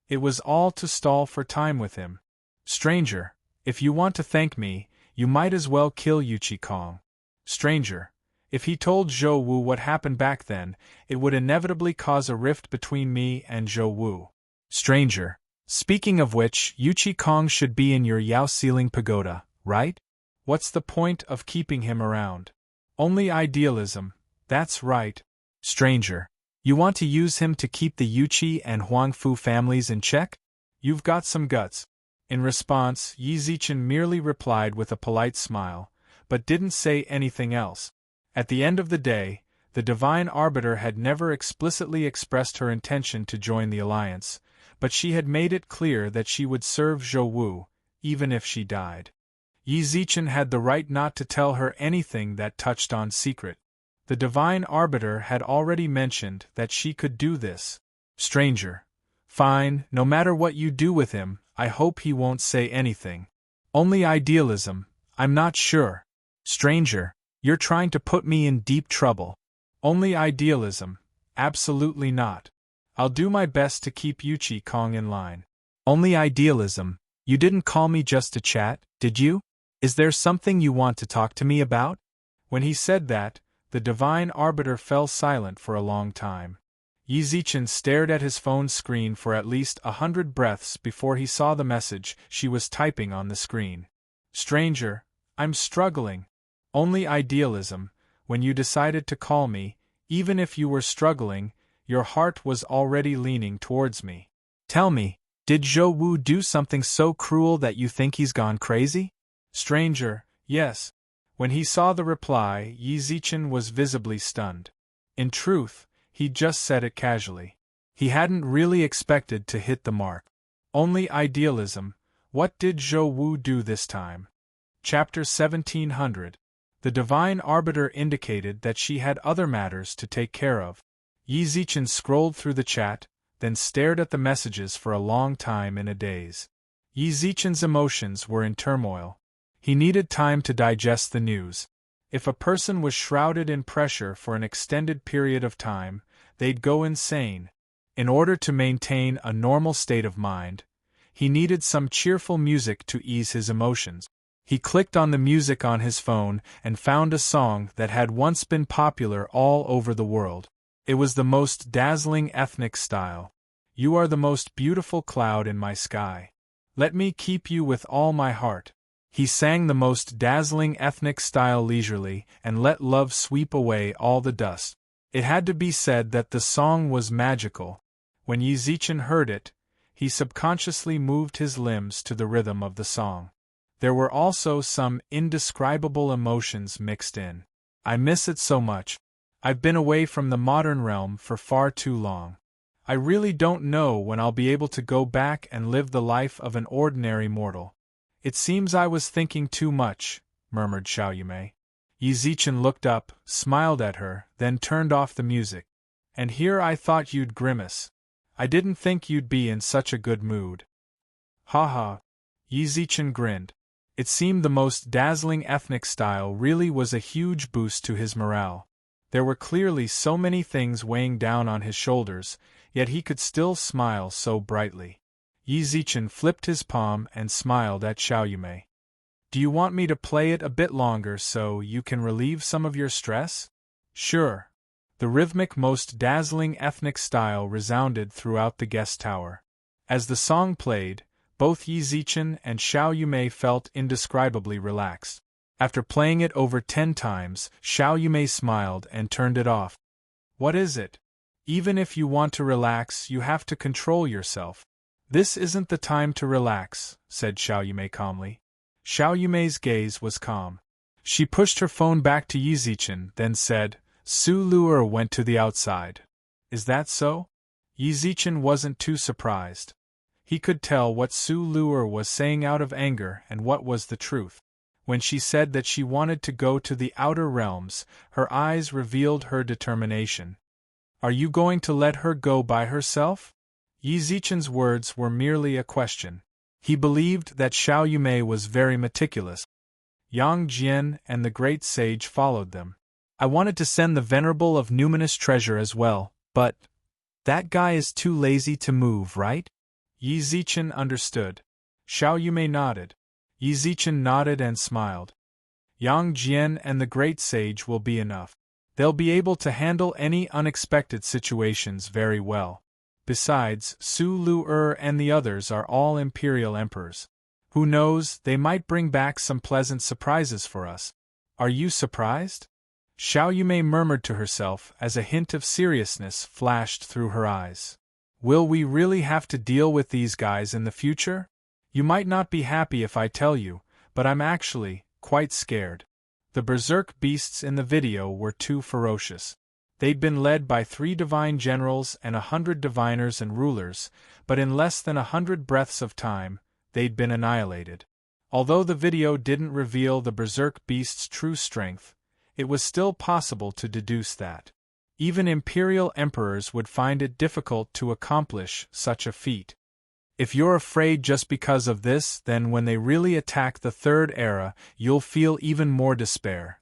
It was all to stall for time with him. Stranger, if you want to thank me, you might as well kill Yuchi Kong. Stranger, if he told Zhou Wu what happened back then, it would inevitably cause a rift between me and Zhou Wu. Stranger, speaking of which, Yuchi Kong should be in your Yao Ceiling Pagoda, right? What's the point of keeping him around? Only idealism, that's right. Stranger, you want to use him to keep the Yuchi and Huangfu families in check? You've got some guts. In response, Yi Zichen merely replied with a polite smile, but didn't say anything else. At the end of the day, the Divine Arbiter had never explicitly expressed her intention to join the alliance, but she had made it clear that she would serve Zhou Wu, even if she died. Yi Zichen had the right not to tell her anything that touched on secret. The Divine Arbiter had already mentioned that she could do this. Stranger. Fine, no matter what you do with him, I hope he won't say anything. Only idealism, I'm not sure. Stranger, you're trying to put me in deep trouble. Only idealism, absolutely not. I'll do my best to keep Yuchi Kong in line. Only idealism, you didn't call me just to chat, did you? Is there something you want to talk to me about? When he said that, the Divine Arbiter fell silent for a long time. Yi Zichen stared at his phone screen for at least 100 breaths before he saw the message she was typing on the screen. Stranger, I'm struggling. Only idealism, when you decided to call me, even if you were struggling, your heart was already leaning towards me. Tell me, did Zhou Wu do something so cruel that you think he's gone crazy? Stranger, yes. When he saw the reply, Yi Zichen was visibly stunned. In truth, he just said it casually. He hadn't really expected to hit the mark. Only idealism. What did Zhou Wu do this time? Chapter 1700. The Divine Arbiter indicated that she had other matters to take care of. Yi Zichen scrolled through the chat, then stared at the messages for a long time in a daze. Yi Zichen's emotions were in turmoil. He needed time to digest the news. If a person was shrouded in pressure for an extended period of time, they'd go insane. In order to maintain a normal state of mind, he needed some cheerful music to ease his emotions. He clicked on the music on his phone and found a song that had once been popular all over the world. It was the most dazzling ethnic style. You are the most beautiful cloud in my sky. Let me keep you with all my heart. He sang the most dazzling ethnic style leisurely and let love sweep away all the dust. It had to be said that the song was magical. When Yi Zichen heard it, he subconsciously moved his limbs to the rhythm of the song. There were also some indescribable emotions mixed in. I miss it so much. I've been away from the modern realm for far too long. I really don't know when I'll be able to go back and live the life of an ordinary mortal. It seems I was thinking too much, murmured Xiaoyumei. Yi Zichen looked up, smiled at her, then turned off the music. And here I thought you'd grimace. I didn't think you'd be in such a good mood. Ha ha. Yi Zichen grinned. It seemed the most dazzling ethnic style really was a huge boost to his morale. There were clearly so many things weighing down on his shoulders, yet he could still smile so brightly. Yi Zichen flipped his palm and smiled at Xiaoyumei. Do you want me to play it a bit longer so you can relieve some of your stress? Sure. The rhythmic, most dazzling ethnic style resounded throughout the guest tower. As the song played, both Yi Zichen and Xiaoyumei felt indescribably relaxed. After playing it over 10 times, Xiaoyumei smiled and turned it off. What is it? Even if you want to relax, you have to control yourself. This isn't the time to relax, said Xiaoyumei calmly. Xiaoyumei's gaze was calm. She pushed her phone back to Yi Zichen, then said, Su Luer went to the outside. Is that so? Yi Zichen wasn't too surprised. He could tell what Su Luer was saying out of anger and what was the truth. When she said that she wanted to go to the outer realms, her eyes revealed her determination. Are you going to let her go by herself? Yi Zichen's words were merely a question. He believed that Xiao Yumei was very meticulous. Yang Jian and the great sage followed them. I wanted to send the venerable of numinous treasure as well, but that guy is too lazy to move, right? Yi Zichen understood. Xiao Yumei nodded. Yi Zichen nodded and smiled. Yang Jian and the great sage will be enough. They'll be able to handle any unexpected situations very well. Besides, Su Lu and the others are all imperial emperors. Who knows, they might bring back some pleasant surprises for us. Are you surprised? Xiao Yumei murmured to herself as a hint of seriousness flashed through her eyes. Will we really have to deal with these guys in the future? You might not be happy if I tell you, but I'm actually quite scared. The berserk beasts in the video were too ferocious. They'd been led by 3 divine generals and 100 diviners and rulers, but in less than 100 breaths of time, they'd been annihilated. Although the video didn't reveal the berserk beast's true strength, it was still possible to deduce that even imperial emperors would find it difficult to accomplish such a feat. If you're afraid just because of this, then when they really attack the Third Era, you'll feel even more despair.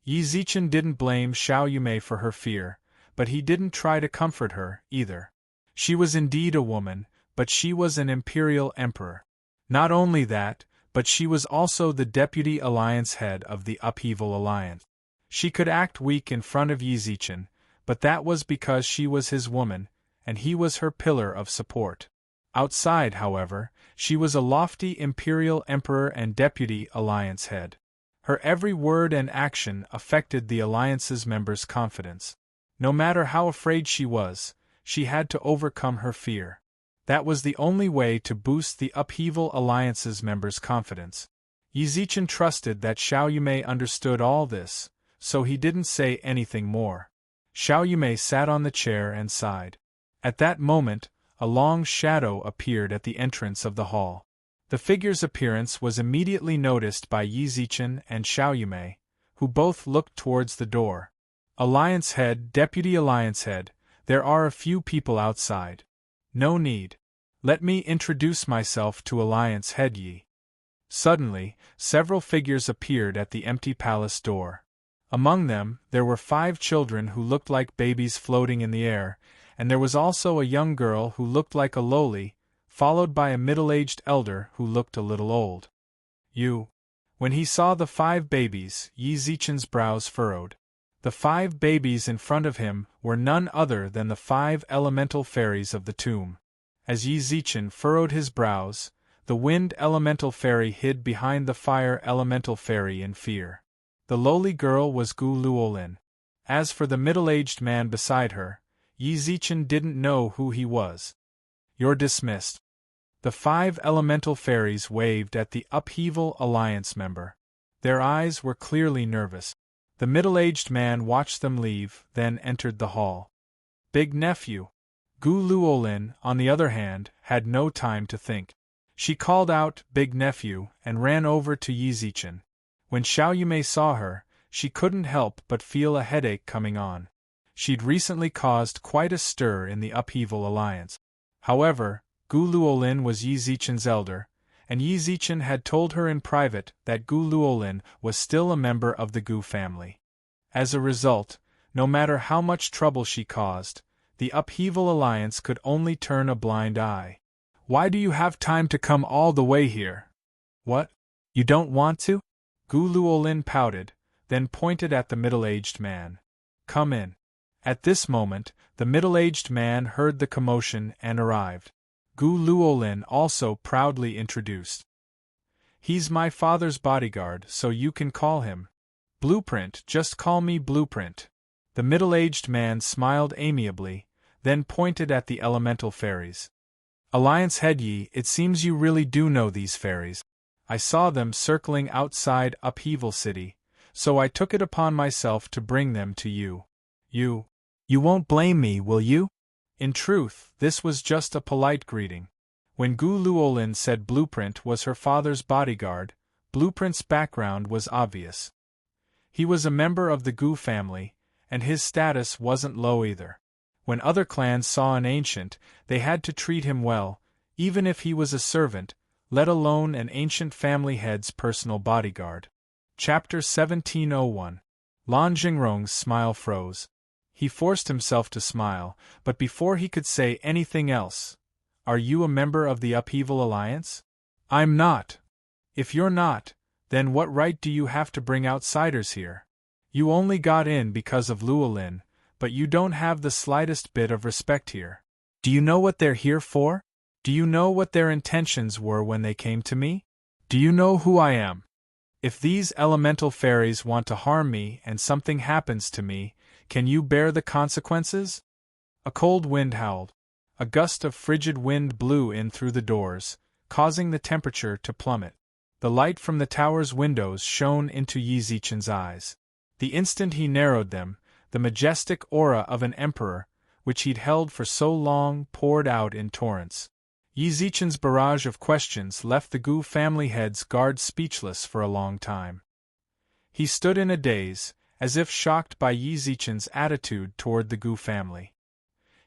Yi Zichen didn't blame Xiao Yumei for her fear, but he didn't try to comfort her, either. She was indeed a woman, but she was an imperial emperor. Not only that, but she was also the deputy alliance head of the Upheaval Alliance. She could act weak in front of Yi Zichen, but that was because she was his woman, and he was her pillar of support. Outside, however, she was a lofty imperial emperor and deputy alliance head. Her every word and action affected the alliance's members' confidence. No matter how afraid she was, she had to overcome her fear. That was the only way to boost the Upheaval Alliance's members' confidence. Yi Zichen trusted that Xiao Yumei understood all this, so he didn't say anything more. Xiao Yumei sat on the chair and sighed. At that moment, a long shadow appeared at the entrance of the hall. The figure's appearance was immediately noticed by Yi Zichen and Xiao Yumei, who both looked towards the door. Alliance head, deputy alliance head, there are a few people outside. No need. Let me introduce myself to alliance head Yi. Suddenly, several figures appeared at the empty palace door. Among them, there were 5 children who looked like babies floating in the air, and there was also a young girl who looked like a loli, followed by a middle-aged elder who looked a little old. You. When he saw the 5 babies, Yi Zichen's brows furrowed. The 5 babies in front of him were none other than the 5 elemental fairies of the tomb. As Yi Zichen furrowed his brows, the wind elemental fairy hid behind the fire elemental fairy in fear. The lowly girl was Gu Luolin. As for the middle-aged man beside her, Yi Zichen didn't know who he was. You're dismissed. The 5 elemental fairies waved at the Upheaval Alliance member. Their eyes were clearly nervous. The middle-aged man watched them leave, then entered the hall. Big nephew. Gu Luolin, on the other hand, had no time to think. She called out, "Big nephew," and ran over to Yi Zichen. When Xiao Yumei saw her, she couldn't help but feel a headache coming on. She'd recently caused quite a stir in the Upheaval Alliance. However, Gu Luolin was Yi Zichen's elder, and Yi Zichen had told her in private that Gu Luolin was still a member of the Gu family. As a result, no matter how much trouble she caused, the Upheaval Alliance could only turn a blind eye. Why do you have time to come all the way here? What? You don't want to? Gu Luolin pouted, then pointed at the middle-aged man. Come in. At this moment, the middle-aged man heard the commotion and arrived. Gu Luolin also proudly introduced. He's my father's bodyguard, so you can call him Blueprint. Just call me Blueprint. The middle-aged man smiled amiably, then pointed at the elemental fairies. Alliance head Yi, it seems you really do know these fairies. I saw them circling outside Upheaval City, so I took it upon myself to bring them to you. You won't blame me, will you? In truth, this was just a polite greeting. When Gu Luolin said Blueprint was her father's bodyguard, Blueprint's background was obvious. He was a member of the Gu family, and his status wasn't low either. When other clans saw an ancient, they had to treat him well, even if he was a servant, let alone an ancient family head's personal bodyguard. Chapter 1701. Lan Jingrong's smile froze. He forced himself to smile, but before he could say anything else, "Are you a member of the Upheaval Alliance?" "I'm not." "If you're not, then what right do you have to bring outsiders here? You only got in because of Luolin, but you don't have the slightest bit of respect here. Do you know what they're here for? Do you know what their intentions were when they came to me? Do you know who I am? If these elemental fairies want to harm me and something happens to me, can you bear the consequences?" A cold wind howled. A gust of frigid wind blew in through the doors, causing the temperature to plummet. The light from the tower's windows shone into Yi Zichen's eyes. The instant he narrowed them, the majestic aura of an emperor, which he'd held for so long, poured out in torrents. Yi Zichen's barrage of questions left the Gu family head's guard speechless for a long time. He stood in a daze, as if shocked by Yi Zichen's attitude toward the Gu family.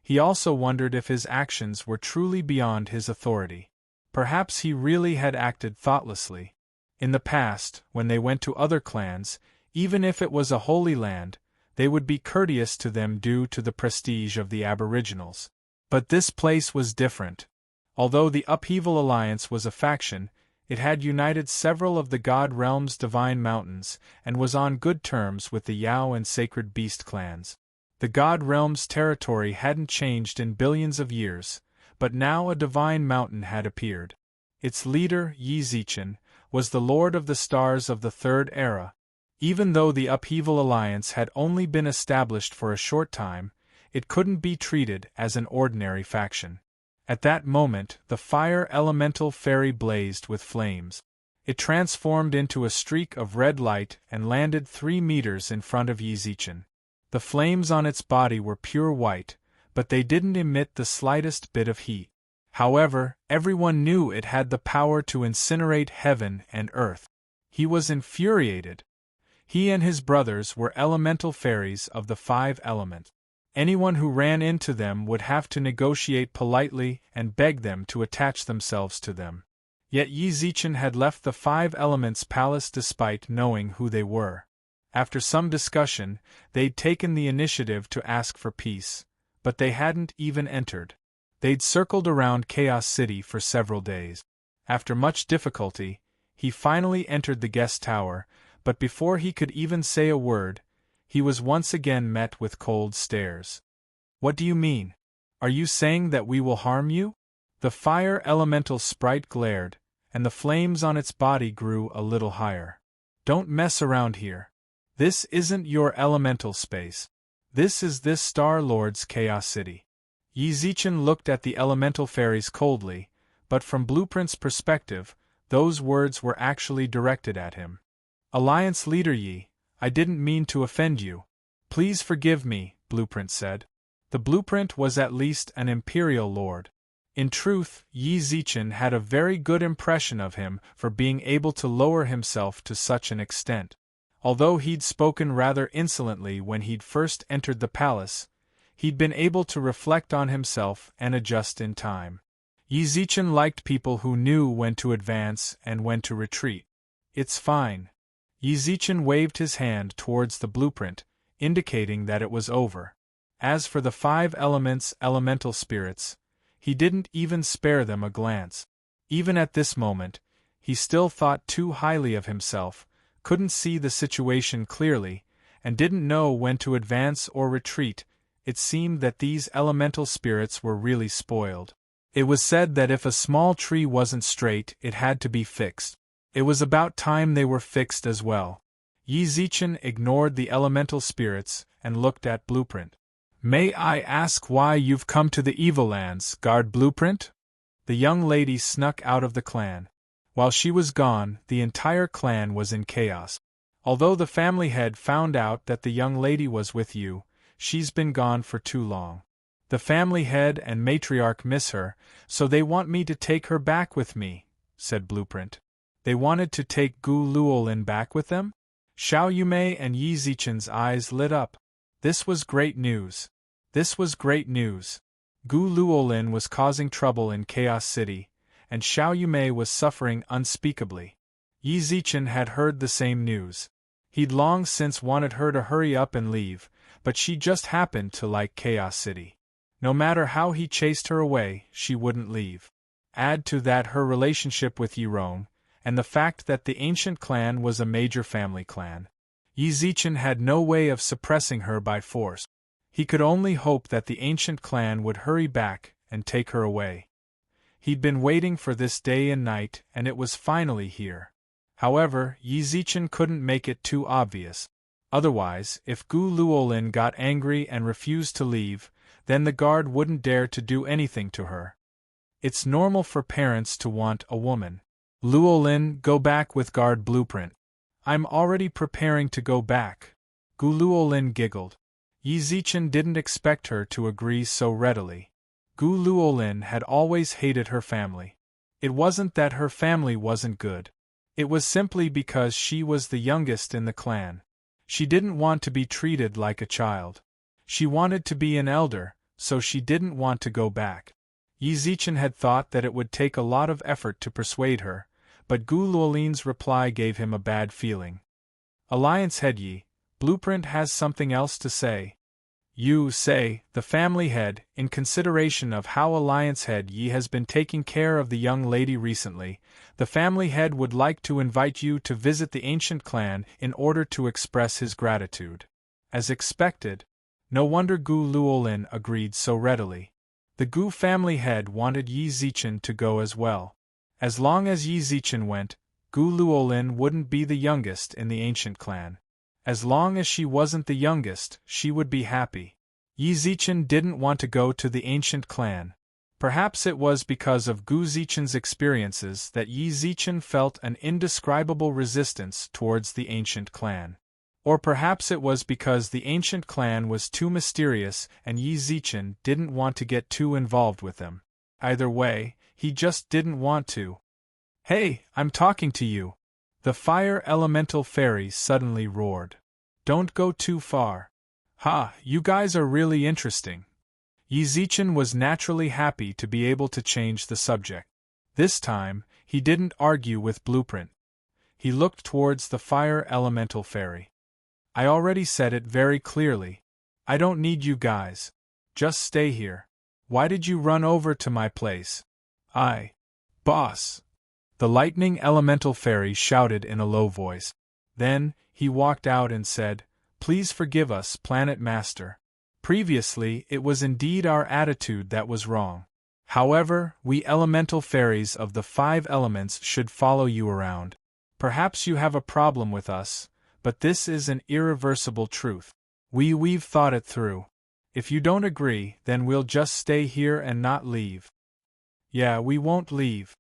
He also wondered if his actions were truly beyond his authority. Perhaps he really had acted thoughtlessly. In the past, when they went to other clans, even if it was a holy land, they would be courteous to them due to the prestige of the aboriginals. But this place was different. Although the Upheaval Alliance was a faction, it had united several of the God Realm's divine mountains, and was on good terms with the Yao and Sacred Beast clans. The God Realm's territory hadn't changed in billions of years, but now a divine mountain had appeared. Its leader, Yi Zichen, was the Lord of the Stars of the Third Era. Even though the Upheaval Alliance had only been established for a short time, it couldn't be treated as an ordinary faction. At that moment, the fire elemental fairy blazed with flames. It transformed into a streak of red light and landed 3 meters in front of Yi Zichen. The flames on its body were pure white, but they didn't emit the slightest bit of heat. However, everyone knew it had the power to incinerate heaven and earth. He was infuriated. He and his brothers were elemental fairies of the 5 elements. Anyone who ran into them would have to negotiate politely and beg them to attach themselves to them. Yet Yi Zichen had left the 5 elements' palace despite knowing who they were. After some discussion, they'd taken the initiative to ask for peace, but they hadn't even entered. They'd circled around Chaos City for several days. After much difficulty, he finally entered the guest tower, but before he could even say a word, he was once again met with cold stares. "What do you mean? Are you saying that we will harm you?" The fire elemental sprite glared, and the flames on its body grew a little higher. "Don't mess around here. This isn't your elemental space. This is this Star Lord's Chaos City." Yi Zichen looked at the elemental fairies coldly, but from Blueprint's perspective, those words were actually directed at him. "Alliance Leader Yi, I didn't mean to offend you. Please forgive me," Blueprint said. The Blueprint was at least an Imperial Lord. In truth, Yi Zichen had a very good impression of him for being able to lower himself to such an extent. Although he'd spoken rather insolently when he'd first entered the palace, he'd been able to reflect on himself and adjust in time. Yi Zichen liked people who knew when to advance and when to retreat. "It's fine." Yi Zichen waved his hand towards the Blueprint, indicating that it was over. As for the 5 elements' elemental spirits, he didn't even spare them a glance. Even at this moment, he still thought too highly of himself, couldn't see the situation clearly, and didn't know when to advance or retreat. It seemed that these elemental spirits were really spoiled. It was said that if a small tree wasn't straight, it had to be fixed. It was about time they were fixed as well. Yi Zichen ignored the elemental spirits and looked at Blueprint. "May I ask why you've come to the Evil Lands, Guard Blueprint?" The young lady snuck out of the clan. While she was gone, the entire clan was in chaos. Although the family head found out that the young lady was with you, she's been gone for too long. The family head and matriarch miss her, so they want me to take her back with me, said Blueprint. They wanted to take Gu Luolin back with them? Xiao Yumei and Yi Zichen's eyes lit up. This was great news. This was great news. Gu Luolin was causing trouble in Chaos City, and Xiao Yumei was suffering unspeakably. Yi Zichen had heard the same news. He'd long since wanted her to hurry up and leave, but she just happened to like Chaos City. No matter how he chased her away, she wouldn't leave. Add to that her relationship with Yi Rong, and the fact that the ancient clan was a major family clan. Yi Zichen had no way of suppressing her by force. He could only hope that the ancient clan would hurry back and take her away. He'd been waiting for this day and night, and it was finally here. However, Yi Zichen couldn't make it too obvious. Otherwise, if Gu Luolin got angry and refused to leave, then the guard wouldn't dare to do anything to her. It's normal for parents to want a woman. Luolin, go back with guard blueprint. I'm already preparing to go back. Gu Luolin giggled. Yi Zichen didn't expect her to agree so readily. Gu Luolin had always hated her family. It wasn't that her family wasn't good. It was simply because she was the youngest in the clan. She didn't want to be treated like a child. She wanted to be an elder, so she didn't want to go back. Yi Zichen had thought that it would take a lot of effort to persuade her, but Gu Luolin's reply gave him a bad feeling. Alliance head Yi, Blueprint has something else to say. You say, the family head, in consideration of how Alliance head Yi has been taking care of the young lady recently, the family head would like to invite you to visit the ancient clan in order to express his gratitude. As expected, no wonder Gu Luolin agreed so readily. The Gu family head wanted Yi Zichen to go as well. As long as Yi Zichen went, Gu Luolin wouldn't be the youngest in the ancient clan. As long as she wasn't the youngest, she would be happy. Yi Zichen didn't want to go to the ancient clan. Perhaps it was because of Gu Zichen's experiences that Yi Zichen felt an indescribable resistance towards the ancient clan. Or perhaps it was because the ancient clan was too mysterious and Yi Zichen didn't want to get too involved with them. Either way, he just didn't want to. Hey, I'm talking to you! The fire elemental fairy suddenly roared. Don't go too far. Ha, you guys are really interesting. Yi Zichen was naturally happy to be able to change the subject. This time, he didn't argue with Blueprint. He looked towards the fire elemental fairy. I already said it very clearly. I don't need you guys. Just stay here. Why did you run over to my place? Boss. The lightning elemental fairy shouted in a low voice. Then, he walked out and said, Please forgive us, Planet Master. Previously, it was indeed our attitude that was wrong. However, we elemental fairies of the 5 elements should follow you around. Perhaps you have a problem with us, but this is an irreversible truth. We've thought it through. If you don't agree, then we'll just stay here and not leave. Yeah, we won't leave.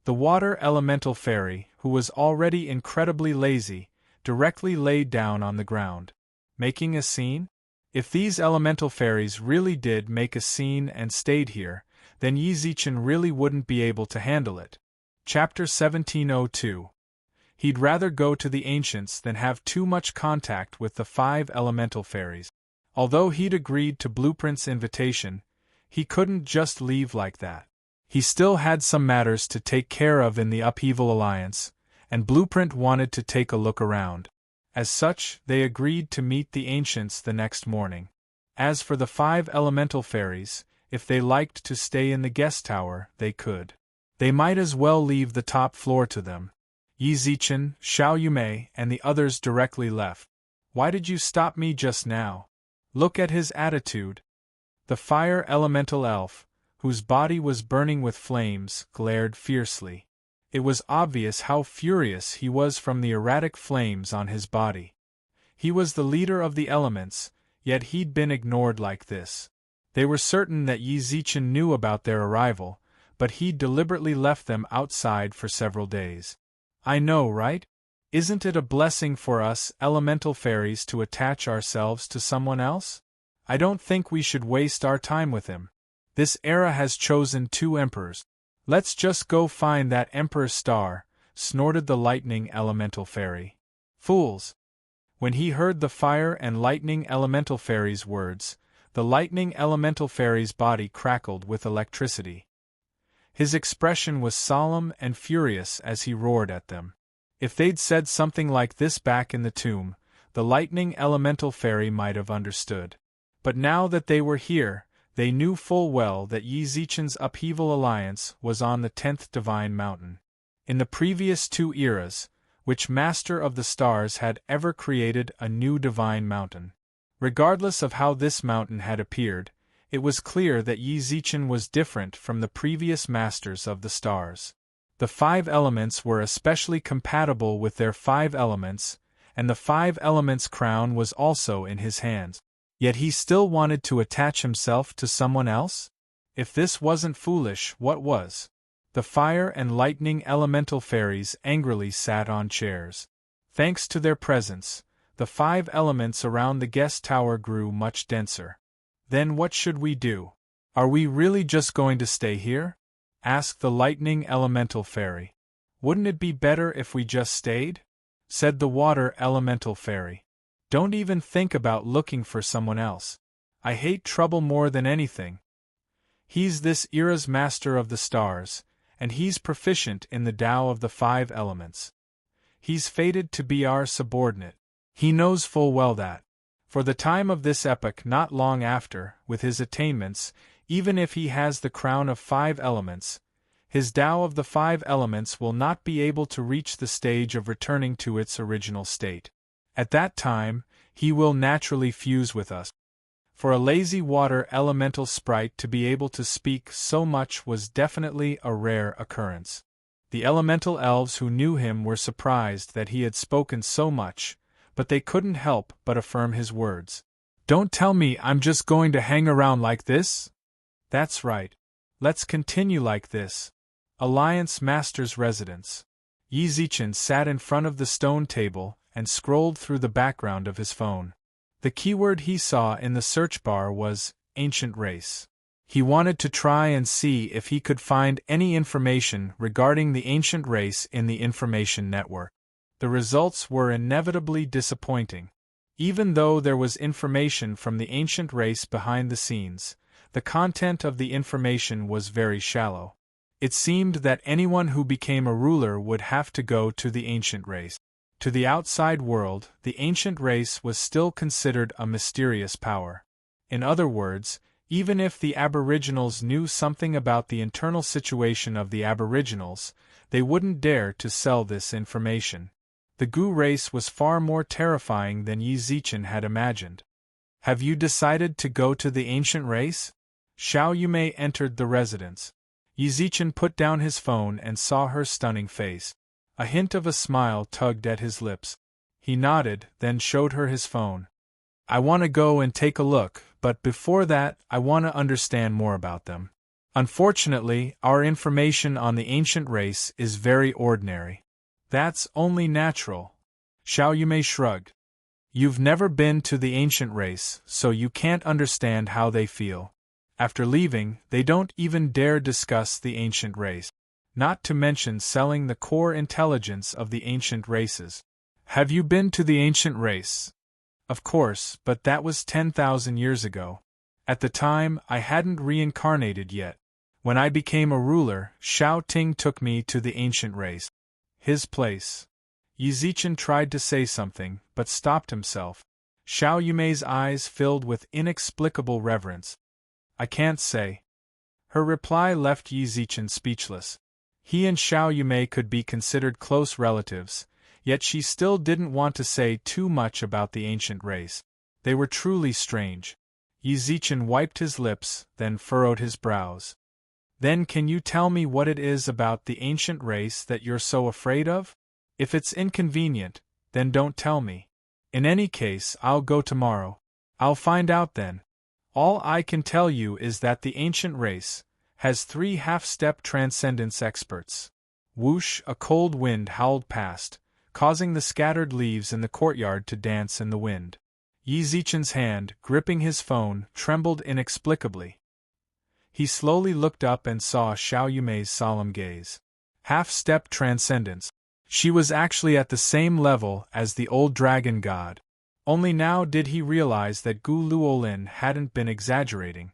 The water elemental fairy, who was already incredibly lazy, directly laid down on the ground. Making a scene? If these elemental fairies really did make a scene and stayed here, then Yi Zichen really wouldn't be able to handle it. Chapter 1702. He'd rather go to the ancients than have too much contact with the 5 elemental fairies. Although he'd agreed to Blueprint's invitation, he couldn't just leave like that. He still had some matters to take care of in the Upheaval Alliance, and Blueprint wanted to take a look around. As such, they agreed to meet the ancients the next morning. As for the 5 elemental fairies, if they liked to stay in the guest tower, they could. They might as well leave the top floor to them. Yi Zichen, Xiao Yumei, and the others directly left. Why did you stop me just now? Look at his attitude. The fire elemental elf, whose body was burning with flames, glared fiercely. It was obvious how furious he was from the erratic flames on his body. He was the leader of the elements, yet he'd been ignored like this. They were certain that Yi Zichen knew about their arrival, but he'd deliberately left them outside for several days. I know, right? Isn't it a blessing for us elemental fairies to attach ourselves to someone else? I don't think we should waste our time with him. This era has chosen 2 emperors. Let's just go find that emperor's star, snorted the lightning elemental fairy. Fools! When he heard the fire and lightning elemental fairy's words, the lightning elemental fairy's body crackled with electricity. His expression was solemn and furious as he roared at them. If they'd said something like this back in the tomb, the lightning elemental fairy might have understood. But now that they were here, they knew full well that Yi Zichen's upheaval alliance was on the 10th divine mountain. In the previous 2 eras, which Master of the Stars had ever created a new divine mountain. Regardless of how this mountain had appeared, it was clear that Yi Zichen was different from the previous Masters of the Stars. The 5 elements were especially compatible with their 5 elements, and the 5 elements crown was also in his hands. Yet he still wanted to attach himself to someone else? If this wasn't foolish, what was? The fire and lightning elemental fairies angrily sat on chairs. Thanks to their presence, the 5 elements around the guest tower grew much denser. Then what should we do? Are we really just going to stay here? Asked the lightning elemental fairy. Wouldn't it be better if we just stayed? Said the water elemental fairy. Don't even think about looking for someone else. I hate trouble more than anything. He's this era's Master of the Stars, and he's proficient in the Tao of the 5 elements. He's fated to be our subordinate. He knows full well that, for the time of this epoch not long after, with his attainments, even if he has the crown of 5 elements, his Tao of the 5 elements will not be able to reach the stage of returning to its original state. At that time, he will naturally fuse with us. For a lazy water elemental sprite to be able to speak so much was definitely a rare occurrence. The elemental elves who knew him were surprised that he had spoken so much, but they couldn't help but affirm his words. Don't tell me I'm just going to hang around like this? That's right. Let's continue like this. Alliance Master's residence. Yi Zichen sat in front of the stone table and scrolled through the background of his phone. The keyword he saw in the search bar was ancient race. He wanted to try and see if he could find any information regarding the ancient race in the information network. The results were inevitably disappointing. Even though there was information from the ancient race behind the scenes, the content of the information was very shallow. It seemed that anyone who became a ruler would have to go to the ancient race. To the outside world, the ancient race was still considered a mysterious power. In other words, even if the Aboriginals knew something about the internal situation of the Aboriginals, they wouldn't dare to sell this information. The Gu race was far more terrifying than Yi Zichen had imagined. Have you decided to go to the ancient race? Xiao Yumei entered the residence. Yi Zichen put down his phone and saw her stunning face. A hint of a smile tugged at his lips. He nodded, then showed her his phone. I want to go and take a look, but before that, I want to understand more about them. Unfortunately, our information on the ancient race is very ordinary. That's only natural. Xiao Yumei shrugged. You've never been to the ancient race, so you can't understand how they feel. After leaving, they don't even dare discuss the ancient race. Not to mention selling the core intelligence of the ancient races. Have you been to the ancient race? Of course, but that was 10,000 years ago. At the time, I hadn't reincarnated yet. When I became a ruler, Xiao Ting took me to the ancient race. His place. Yi Zichen tried to say something, but stopped himself. Xiao Yumei's eyes filled with inexplicable reverence. I can't say. Her reply left Yi Zichen speechless. He and Xiao Yumei could be considered close relatives, yet she still didn't want to say too much about the ancient race. They were truly strange. Yi Zichen wiped his lips, then furrowed his brows. Then can you tell me what it is about the ancient race that you're so afraid of? If it's inconvenient, then don't tell me. In any case, I'll go tomorrow. I'll find out then. All I can tell you is that the ancient race has 3 half-step transcendence experts. Whoosh, a cold wind howled past, causing the scattered leaves in the courtyard to dance in the wind. Yi Zichen's hand, gripping his phone, trembled inexplicably. He slowly looked up and saw Xiao Yumei's solemn gaze. Half-step transcendence. She was actually at the same level as the old dragon god. Only now did he realize that Gu Luolin hadn't been exaggerating.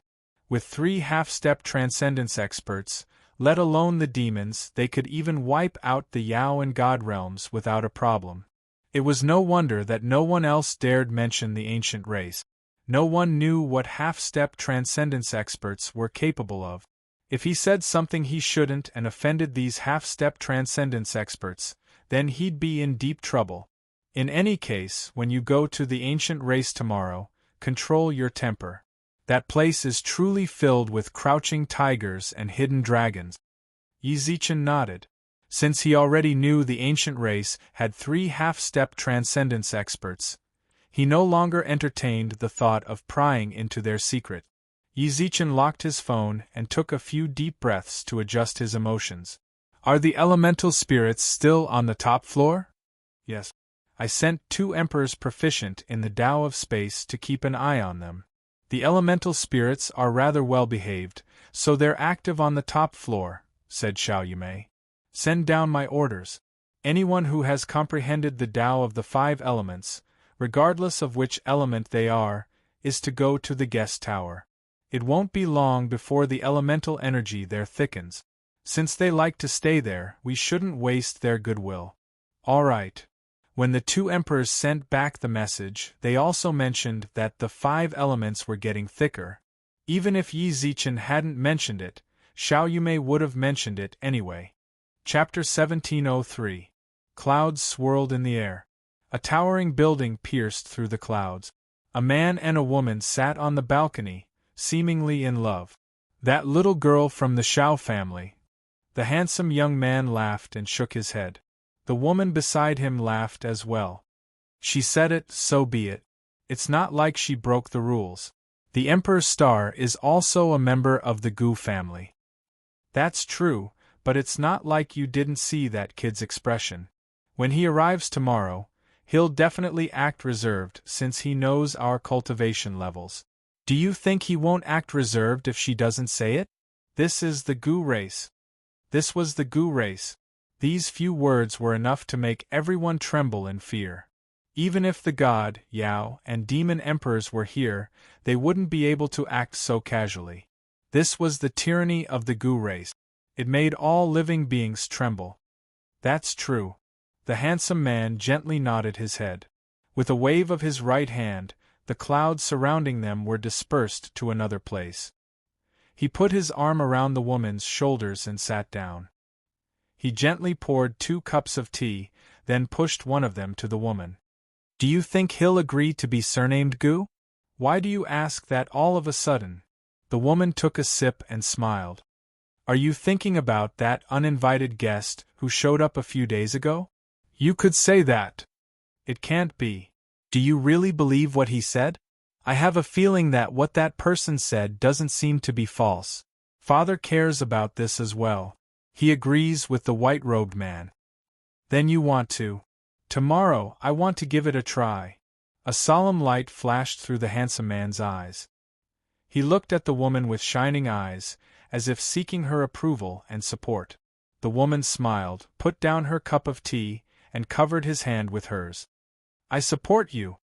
With 3 half-step transcendence experts, Let alone the demons, they could even wipe out the Yao and God realms without a problem. It was no wonder that no one else dared mention the ancient race. No one knew what half-step transcendence experts were capable of. If he said something he shouldn't and offended these half-step transcendence experts, then he'd be in deep trouble. In any case, when you go to the ancient race tomorrow, control your temper. That place is truly filled with crouching tigers and hidden dragons. Yi Zichen nodded. Since he already knew the ancient race had 3 half-step transcendence experts, he no longer entertained the thought of prying into their secret. Yi Zichen locked his phone and took a few deep breaths to adjust his emotions. Are the elemental spirits still on the top floor? Yes. I sent 2 emperors proficient in the Tao of space to keep an eye on them. The elemental spirits are rather well behaved, so they're active on the top floor, said Xiao Yumei. Send down my orders. Anyone who has comprehended the Tao of the 5 elements, regardless of which element they are, is to go to the guest tower. It won't be long before the elemental energy there thickens. Since they like to stay there, we shouldn't waste their goodwill. All right. When the 2 emperors sent back the message, they also mentioned that the 5 elements were getting thicker. Even if Yi Zichen hadn't mentioned it, Xiao Yumei would have mentioned it anyway. Chapter 1703. Clouds swirled in the air. A towering building pierced through the clouds. A man and a woman sat on the balcony, seemingly in love. That little girl from the Xiao family. The handsome young man laughed and shook his head. The woman beside him laughed as well. She said it, so be it. It's not like she broke the rules. The Emperor's star is also a member of the Gu family. That's true, but it's not like you didn't see that kid's expression. When he arrives tomorrow, he'll definitely act reserved since he knows our cultivation levels. Do you think he won't act reserved if she doesn't say it? This is the Gu race. This was the Gu race. These few words were enough to make everyone tremble in fear. Even if the God, Yao, and demon emperors were here, they wouldn't be able to act so casually. This was the tyranny of the Gu race. It made all living beings tremble. That's true. The handsome man gently nodded his head. With a wave of his right hand, the clouds surrounding them were dispersed to another place. He put his arm around the woman's shoulders and sat down. He gently poured 2 cups of tea, then pushed one of them to the woman. Do you think he'll agree to be surnamed Gu? Why do you ask that all of a sudden? The woman took a sip and smiled. Are you thinking about that uninvited guest who showed up a few days ago? You could say that. It can't be. Do you really believe what he said? I have a feeling that what that person said doesn't seem to be false. Father cares about this as well. He agrees with the white-robed man. Then you want to. Tomorrow, I want to give it a try. A solemn light flashed through the handsome man's eyes. He looked at the woman with shining eyes, as if seeking her approval and support. The woman smiled, put down her cup of tea, and covered his hand with hers. I support you.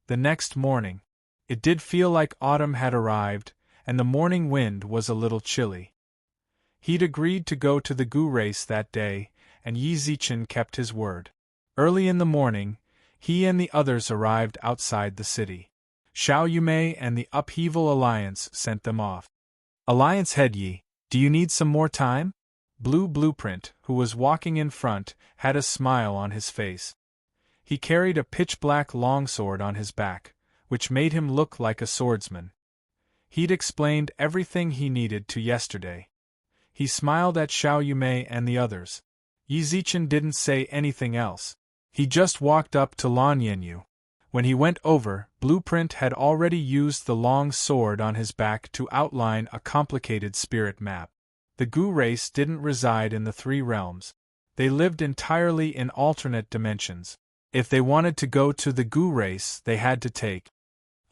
The next morning. It did feel like autumn had arrived, and the morning wind was a little chilly. He'd agreed to go to the Gu race that day, and Yi Zichen kept his word. Early in the morning, he and the others arrived outside the city. Xiao Yumei and the Upheaval Alliance sent them off. Alliance head Yi, do you need some more time? Blue Blueprint, who was walking in front, had a smile on his face. He carried a pitch-black longsword on his back, which made him look like a swordsman. He'd explained everything he needed to yesterday. He smiled at Xiao Yumei and the others. Yi Zichen didn't say anything else. He just walked up to Lan Yanyu. When he went over, Blueprint had already used the long sword on his back to outline a complicated spirit map. The Gu race didn't reside in the 3 realms. They lived entirely in alternate dimensions. If they wanted to go to the Gu race, they had to take.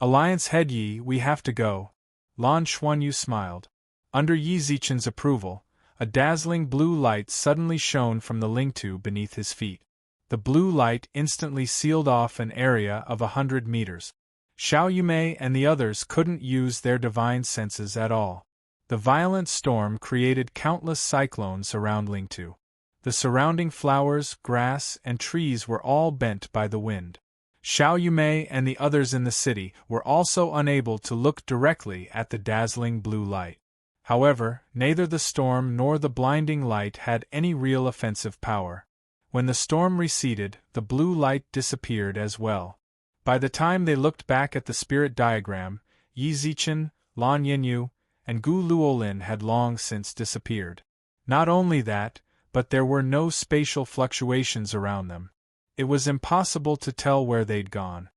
Alliance head Yi, we have to go. Lan Xuanyu smiled. Under Yi Zichen's approval, a dazzling blue light suddenly shone from the Lingtu beneath his feet. The blue light instantly sealed off an area of 100 meters. Xiao Yumei and the others couldn't use their divine senses at all. The violent storm created countless cyclones around Lingtu. The surrounding flowers, grass, and trees were all bent by the wind. Xiao Yumei and the others in the city were also unable to look directly at the dazzling blue light. However, neither the storm nor the blinding light had any real offensive power. When the storm receded, the blue light disappeared as well. By the time they looked back at the spirit diagram, Yi Zichen, Lan Yanyu, and Gu Luolin had long since disappeared. Not only that, but there were no spatial fluctuations around them. It was impossible to tell where they'd gone.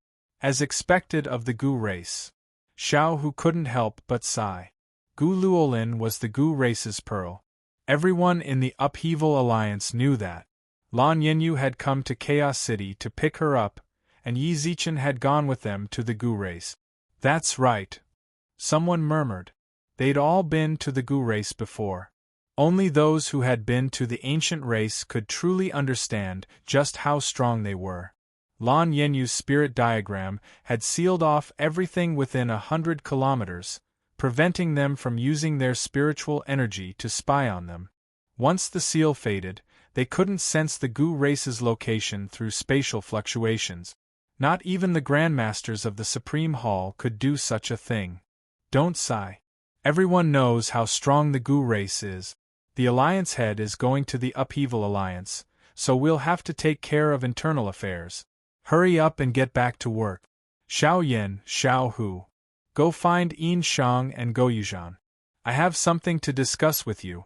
As expected of the Gu race. Xiao Hu couldn't help but sigh. Gu Luolin was the Gu race's pearl. Everyone in the Upheaval Alliance knew that. Lan Yanyu had come to Chaos City to pick her up, and Yi Zichen had gone with them to the Gu race. That's right. Someone murmured. They'd all been to the Gu race before. Only those who had been to the ancient race could truly understand just how strong they were. Lan Yenyu's spirit diagram had sealed off everything within 100 kilometers, preventing them from using their spiritual energy to spy on them. Once the seal faded, they couldn't sense the Gu race's location through spatial fluctuations. Not even the Grandmasters of the Supreme Hall could do such a thing. Don't sigh. Everyone knows how strong the Gu race is. The Alliance head is going to the Upheaval Alliance, so we'll have to take care of internal affairs. Hurry up and get back to work. Xiao Yin, Xiao Hu. Go find Yin Shang and Go Yuzhan. I have something to discuss with you.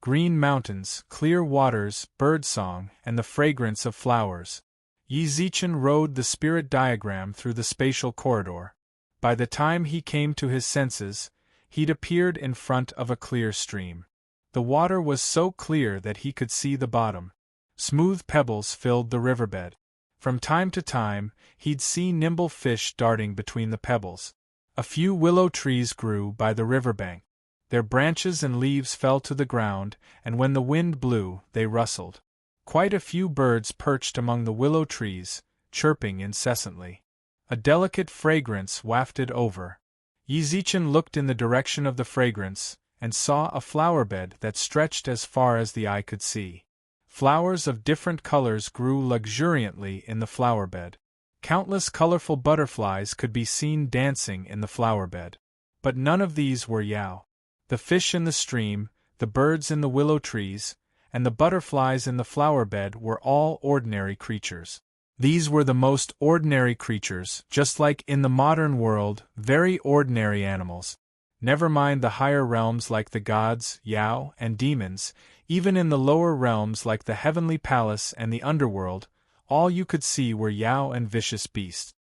Green mountains, clear waters, birdsong, and the fragrance of flowers. Yi Zichen rode the spirit diagram through the spatial corridor. By the time he came to his senses, he'd appeared in front of a clear stream. The water was so clear that he could see the bottom. Smooth pebbles filled the riverbed. From time to time, he'd see nimble fish darting between the pebbles. A few willow trees grew by the riverbank. Their branches and leaves fell to the ground, and when the wind blew, they rustled. Quite a few birds perched among the willow trees, chirping incessantly. A delicate fragrance wafted over. Yi Zichen looked in the direction of the fragrance, and saw a flower bed that stretched as far as the eye could see. Flowers of different colors grew luxuriantly in the flower bed. Countless colorful butterflies could be seen dancing in the flower bed. But none of these were Yao. The fish in the stream, the birds in the willow trees, and the butterflies in the flower bed were all ordinary creatures. These were the most ordinary creatures, just like in the modern world, very ordinary animals. Never mind the higher realms like the gods, Yao, and demons, even in the lower realms like the heavenly palace and the underworld, all you could see were Yao and vicious beasts.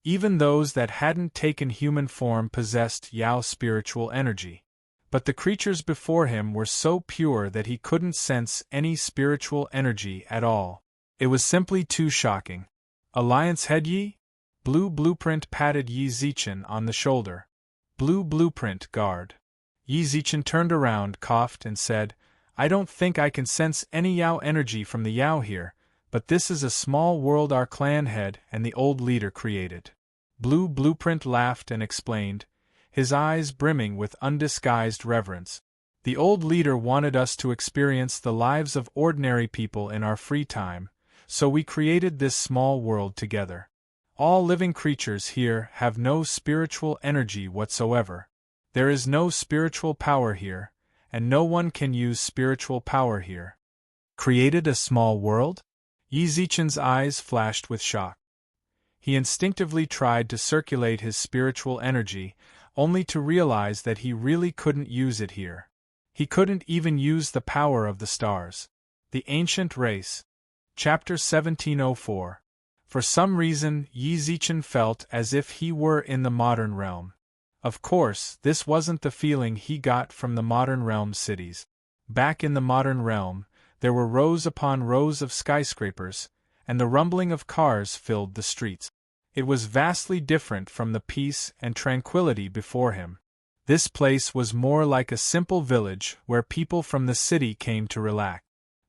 Even those that hadn't taken human form possessed Yao's spiritual energy. But the creatures before him were so pure that he couldn't sense any spiritual energy at all. It was simply too shocking. Alliance head Yi? Blue Blueprint patted Yi Zichen on the shoulder. Blue Blueprint guard. Yi Zichen turned around, coughed, and said, I don't think I can sense any Yao energy from the Yao here, but this is a small world our clan head and the old leader created. Blue Blueprint laughed and explained, his eyes brimming with undisguised reverence. The old leader wanted us to experience the lives of ordinary people in our free time, so we created this small world together. All living creatures here have no spiritual energy whatsoever. There is no spiritual power here, and no one can use spiritual power here. Created a small world? Yi Zichen's eyes flashed with shock. He instinctively tried to circulate his spiritual energy, only to realize that he really couldn't use it here. He couldn't even use the power of the stars. The Ancient Race. Chapter 1704. For some reason, Yi Zichen felt as if he were in the modern realm. Of course, this wasn't the feeling he got from the modern realm cities. Back in the modern realm, there were rows upon rows of skyscrapers, and the rumbling of cars filled the streets. It was vastly different from the peace and tranquility before him. This place was more like a simple village where people from the city came to relax.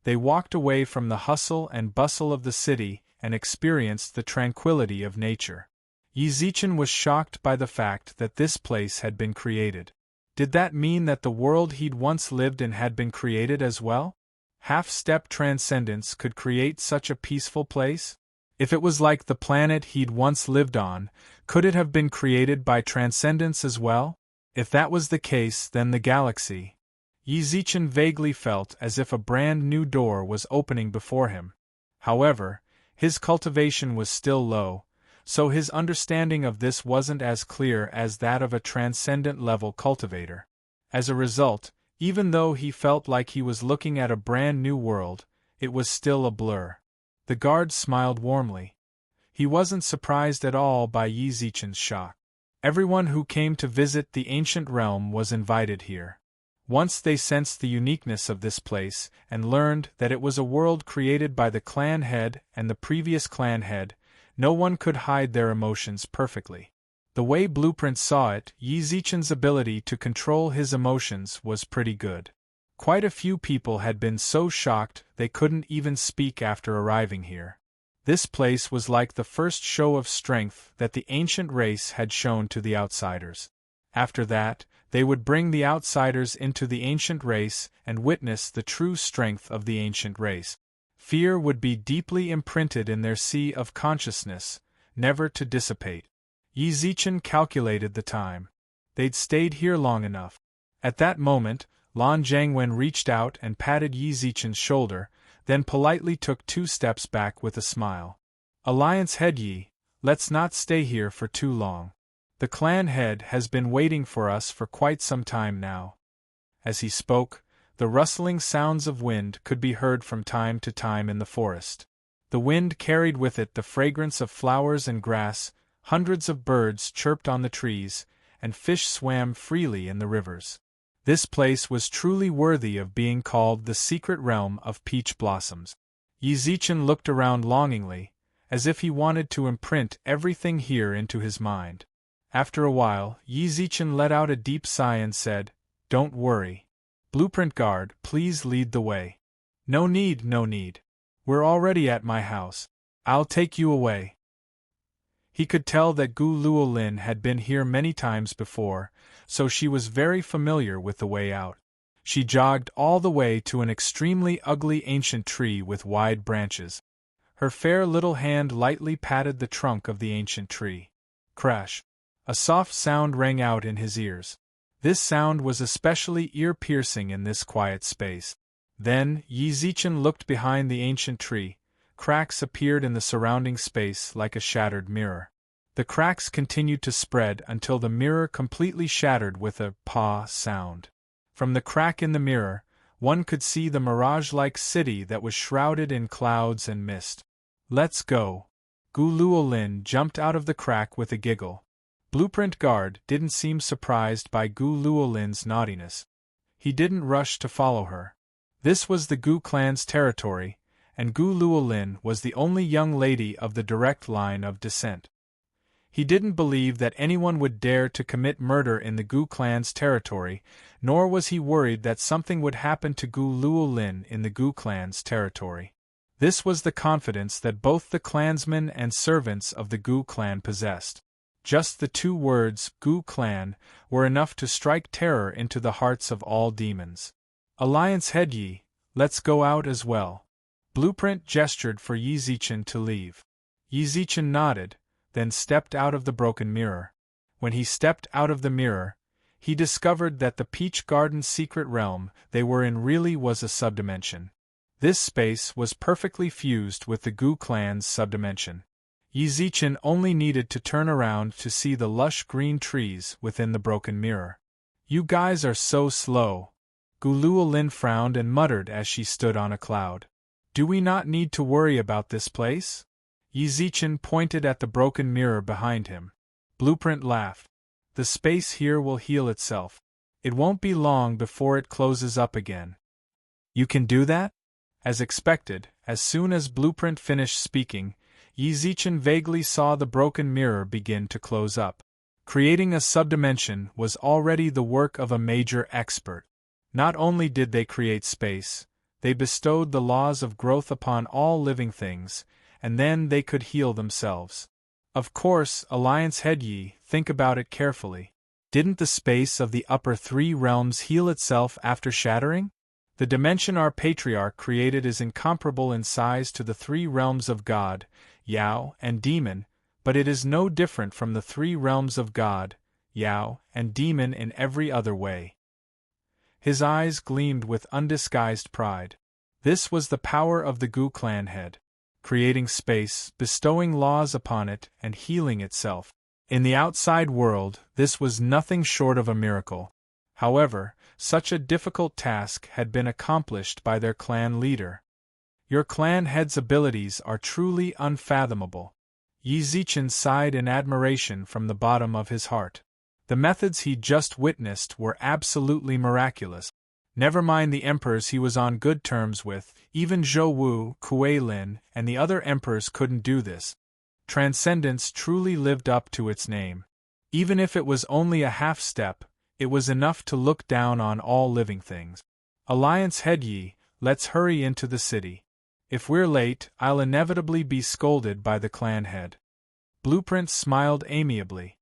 They walked away from the hustle and bustle of the city and experienced the tranquility of nature. Yi Zichen was shocked by the fact that this place had been created. Did that mean that the world he'd once lived in had been created as well? Half-step transcendence could create such a peaceful place? If it was like the planet he'd once lived on, could it have been created by transcendence as well? If that was the case, then the galaxy. Yi vaguely felt as if a brand new door was opening before him. However, his cultivation was still low, so his understanding of this wasn't as clear as that of a transcendent-level cultivator. As a result, even though he felt like he was looking at a brand new world, it was still a blur. The guard smiled warmly. He wasn't surprised at all by Yi Zichen's shock. Everyone who came to visit the ancient realm was invited here. Once they sensed the uniqueness of this place and learned that it was a world created by the clan head and the previous clan head, no one could hide their emotions perfectly. The way Blueprint saw it, Yi Zichen's ability to control his emotions was pretty good. Quite a few people had been so shocked they couldn't even speak after arriving here. This place was like the first show of strength that the ancient race had shown to the outsiders. After that, they would bring the outsiders into the ancient race and witness the true strength of the ancient race. Fear would be deeply imprinted in their sea of consciousness, never to dissipate. Yi Zichen calculated the time. They'd stayed here long enough. At that moment, Lan Zhangwen reached out and patted Yi Zichen's shoulder, then politely took 2 steps back with a smile. Alliance head Yi, let's not stay here for too long. The clan head has been waiting for us for quite some time now. As he spoke, the rustling sounds of wind could be heard from time to time in the forest. The wind carried with it the fragrance of flowers and grass, hundreds of birds chirped on the trees, and fish swam freely in the rivers. This place was truly worthy of being called the secret realm of peach blossoms. Yi Zichen looked around longingly, as if he wanted to imprint everything here into his mind. After a while, Yi Zichen let out a deep sigh and said, "Don't worry. Blueprint Guard, please lead the way." No need, no need. We're already at my house. I'll take you away." He could tell that Gu Luolin had been here many times before, so she was very familiar with the way out. She jogged all the way to an extremely ugly ancient tree with wide branches. Her fair little hand lightly patted the trunk of the ancient tree. Crash! A soft sound rang out in his ears. This sound was especially ear-piercing in this quiet space. Then, Yi Zichen looked behind the ancient tree. Cracks appeared in the surrounding space like a shattered mirror. The cracks continued to spread until the mirror completely shattered with a "pa" sound. From the crack in the mirror, one could see the mirage-like city that was shrouded in clouds and mist. "Let's go." Gu Luolin jumped out of the crack with a giggle. Blueprint Guard didn't seem surprised by Gu Luolin's naughtiness. He didn't rush to follow her. This was the Gu clan's territory, and Gu Luolin was the only young lady of the direct line of descent. He didn't believe that anyone would dare to commit murder in the Gu clan's territory, nor was he worried that something would happen to Gu Luolin in the Gu clan's territory. This was the confidence that both the clansmen and servants of the Gu clan possessed. Just the 2 words, Gu clan, were enough to strike terror into the hearts of all demons. "Alliance head Yi, let's go out as well." Blueprint gestured for Yi Zichen to leave. Yi Zichen nodded, then stepped out of the broken mirror. When he stepped out of the mirror, he discovered that the Peach Garden's secret realm they were in really was a subdimension. This space was perfectly fused with the Gu clan's subdimension. Yi Zichen only needed to turn around to see the lush green trees within the broken mirror. "You guys are so slow." Gu Luolin frowned and muttered as she stood on a cloud. "Do we not need to worry about this place?" Yi Zichen pointed at the broken mirror behind him. Blueprint laughed. "The space here will heal itself. It won't be long before it closes up again." "You can do that?" As expected, as soon as Blueprint finished speaking, Yi Zichen vaguely saw the broken mirror begin to close up. Creating a subdimension was already the work of a major expert. Not only did they create space, they bestowed the laws of growth upon all living things, and then they could heal themselves. Of course, Alliance head Yi, think about it carefully. Didn't the space of the upper three realms heal itself after shattering? The dimension our patriarch created is incomparable in size to the three realms of God, Yao, and Demon, but it is no different from the three realms of God, Yao, and Demon in every other way. His eyes gleamed with undisguised pride. This was the power of the Gu clan head, creating space, bestowing laws upon it, and healing itself. In the outside world, this was nothing short of a miracle. However, such a difficult task had been accomplished by their clan leader. Your clan head's abilities are truly unfathomable. Yi Zichen sighed in admiration from the bottom of his heart. The methods he'd just witnessed were absolutely miraculous. Never mind the emperors he was on good terms with, even Zhou Wu, Kuei Lin, and the other emperors couldn't do this. Transcendence truly lived up to its name. Even if it was only a half-step, it was enough to look down on all living things. Alliance head Yi, let's hurry into the city. If we're late, I'll inevitably be scolded by the clan head. Blueprint smiled amiably.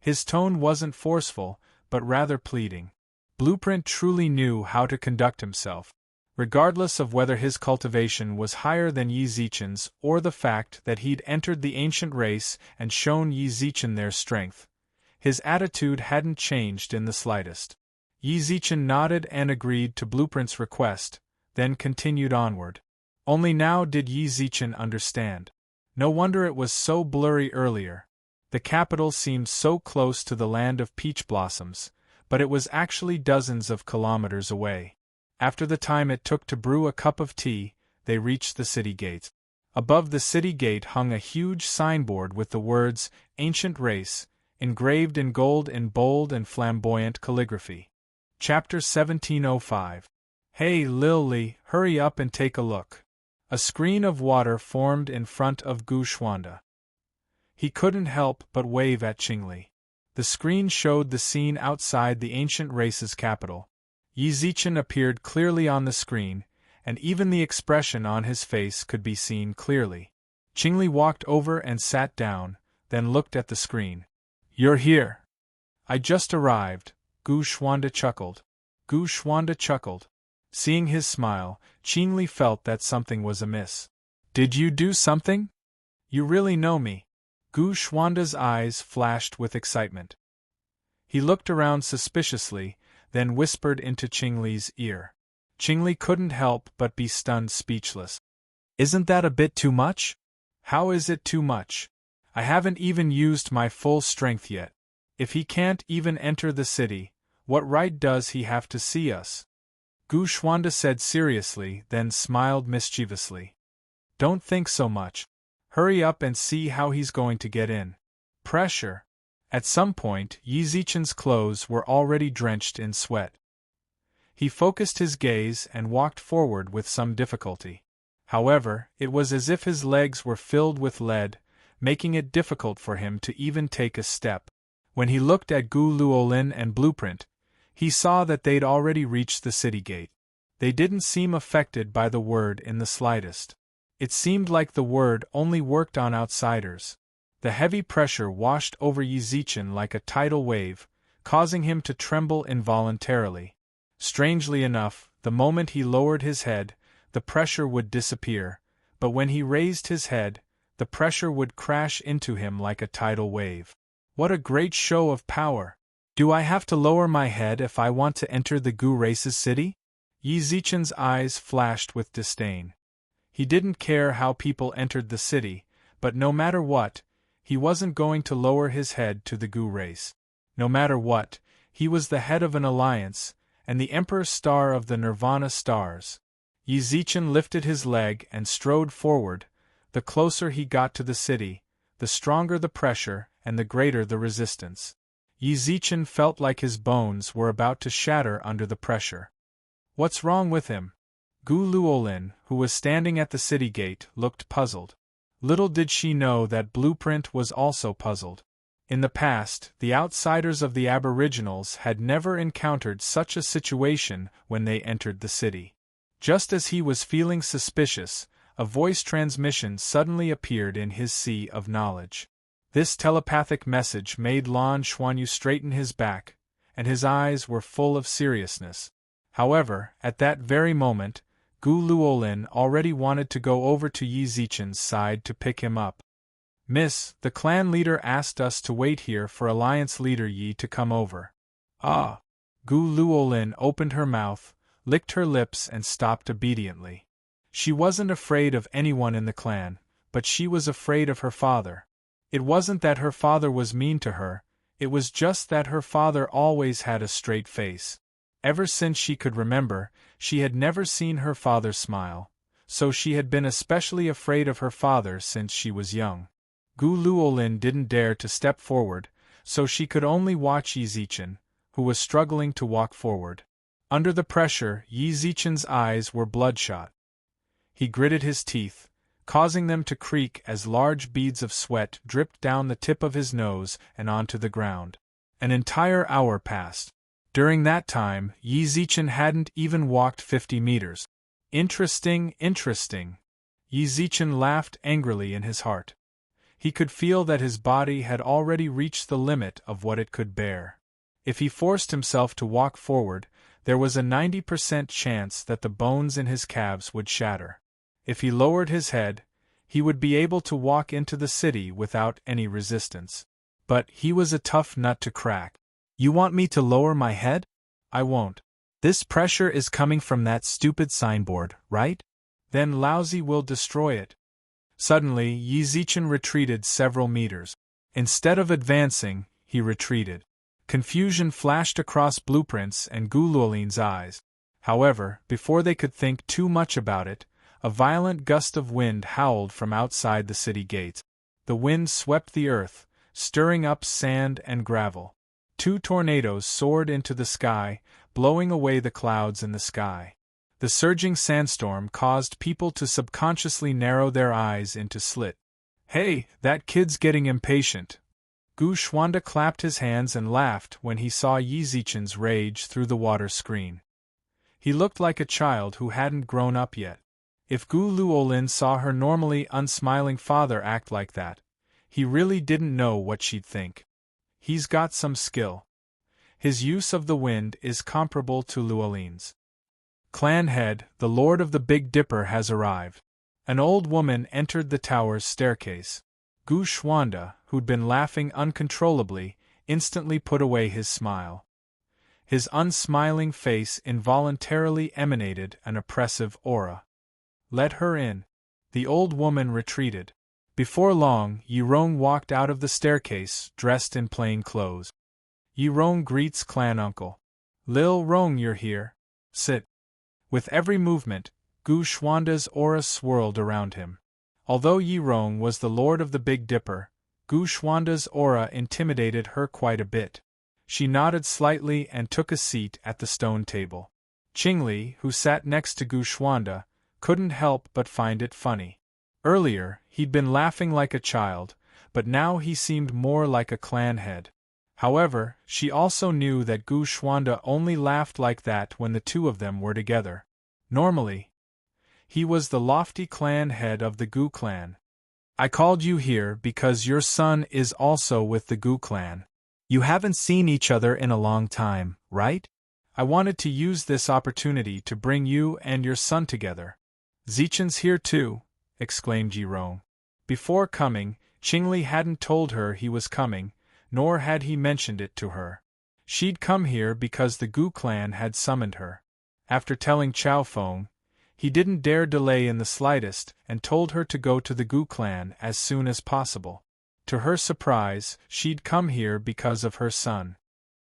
His tone wasn't forceful, but rather pleading. Blueprint truly knew how to conduct himself. Regardless of whether his cultivation was higher than Yi Zichen's or the fact that he'd entered the ancient race and shown Yi Zichen their strength, his attitude hadn't changed in the slightest. Yi Zichen nodded and agreed to Blueprint's request, then continued onward. Only now did Yi Zichen understand. No wonder it was so blurry earlier. The capital seemed so close to the land of peach blossoms, but it was actually dozens of kilometers away. After the time it took to brew a cup of tea, they reached the city gates. Above the city gate hung a huge signboard with the words, Ancient Race, engraved in gold in bold and flamboyant calligraphy. Chapter 1705. Hey Lily, hurry up and take a look. A screen of water formed in front of Gu Xuanda. He couldn't help but wave at Qingli. The screen showed the scene outside the ancient race's capital. Yi Zichen appeared clearly on the screen, and even the expression on his face could be seen clearly. Qingli walked over and sat down, then looked at the screen. You're here. I just arrived, Gu Xuanda chuckled. Gu Xuanda chuckled. Seeing his smile, Qingli felt that something was amiss. Did you do something? You really know me. Gu Xuanda's eyes flashed with excitement. He looked around suspiciously, then whispered into Qingli's ear. Qingli couldn't help but be stunned speechless. Isn't that a bit too much? How is it too much? I haven't even used my full strength yet. If he can't even enter the city, what right does he have to see us? Gu Xuanda said seriously, then smiled mischievously. Don't think so much. Hurry up and see how he's going to get in. Pressure. At some point, Yi Zichen's clothes were already drenched in sweat. He focused his gaze and walked forward with some difficulty. However, it was as if his legs were filled with lead, making it difficult for him to even take a step. When he looked at Gu Luolin and Blueprint, he saw that they'd already reached the city gate. They didn't seem affected by the word in the slightest. It seemed like the word only worked on outsiders. The heavy pressure washed over Yi Zichen like a tidal wave, causing him to tremble involuntarily. Strangely enough, the moment he lowered his head, the pressure would disappear, but when he raised his head, the pressure would crash into him like a tidal wave. What a great show of power! Do I have to lower my head if I want to enter the Gu race's city? Yi Zichen's eyes flashed with disdain. He didn't care how people entered the city, but no matter what, he wasn't going to lower his head to the Gu race. No matter what, he was the head of an alliance, and the Emperor Star of the Nirvana Stars. Yi Zichen lifted his leg and strode forward. The closer he got to the city, the stronger the pressure and the greater the resistance. Yi Zichen felt like his bones were about to shatter under the pressure. What's wrong with him? Gu Luolin, who was standing at the city gate, looked puzzled. Little did she know that Blueprint was also puzzled. In the past, the outsiders of the Aboriginals had never encountered such a situation when they entered the city. Just as he was feeling suspicious, a voice transmission suddenly appeared in his sea of knowledge. This telepathic message made Lan Xuanyu straighten his back, and his eyes were full of seriousness. However, at that very moment, Gu Luolin already wanted to go over to Yi Zichen's side to pick him up. "Miss, the clan leader asked us to wait here for Alliance leader Yi to come over." "Ah!" Gu Luolin opened her mouth, licked her lips and stopped obediently. She wasn't afraid of anyone in the clan, but she was afraid of her father. It wasn't that her father was mean to her, it was just that her father always had a straight face. Ever since she could remember, she had never seen her father smile, so she had been especially afraid of her father since she was young. Gu Luolin didn't dare to step forward, so she could only watch Yi Zichen, who was struggling to walk forward. Under the pressure, Yi Zichen's eyes were bloodshot. He gritted his teeth, causing them to creak as large beads of sweat dripped down the tip of his nose and onto the ground. An entire hour passed. During that time, Yi Zichen hadn't even walked 50 meters. Interesting. Yi Zichen laughed angrily in his heart. He could feel that his body had already reached the limit of what it could bear. If he forced himself to walk forward, there was a 90% chance that the bones in his calves would shatter. If he lowered his head, he would be able to walk into the city without any resistance. But he was a tough nut to crack. "You want me to lower my head? I won't. This pressure is coming from that stupid signboard, right? Then Laozi will destroy it." Suddenly, Yi Zichen retreated several meters. Instead of advancing, he retreated. Confusion flashed across Blueprint's and Gu Luolin's eyes. However, before they could think too much about it, a violent gust of wind howled from outside the city gates. The wind swept the earth, stirring up sand and gravel. 2 tornadoes soared into the sky, blowing away the clouds in the sky. The surging sandstorm caused people to subconsciously narrow their eyes into slit. "Hey, that kid's getting impatient." Gu Xuanda clapped his hands and laughed when he saw Yi Zichen's rage through the water screen. He looked like a child who hadn't grown up yet. If Gu Luolin saw her normally unsmiling father act like that, he really didn't know what she'd think. He's got some skill. His use of the wind is comparable to Luolin's. "Clan head, the Lord of the Big Dipper has arrived." An old woman entered the tower's staircase. Gu Xuanda, who'd been laughing uncontrollably, instantly put away his smile. His unsmiling face involuntarily emanated an oppressive aura. "Let her in." The old woman retreated. Before long, Yi Rong walked out of the staircase, dressed in plain clothes. Yi Rong greets clan uncle. "Lil Rong, you're here. Sit." With every movement, Gu Xuanda's aura swirled around him. Although Yi Rong was the Lord of the Big Dipper, Gu Xuanda's aura intimidated her quite a bit. She nodded slightly and took a seat at the stone table. Qingli, who sat next to Gu Xuanda, couldn't help but find it funny. Earlier, he'd been laughing like a child, but now he seemed more like a clan head. However, she also knew that Gu Xuanda only laughed like that when the two of them were together. Normally, he was the lofty clan head of the Gu clan. "I called you here because your son is also with the Gu clan. You haven't seen each other in a long time, right? I wanted to use this opportunity to bring you and your son together." "Zichen's here too," exclaimed Yi Rong. Before coming, Qingli hadn't told her he was coming, nor had he mentioned it to her. She'd come here because the Gu clan had summoned her. After telling Chao Feng, he didn't dare delay in the slightest and told her to go to the Gu clan as soon as possible. To her surprise, she'd come here because of her son.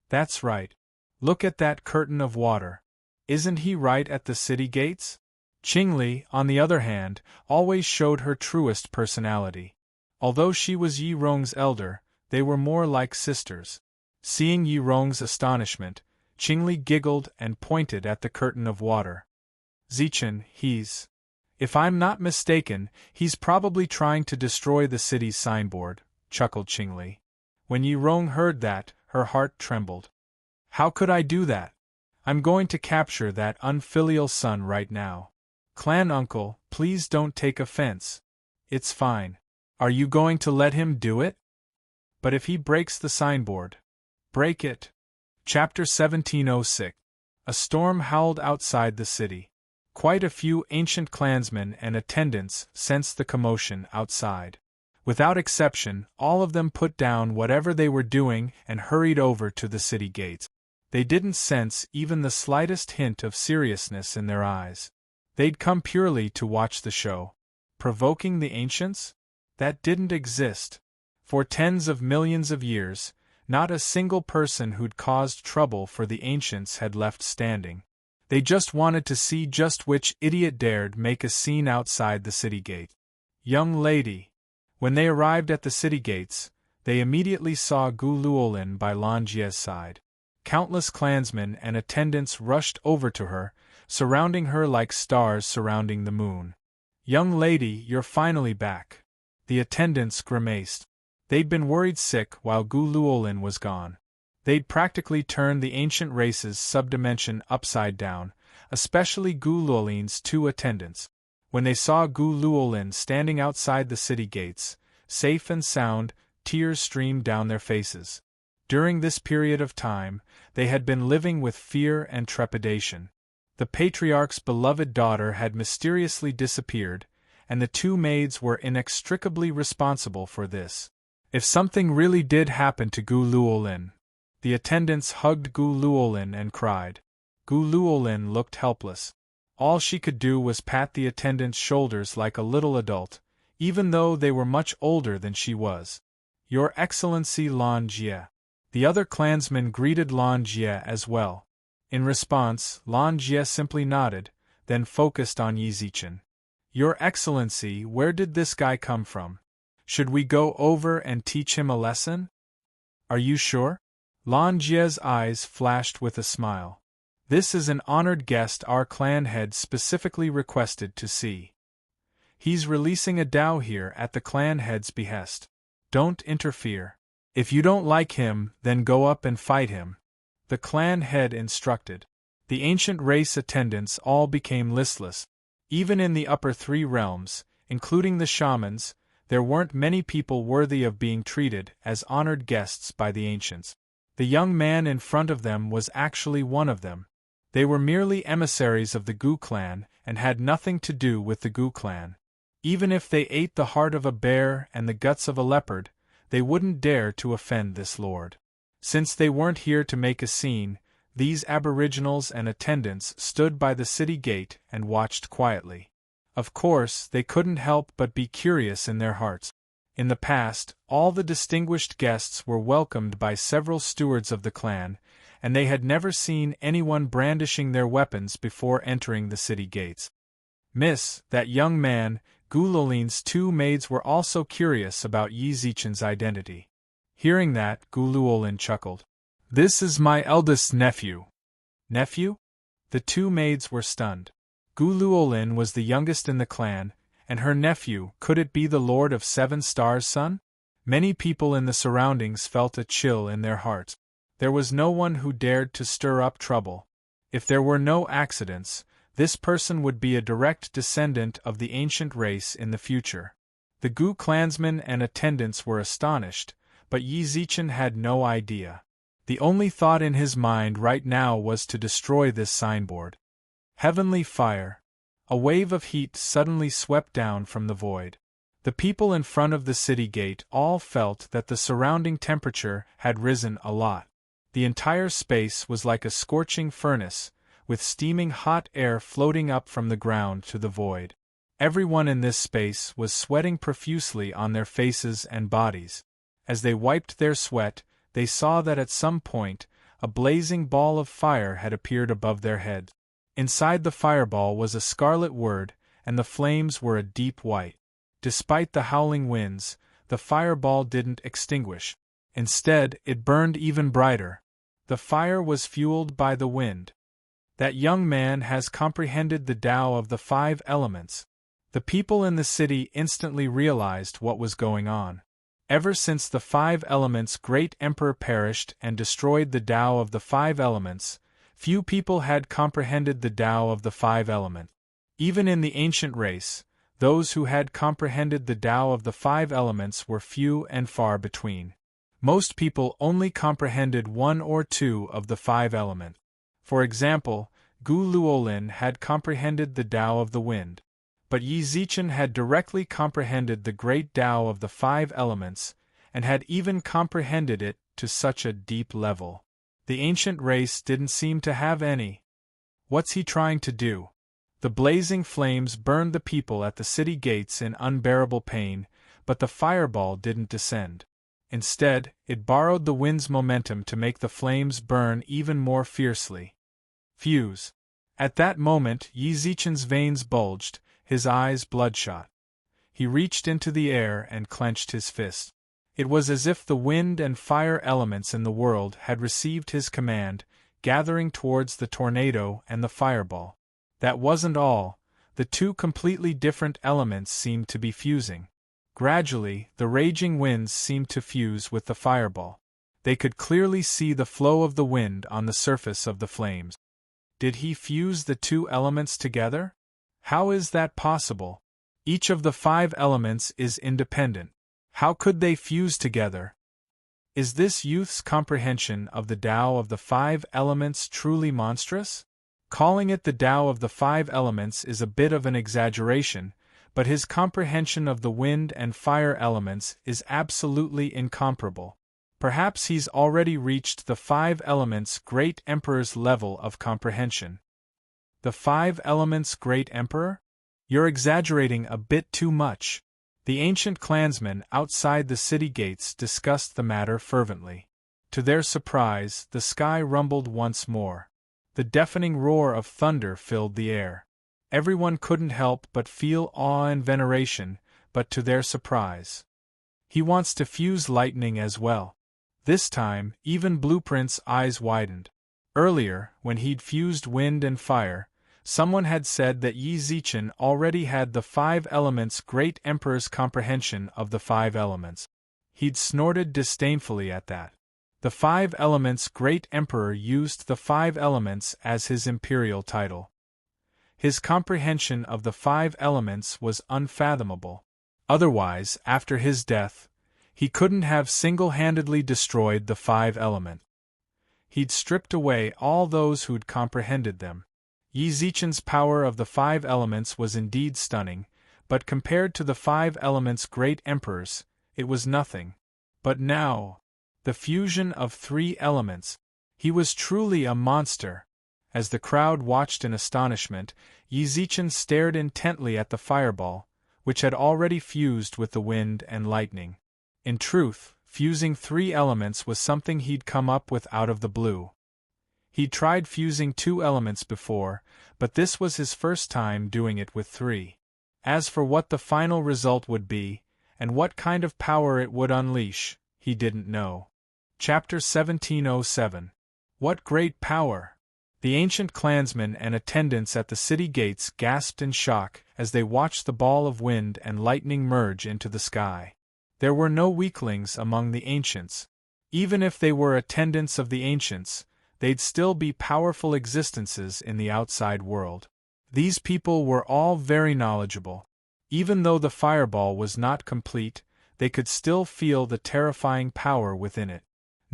That's right. Look at that curtain of water. Isn't he right at the city gates? Qingli, on the other hand, always showed her truest personality. Although she was Yi Rong's elder, they were more like sisters. Seeing Yi Rong's astonishment, Qingli giggled and pointed at the curtain of water. "Zichen, if I'm not mistaken, he's probably trying to destroy the city's signboard," chuckled Qingli. When Yi Rong heard that, her heart trembled. "How could I do that? I'm going to capture that unfilial son right now." "Clan uncle, please don't take offense. It's fine. Are you going to let him do it?" But if he breaks the signboard, break it. Chapter 1706. A storm howled outside the city. Quite a few ancient clansmen and attendants sensed the commotion outside. Without exception, all of them put down whatever they were doing and hurried over to the city gates. They didn't sense even the slightest hint of seriousness in their eyes. They'd come purely to watch the show. Provoking the ancients? That didn't exist. For tens of millions of years, not a single person who'd caused trouble for the ancients had left standing. They just wanted to see just which idiot dared make a scene outside the city gate. Young lady. When they arrived at the city gates, they immediately saw Gu Luolin by Lan Jie's side. Countless clansmen and attendants rushed over to her, surrounding her like stars surrounding the moon. Young lady, you're finally back. The attendants grimaced. They'd been worried sick while Gu Luolin was gone. They'd practically turned the ancient race's subdimension upside down, especially Gu Luolin's two attendants. When they saw Gu Luolin standing outside the city gates, safe and sound, tears streamed down their faces. During this period of time, they had been living with fear and trepidation. The patriarch's beloved daughter had mysteriously disappeared, and the two maids were inextricably responsible for this. If something really did happen to Gu Luolin, the attendants hugged Gu Luolin and cried. Gu Luolin looked helpless. All she could do was pat the attendants' shoulders like a little adult, even though they were much older than she was. Your Excellency Lan Jie. The other clansmen greeted Lan Jie as well. In response, Lan Jie simply nodded, then focused on Yi Zichen. Your Excellency, where did this guy come from? Should we go over and teach him a lesson? Are you sure? Lan Jie's eyes flashed with a smile. This is an honored guest our clan head specifically requested to see. He's releasing a Dao here at the clan head's behest. Don't interfere. If you don't like him, then go up and fight him. The clan head instructed. The ancient race attendants all became listless. Even in the upper three realms, including the shamans, there weren't many people worthy of being treated as honored guests by the ancients. The young man in front of them was actually one of them. They were merely emissaries of the Gu clan and had nothing to do with the Gu clan. Even if they ate the heart of a bear and the guts of a leopard, they wouldn't dare to offend this lord. Since they weren't here to make a scene, these aboriginals and attendants stood by the city gate and watched quietly. Of course, they couldn't help but be curious in their hearts. In the past, all the distinguished guests were welcomed by several stewards of the clan, and they had never seen anyone brandishing their weapons before entering the city gates. Miss, that young man, Gu Luolin's two maids were also curious about Yi Zichen's identity. Hearing that, Gu Luolin chuckled. This is my eldest nephew. Nephew? The two maids were stunned. Gu Luolin was the youngest in the clan, and her nephew, could it be the Lord of Seven Stars' son? Many people in the surroundings felt a chill in their hearts. There was no one who dared to stir up trouble. If there were no accidents, this person would be a direct descendant of the ancient race in the future. The Gu clansmen and attendants were astonished, but Yi Zichen had no idea. The only thought in his mind right now was to destroy this signboard. Heavenly fire. A wave of heat suddenly swept down from the void. The people in front of the city gate all felt that the surrounding temperature had risen a lot. The entire space was like a scorching furnace, with steaming hot air floating up from the ground to the void. Everyone in this space was sweating profusely on their faces and bodies. As they wiped their sweat, they saw that at some point, a blazing ball of fire had appeared above their heads. Inside the fireball was a scarlet word, and the flames were a deep white. Despite the howling winds, the fireball didn't extinguish. Instead, it burned even brighter. The fire was fueled by the wind. That young man has comprehended the Tao of the five elements. The people in the city instantly realized what was going on. Ever since the five elements' great emperor perished and destroyed the Tao of the five elements, few people had comprehended the Tao of the five elements. Even in the ancient race, those who had comprehended the Tao of the five elements were few and far between. Most people only comprehended one or two of the five elements. For example, Gu Luolin had comprehended the Tao of the wind. But Yi Zichen had directly comprehended the great Tao of the five elements, and had even comprehended it to such a deep level. The ancient race didn't seem to have any. What's he trying to do? The blazing flames burned the people at the city gates in unbearable pain, but the fireball didn't descend. Instead, it borrowed the wind's momentum to make the flames burn even more fiercely. Fuse. At that moment, Yi Zichen's veins bulged, his eyes bloodshot. He reached into the air and clenched his fist. It was as if the wind and fire elements in the world had received his command, gathering towards the tornado and the fireball. That wasn't all. The two completely different elements seemed to be fusing. Gradually, the raging winds seemed to fuse with the fireball. They could clearly see the flow of the wind on the surface of the flames. Did he fuse the two elements together? How is that possible? Each of the five elements is independent. How could they fuse together? Is this youth's comprehension of the Tao of the five elements truly monstrous? Calling it the Tao of the five elements is a bit of an exaggeration, but his comprehension of the wind and fire elements is absolutely incomparable. Perhaps he's already reached the five elements' great emperor's level of comprehension. The five elements' great emperor? You're exaggerating a bit too much. The ancient clansmen outside the city gates discussed the matter fervently. To their surprise, the sky rumbled once more. The deafening roar of thunder filled the air. Everyone couldn't help but feel awe and veneration, but to their surprise. He wants to fuse lightning as well. This time, even Blueprint's eyes widened. Earlier, when he'd fused wind and fire, someone had said that Yi Zichen already had the five elements' great emperor's comprehension of the five elements. He'd snorted disdainfully at that. The five elements' great emperor used the five elements as his imperial title. His comprehension of the five elements was unfathomable. Otherwise, after his death, he couldn't have single-handedly destroyed the five elements. He'd stripped away all those who'd comprehended them. Yi Zichen's power of the five elements was indeed stunning, but compared to the five elements' great emperors, it was nothing. But now, the fusion of three elements, he was truly a monster. As the crowd watched in astonishment, Yi Zichen stared intently at the fireball, which had already fused with the wind and lightning. In truth, fusing three elements was something he'd come up with out of the blue. He'd tried fusing two elements before, but this was his first time doing it with three. As for what the final result would be, and what kind of power it would unleash, he didn't know. Chapter 1707. What great power! The ancient clansmen and attendants at the city gates gasped in shock as they watched the ball of wind and lightning merge into the sky. There were no weaklings among the ancients. Even if they were attendants of the ancients, they'd still be powerful existences in the outside world. These people were all very knowledgeable. Even though the fireball was not complete, they could still feel the terrifying power within it.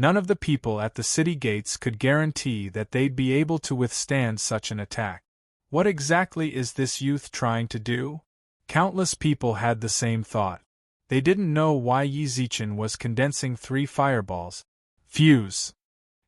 None of the people at the city gates could guarantee that they'd be able to withstand such an attack. What exactly is this youth trying to do? Countless people had the same thought. They didn't know why Yi Zichen was condensing three fireballs. Fuse!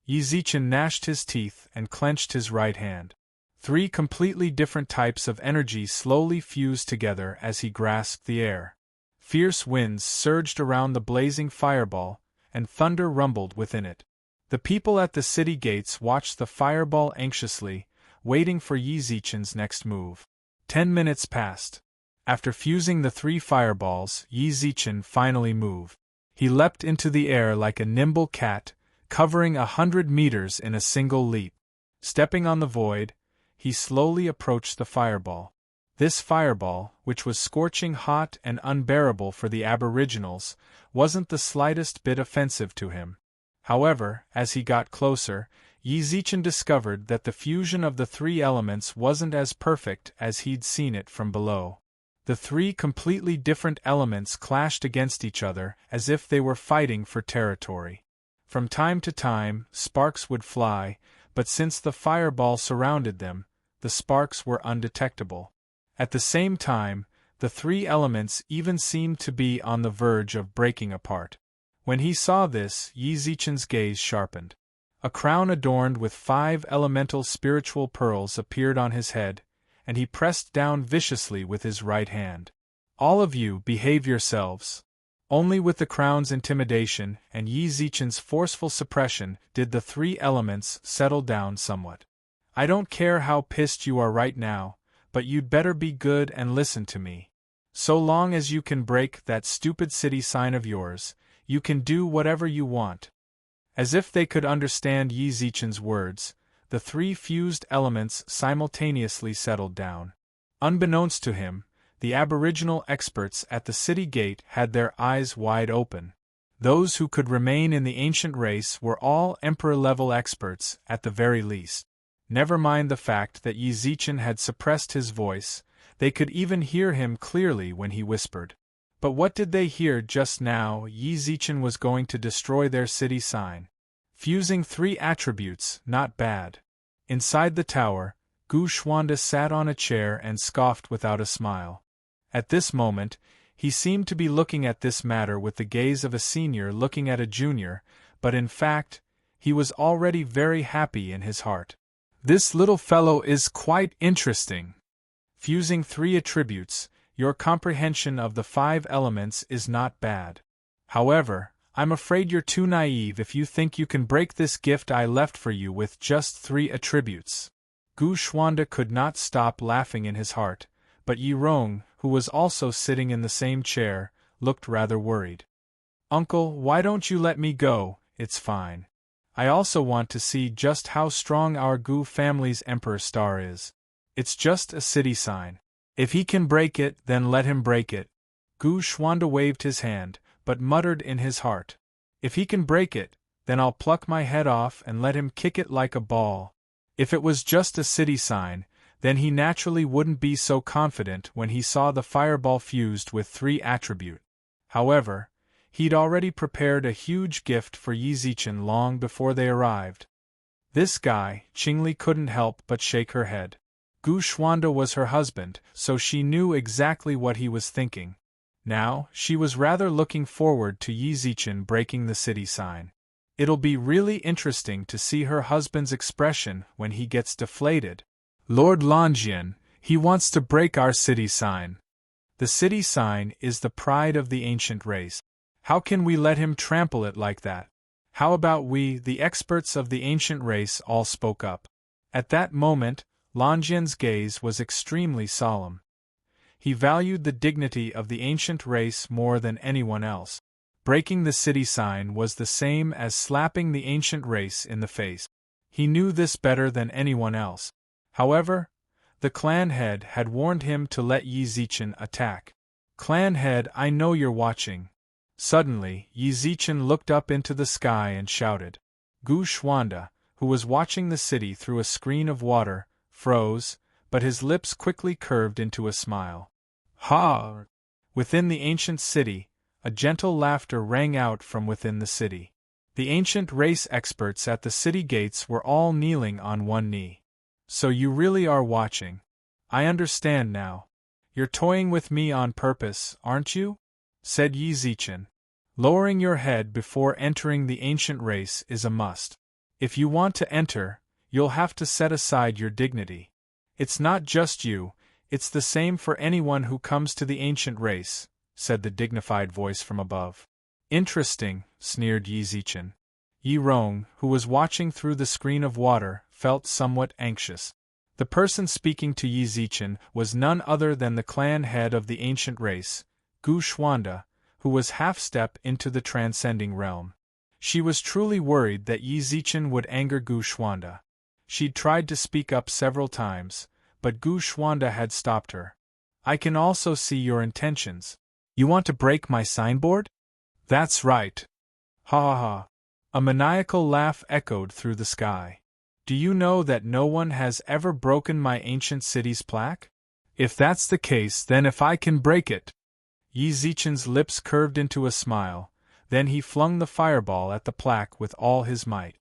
Yi Zichen gnashed his teeth and clenched his right hand. Three completely different types of energy slowly fused together as he grasped the air. Fierce winds surged around the blazing fireball, and thunder rumbled within it. The people at the city gates watched the fireball anxiously, waiting for Yi Zichen's next move. 10 minutes passed. After fusing the three fireballs, Yi Zichen finally moved. He leapt into the air like a nimble cat, covering 100 meters in a single leap. Stepping on the void, he slowly approached the fireball. This fireball, which was scorching hot and unbearable for the aboriginals, wasn't the slightest bit offensive to him. However, as he got closer, Yi Zichen discovered that the fusion of the three elements wasn't as perfect as he'd seen it from below. The three completely different elements clashed against each other as if they were fighting for territory. From time to time, sparks would fly, but since the fireball surrounded them, the sparks were undetectable. At the same time, the three elements even seemed to be on the verge of breaking apart. When he saw this, Yi Zichen's gaze sharpened. A crown adorned with 5 elemental spiritual pearls appeared on his head, and he pressed down viciously with his right hand. All of you, behave yourselves. Only with the crown's intimidation and Yi Zichen's forceful suppression did the 3 elements settle down somewhat. I don't care how pissed you are right now, but you'd better be good and listen to me. So long as you can break that stupid city sign of yours, you can do whatever you want. As if they could understand Yi Zichen's words, the 3 fused elements simultaneously settled down. Unbeknownst to him, the aboriginal experts at the city gate had their eyes wide open. Those who could remain in the ancient race were all emperor-level experts, at the very least. Never mind the fact that Yi Zichen had suppressed his voice, they could even hear him clearly when he whispered. But what did they hear just now? Yi Zichen was going to destroy their city sign. Fusing 3 attributes, not bad. Inside the tower, Gu Xuande sat on a chair and scoffed without a smile. At this moment, he seemed to be looking at this matter with the gaze of a senior looking at a junior, but in fact, he was already very happy in his heart. This little fellow is quite interesting. Fusing 3 attributes, your comprehension of the 5 elements is not bad. However, I'm afraid you're too naive if you think you can break this gift I left for you with just 3 attributes. Gu Xuande could not stop laughing in his heart, but Yi Rong, who was also sitting in the same chair, looked rather worried. Uncle, why don't you let me go? It's fine. I also want to see just how strong our Gu family's Emperor Star is. It's just a city sign. If he can break it, then let him break it. Gu Xuande waved his hand, but muttered in his heart. If he can break it, then I'll pluck my head off and let him kick it like a ball. If it was just a city sign, then he naturally wouldn't be so confident when he saw the fireball fused with 3 attribute. However, he'd already prepared a huge gift for Yi Zichen long before they arrived. This guy, Qingli couldn't help but shake her head. Gu Xuande was her husband, so she knew exactly what he was thinking. Now, she was rather looking forward to Yi Zichen breaking the city sign. It'll be really interesting to see her husband's expression when he gets deflated. Lord Longian, he wants to break our city sign. The city sign is the pride of the ancient race. How can we let him trample it like that? How about we, the experts of the ancient race, all spoke up? At that moment, Longian's gaze was extremely solemn. He valued the dignity of the ancient race more than anyone else. Breaking the city sign was the same as slapping the ancient race in the face. He knew this better than anyone else. However, the clan head had warned him to let Yi Zichen attack. Clan head, I know you're watching. Suddenly, Yi Zichen looked up into the sky and shouted. Gu Xuande, who was watching the city through a screen of water, froze, but his lips quickly curved into a smile. Ha! Within the ancient city, a gentle laughter rang out from within the city. The ancient race experts at the city gates were all kneeling on one knee. So you really are watching. I understand now. You're toying with me on purpose, aren't you? Said Yi Zichen. Lowering your head before entering the ancient race is a must. If you want to enter, you'll have to set aside your dignity. It's not just you, it's the same for anyone who comes to the ancient race, said the dignified voice from above. Interesting, sneered Yi Zichen. Yi Rong, who was watching through the screen of water, felt somewhat anxious. The person speaking to Yi Zichen was none other than the clan head of the ancient race, Gu Xuande, who was half-step into the transcending realm. She was truly worried that Yi Zichen would anger Gu Xuande. She'd tried to speak up several times, but Gu Xuande had stopped her. I can also see your intentions. You want to break my signboard? That's right. Ha ha ha. A maniacal laugh echoed through the sky. Do you know that no one has ever broken my ancient city's plaque? If that's the case, then if I can break it. Yi Zichen's lips curved into a smile, then he flung the fireball at the plaque with all his might.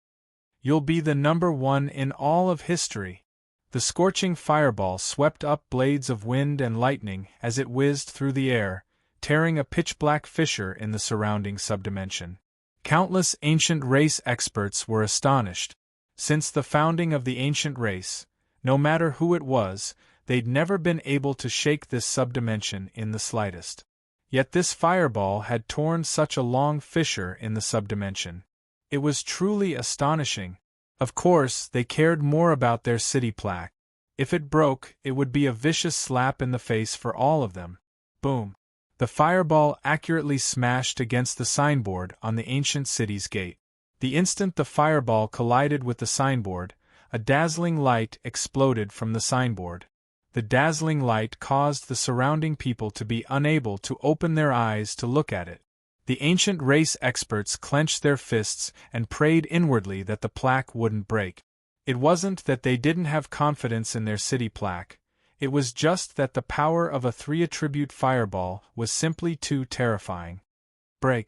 You'll be the number one in all of history. The scorching fireball swept up blades of wind and lightning as it whizzed through the air, tearing a pitch-black fissure in the surrounding subdimension. Countless ancient race experts were astonished. Since the founding of the ancient race, no matter who it was, they'd never been able to shake this subdimension in the slightest. Yet this fireball had torn such a long fissure in the subdimension. It was truly astonishing. Of course, they cared more about their city plaque. If it broke, it would be a vicious slap in the face for all of them. Boom! The fireball accurately smashed against the signboard on the ancient city's gate. The instant the fireball collided with the signboard, a dazzling light exploded from the signboard. The dazzling light caused the surrounding people to be unable to open their eyes to look at it. The ancient race experts clenched their fists and prayed inwardly that the plaque wouldn't break. It wasn't that they didn't have confidence in their city plaque, it was just that the power of a 3-attribute fireball was simply too terrifying. Break!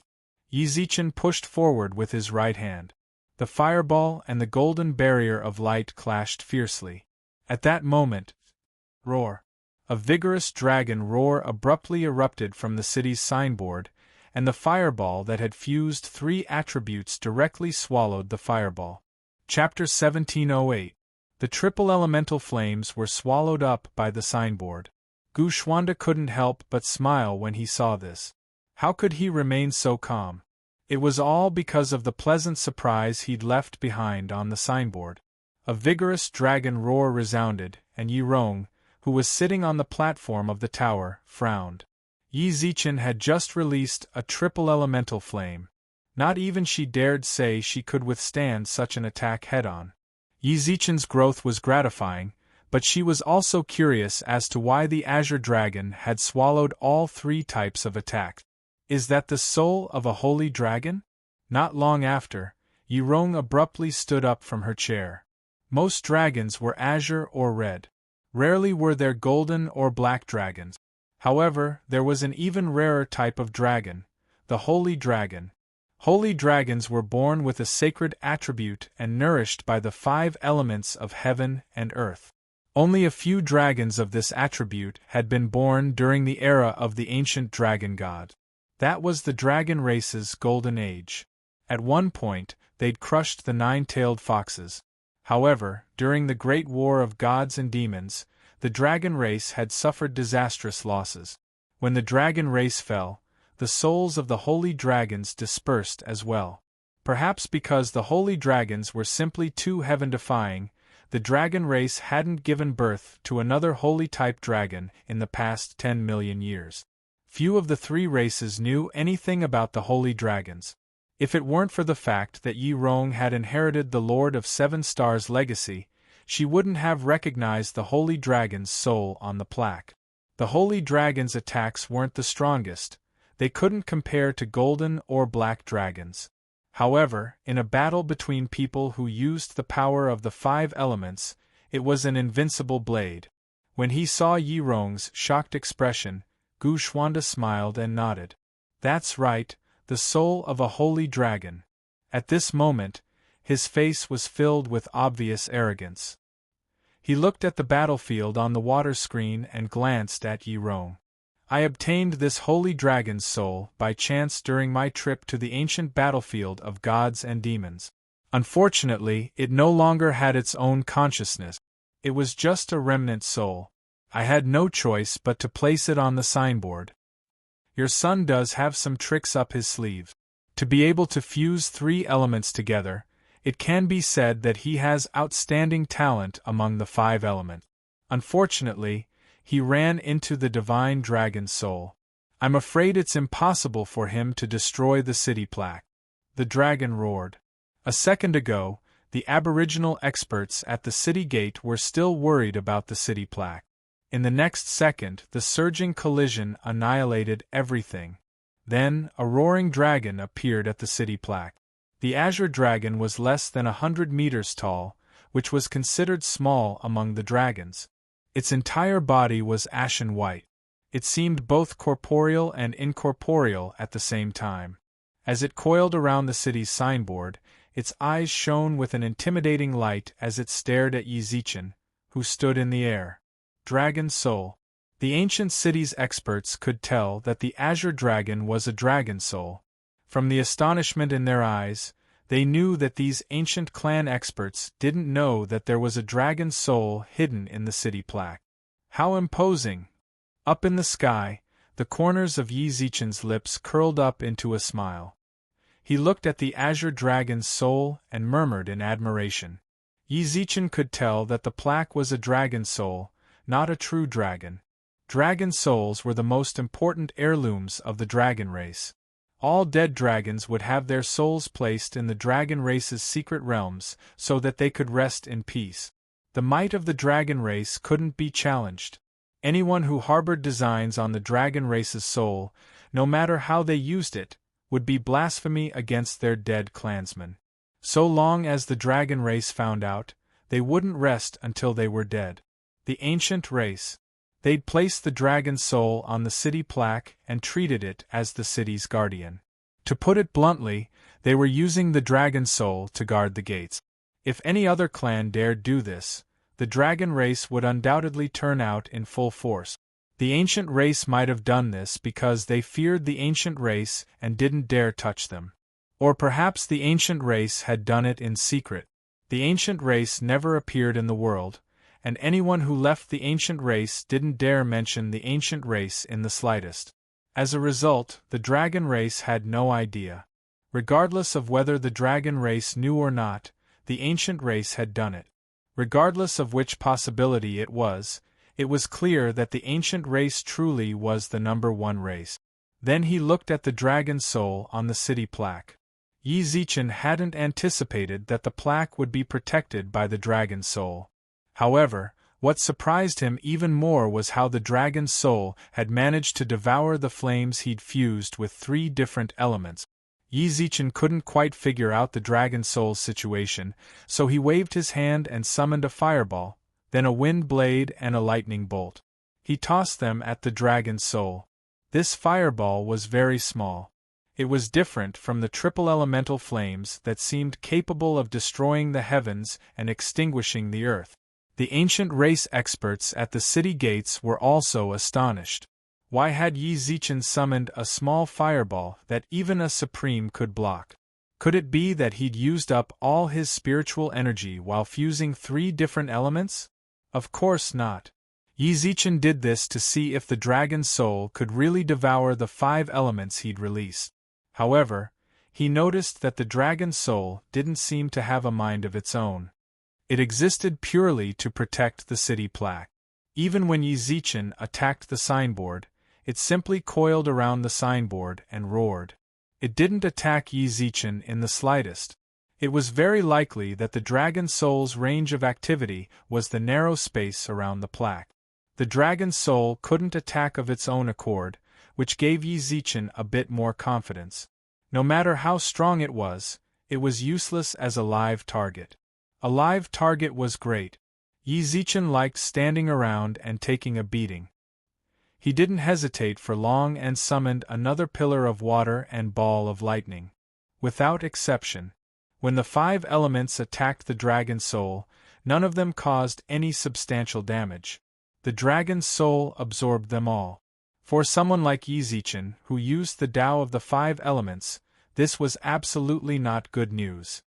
Yi Zichen pushed forward with his right hand. The fireball and the golden barrier of light clashed fiercely. At that moment, roar! A vigorous dragon roar abruptly erupted from the city's signboard, and the fireball that had fused 3 attributes directly swallowed the fireball. Chapter 1708. The triple elemental flames were swallowed up by the signboard. Gu Xuanda couldn't help but smile when he saw this. How could he remain so calm? It was all because of the pleasant surprise he'd left behind on the signboard. A vigorous dragon roar resounded, and Yi Rong, who was sitting on the platform of the tower, frowned. Yi Zichen had just released a triple elemental flame. Not even she dared say she could withstand such an attack head-on. Yi Zichen's growth was gratifying, but she was also curious as to why the Azure Dragon had swallowed all 3 types of attack. Is that the soul of a holy dragon? Not long after, Yi Rong abruptly stood up from her chair. Most dragons were azure or red. Rarely were there golden or black dragons. However, there was an even rarer type of dragon, the holy dragon. Holy dragons were born with a sacred attribute and nourished by the 5 elements of heaven and earth. Only a few dragons of this attribute had been born during the era of the ancient dragon god. That was the dragon race's golden age. At one point, they'd crushed the 9-tailed foxes. However, during the Great War of Gods and Demons, the dragon race had suffered disastrous losses. When the dragon race fell, the souls of the holy dragons dispersed as well. Perhaps because the holy dragons were simply too heaven-defying, the dragon race hadn't given birth to another holy-type dragon in the past 10 million years. Few of the 3 races knew anything about the holy dragons. If it weren't for the fact that Yi Rong had inherited the Lord of 7 Stars' legacy, she wouldn't have recognized the holy dragon's soul on the plaque. The holy dragon's attacks weren't the strongest. They couldn't compare to golden or black dragons. However, in a battle between people who used the power of the 5 elements, it was an invincible blade. When he saw Yi Rong's shocked expression, Gu Xuanda smiled and nodded. That's right, the soul of a holy dragon. At this moment, his face was filled with obvious arrogance. He looked at the battlefield on the water screen and glanced at Yi Rong. I obtained this holy dragon's soul by chance during my trip to the ancient battlefield of gods and demons. Unfortunately, it no longer had its own consciousness. It was just a remnant soul. I had no choice but to place it on the signboard. Your son does have some tricks up his sleeve. To be able to fuse 3 elements together, it can be said that he has outstanding talent among the 5 elements. Unfortunately, he ran into the divine dragon soul. I'm afraid it's impossible for him to destroy the city plaque. The dragon roared. A second ago, the aboriginal experts at the city gate were still worried about the city plaque. In the next second, the surging collision annihilated everything. Then, a roaring dragon appeared at the city plaque. The Azure Dragon was less than 100 meters tall, which was considered small among the dragons. Its entire body was ashen white. It seemed both corporeal and incorporeal at the same time. As it coiled around the city's signboard, its eyes shone with an intimidating light as it stared at Yi Zichen, who stood in the air. Dragon soul. The ancient city's experts could tell that the azure dragon was a dragon soul. From the astonishment in their eyes, they knew that these ancient clan experts didn't know that there was a dragon soul hidden in the city plaque. How imposing! Up in the sky, the corners of Yi Zichen's lips curled up into a smile. He looked at the azure dragon's soul and murmured in admiration. Yi Zichen could tell that the plaque was a dragon soul, not a true dragon. Dragon souls were the most important heirlooms of the dragon race. All dead dragons would have their souls placed in the dragon race's secret realms so that they could rest in peace. The might of the dragon race couldn't be challenged. Anyone who harbored designs on the dragon race's soul, no matter how they used it, would be blasphemy against their dead clansmen. So long as the dragon race found out, they wouldn't rest until they were dead. The ancient race. They'd placed the dragon soul on the city plaque and treated it as the city's guardian. To put it bluntly, they were using the dragon soul to guard the gates. If any other clan dared do this, the dragon race would undoubtedly turn out in full force. The ancient race might have done this because they feared the ancient race and didn't dare touch them. Or perhaps the ancient race had done it in secret. The ancient race never appeared in the world, and anyone who left the ancient race didn't dare mention the ancient race in the slightest. As a result, the dragon race had no idea. Regardless of whether the dragon race knew or not, the ancient race had done it. Regardless of which possibility it was clear that the ancient race truly was the #1 race. Then he looked at the dragon soul on the city plaque. Yi Zichen hadn't anticipated that the plaque would be protected by the dragon soul. However, what surprised him even more was how the dragon soul had managed to devour the flames he'd fused with 3 different elements. Yi Zichen couldn't quite figure out the dragon soul's situation, so he waved his hand and summoned a fireball, then a wind blade and a lightning bolt. He tossed them at the dragon soul. This fireball was very small. It was different from the triple elemental flames that seemed capable of destroying the heavens and extinguishing the earth. The ancient race experts at the city gates were also astonished. Why had Yi Zichen summoned a small fireball that even a supreme could block? Could it be that he'd used up all his spiritual energy while fusing 3 different elements? Of course not. Yi Zichen did this to see if the dragon soul could really devour the 5 elements he'd released. However, he noticed that the dragon soul didn't seem to have a mind of its own. It existed purely to protect the city plaque. Even when Yi Zichen attacked the signboard, it simply coiled around the signboard and roared. It didn't attack Yi Zichen in the slightest. It was very likely that the dragon soul's range of activity was the narrow space around the plaque. The dragon soul couldn't attack of its own accord, which gave Yi Zichen a bit more confidence. No matter how strong it was useless as a live target. A live target was great. Yi Zichen liked standing around and taking a beating. He didn't hesitate for long and summoned another pillar of water and ball of lightning. Without exception, when the 5 elements attacked the dragon soul, none of them caused any substantial damage. The dragon soul absorbed them all. For someone like Yi Zichen, who used the Tao of the 5 elements, this was absolutely not good news.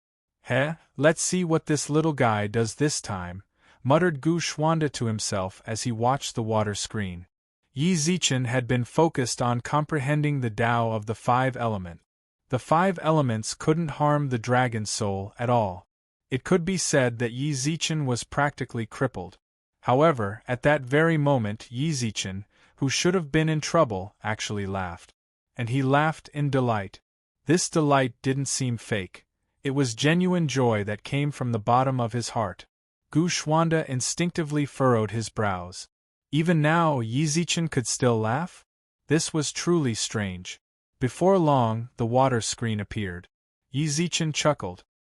Let's see what this little guy does this time, muttered Gu Xuanda to himself as he watched the water screen. Yi Zichen had been focused on comprehending the Tao of the 5 element. The 5 elements couldn't harm the dragon soul at all. It could be said that Yi Zichen was practically crippled. However, at that very moment Yi Zichen, who should have been in trouble, actually laughed. And he laughed in delight. This delight didn't seem fake. It was genuine joy that came from the bottom of his heart. Gu Xuanda instinctively furrowed his brows. Even now Yi Zichen could still laugh? This was truly strange. Before long, the water screen appeared. Yi Zichen chuckled.